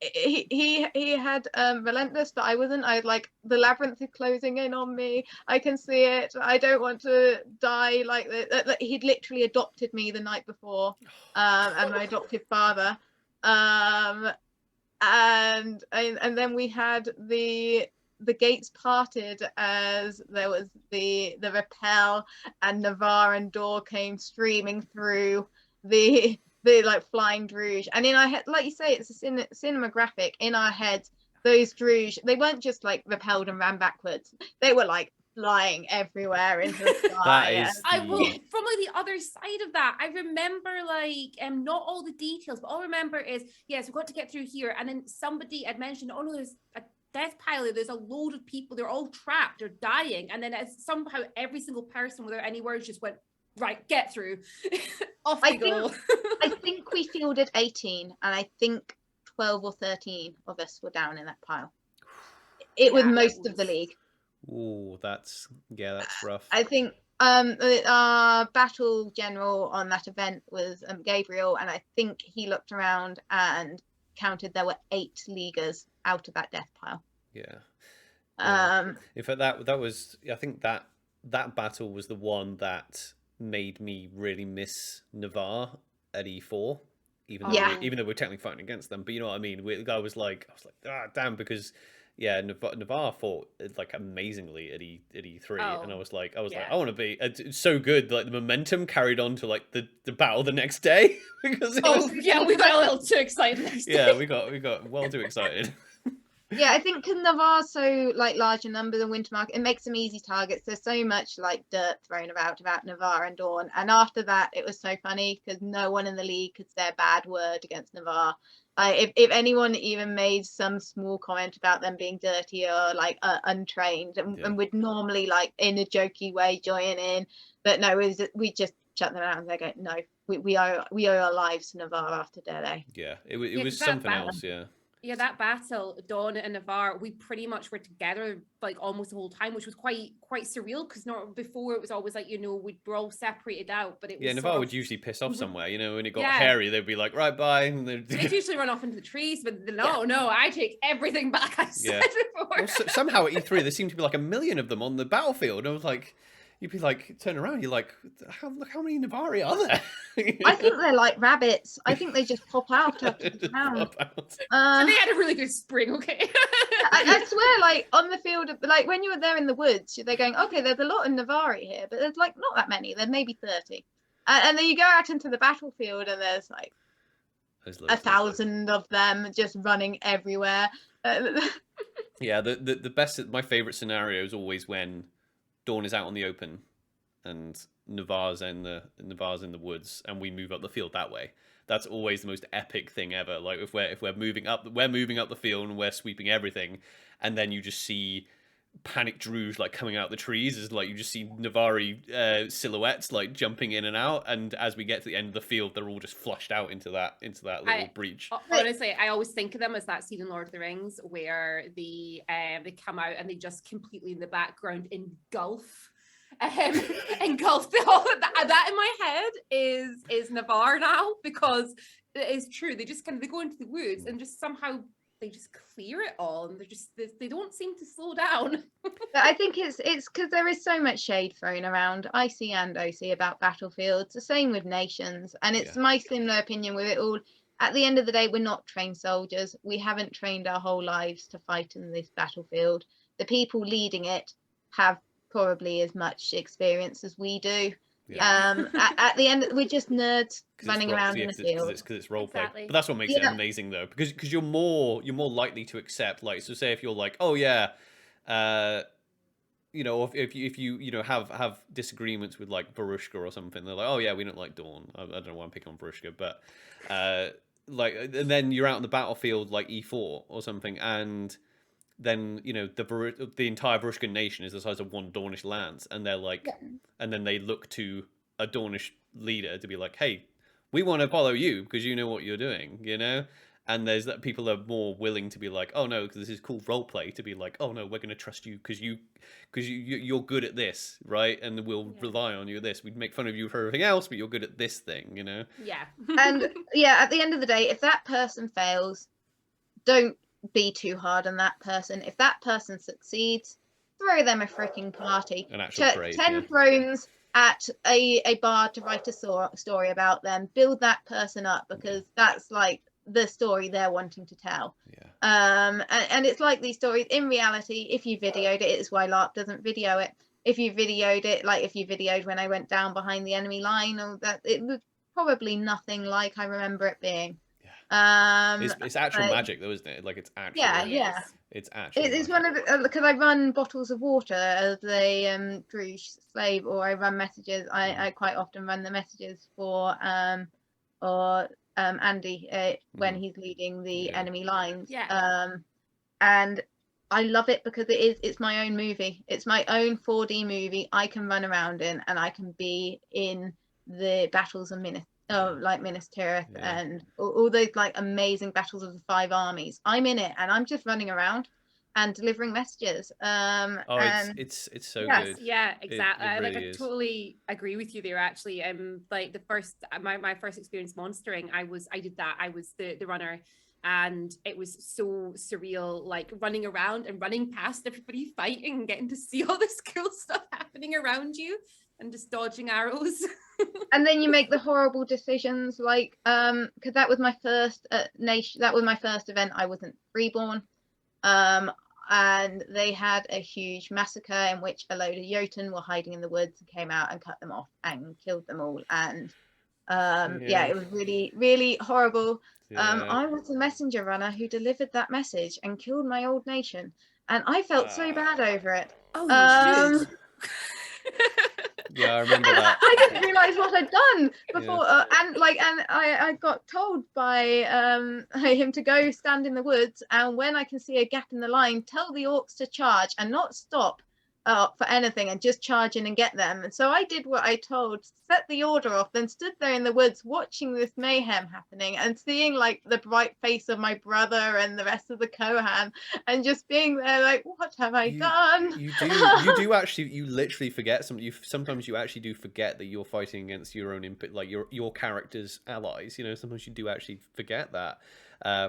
S2: he had Relentless, but I wasn't. I had the labyrinth is closing in on me. I can see it. I don't want to die like this. He'd literally adopted me the night before, and my adoptive father. And then we had the gates parted as there was the rappel, and Navarre and Dor came streaming through the flying Druge, and in our head, like you say, it's a cinematographic. In our heads, those Druge, they weren't just repelled and ran backwards, they were flying everywhere into the sky.
S3: From the other side of that, I remember not all the details, but all I remember is, yes, we've got to get through here, and then somebody had mentioned, oh no, there's a death pile, there's a load of people, they're all trapped, they're dying, and then somehow every single person without any words just went, right, get through. Off we go.
S2: I think we fielded 18, and I think 12 or 13 of us were down in that pile. It was most of the league.
S1: Oh, that's rough.
S2: I think our battle general on that event was Gabriel, and I think he looked around and counted there were 8 leaguers out of that death pile.
S1: Yeah. In fact, that was, I think that battle was the one that made me really miss Navarre at E4, even though we're technically fighting against them. But you know what I mean? I was like, damn, because Navarre fought amazingly at E3, and I was like, I want to be. It's so good. The momentum carried on to the battle the next day because we
S3: got a little too excited. Next day.
S1: Yeah, we got well too excited.
S2: Yeah, I think because Navarre's so larger number than Wintermark, it makes them easy targets. There's so much dirt thrown about Navarre and Dawn, and after that, it was so funny because no one in the league could say a bad word against Navarre. If anyone even made some small comment about them being dirty or untrained, and would normally in a jokey way join in, but no, we just shut them out and they go, no, we owe our lives to Navarre after their day.
S1: Yeah, it was something else.
S3: Yeah, that battle, Dawn and Navarre, we pretty much were together almost the whole time, which was quite surreal, because before it was always we're all separated out, but it was
S1: Navarre would usually piss off somewhere, when it got hairy, they'd be like, right, bye, and
S3: they'd usually run off into the trees, but no, I take everything back I said before.
S1: Well, somehow at E3 there seemed to be 1 million of them on the battlefield. I was like, you'd be like, turn around, you're like, look how many Navari are there?
S2: I think they're like rabbits. I think they just pop out after the
S1: Just
S2: round.
S1: pop out.
S3: So they had a really good spring, okay?
S2: I swear, like on the field, like when you were there in the woods, they're going, okay, there's a lot of Navari here, but there's like not that many. There's maybe 30. And then you go out into the battlefield and there's like 1,000 of them just running everywhere.
S1: Yeah, the best, my favorite scenario is always when Dawn is out on the open and Navarre's in the woods, and we move up the field that way. That's always the most epic thing ever. Like if we're moving up the field and we're sweeping everything, and then you just see panic druids like coming out the trees, is like you just see Navari silhouettes like jumping in and out, and as we get to the end of the field, they're all just flushed out into that little breach.
S3: Honestly, I always think of them as that scene in Lord of the Rings where they come out and they just completely in the background engulf the whole that in my head is Navarre now, because it is true. They just they go into the woods and just somehow they just clear it all, and they don't seem to slow down.
S2: I think it's because there is so much shade thrown around, IC and OC, about battlefields. The same with nations, and it's my similar opinion with it all. At the end of the day, we're not trained soldiers. We haven't trained our whole lives to fight in this battlefield. The people leading it have probably as much experience as we do. At the end, we're just nerds running around in the field.
S1: Because it's role play.
S3: Exactly.
S1: But that's what makes it amazing, though, because you're more likely to accept, like, so say if you're like, oh yeah, you know, if you have disagreements with like Barushka or something, they're like, oh yeah, we don't like Dawn. I don't know why I'm picking on Barushka, but like, and then you're out on the battlefield like E4 or something, and then you know the entire Barushkan nation is the size of one Dornish lance, and they're like, and then they look to a Dornish leader to be like, hey, we want to follow you because you know what you're doing, you know. And there's that people are more willing to be like, oh no, because this is cool role play, to be like, oh no, we're going to trust you because you're good at this, right? And we'll rely on you at this. We'd make fun of you for everything else, but you're good at this thing, you know.
S3: Yeah.
S2: And at the end of the day, if that person fails, don't be too hard on that person. If that person succeeds, throw them a freaking party.
S1: An actual parade,
S2: 10 thrones at a bar to write a story about them. Build that person up, because that's like the story they're wanting to tell. And it's like these stories in reality. If you videoed it, it's why LARP doesn't video it. If you videoed it, like if you videoed when I went down behind the enemy line, or that, it was probably nothing like I remember it being.
S1: It's actual magic though, isn't it? Like it's actual. It's actual.
S2: It's one of the, because I run bottles of water as a Druge slave, or I run messages. I quite often run the messages for Andy when he's leading the enemy lines. And I love it because it's my own movie. It's my own 4D movie I can run around in, and I can be in the battles of Minas Tirith and all those like amazing battles of the 5 armies. I'm in it, and I'm just running around and delivering messages.
S1: It's so good.
S3: Yeah, exactly.
S1: It really
S3: I totally agree with you there. Actually, like the first my first experience monstering, I did that. I was the runner, and it was so surreal, like running around and running past everybody fighting and getting to see all this cool stuff happening around you and just dodging arrows.
S2: And then you make the horrible decisions, like because that was my first that was my first event. I wasn't freeborn, and they had a huge massacre in which a load of Jotun were hiding in the woods and came out and cut them off and killed them all. And it was really, really horrible. I was the messenger runner who delivered that message and killed my old nation, and I felt so bad over it.
S1: Yeah, I remember that.
S2: I didn't realise what I'd done before, and I got told by him to go stand in the woods, and when I can see a gap in the line, tell the orcs to charge and not stop for anything, and just charge in and get them. And so I did what I told, set the order off, then stood there in the woods watching this mayhem happening and seeing like the bright face of my brother and the rest of the Kohan, and just being there like, what have I done?
S1: You do actually, you literally forget sometimes you actually do forget that you're fighting against your own input, like your character's allies, you know. Sometimes you do actually forget that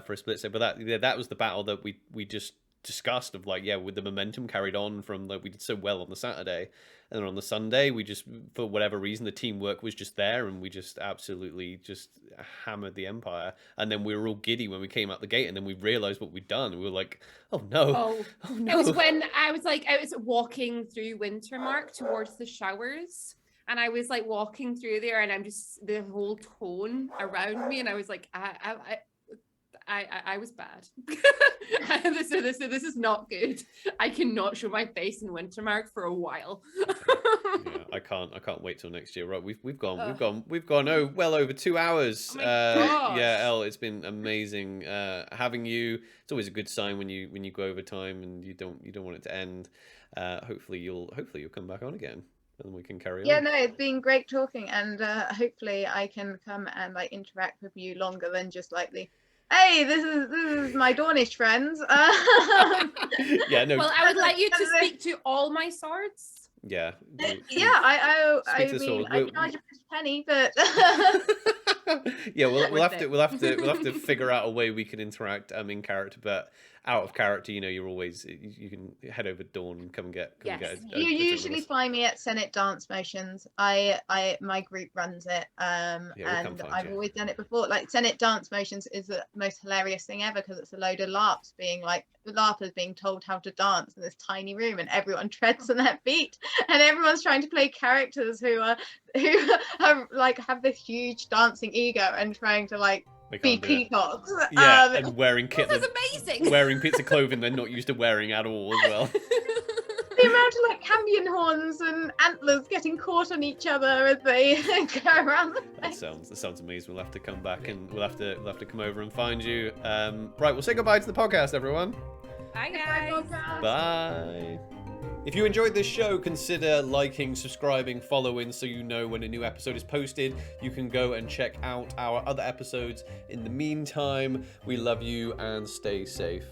S1: for a split second. But that was the battle that we just discussed of like, yeah, with the momentum carried on from like we did so well on the Saturday, and then on the Sunday we just, for whatever reason, the teamwork was just there, and we just absolutely just hammered the Empire. And then we were all giddy when we came out the gate, and then we realized what we'd done. We were like, oh no, oh no.
S3: It was when I was walking through Wintermark towards the showers, and I was like walking through there, and I'm just, the whole tone around me, and I was like, I was bad. This is not good. I cannot show my face in Wintermark for a while.
S1: Yeah, I can't wait till next year. Right, we've gone well over 2 hours.
S3: Oh my gosh.
S1: Yeah, Elle, it's been amazing having you. It's always a good sign when you go over time and you don't want it to end. Hopefully you'll come back on again, and we can carry on.
S2: Yeah, no, it's been great talking, and hopefully I can come and like interact with you longer than just like the, hey, this is my Dornish friends.
S1: Yeah, no.
S3: Well, I would like you to speak to all my swords.
S1: Yeah.
S2: Yeah, I
S1: Speak to us
S2: mean,
S1: all.
S2: I charge a pretty penny, but
S1: Yeah, we'll have to figure out a way we can interact in character, but out of character, you're always, you can head over to Dawn and come and get
S2: you usually find me at Senate Dance Motions. My group runs it, and I've always done it before. Like, Senate Dance Motions is the most hilarious thing ever, because it's a load of LARPs LARPers being told how to dance in this tiny room, and everyone treads on their feet, and everyone's trying to play characters who are like have this huge dancing ego and trying to like be peacocks.
S1: Yeah, and wearing kit.
S3: That's amazing.
S1: Wearing bits of clothing they're not used to wearing at all as well.
S2: The amount of like cambion horns and antlers getting caught on each other as they go around the place.
S1: That sounds amazing. We'll have to come back and we'll have to come over and find you. Right, we'll say goodbye to the podcast, everyone.
S3: Bye, guys.
S1: Bye. If you enjoyed this show, consider liking, subscribing, following so you know when a new episode is posted. You can go and check out our other episodes. In the meantime, we love you and stay safe.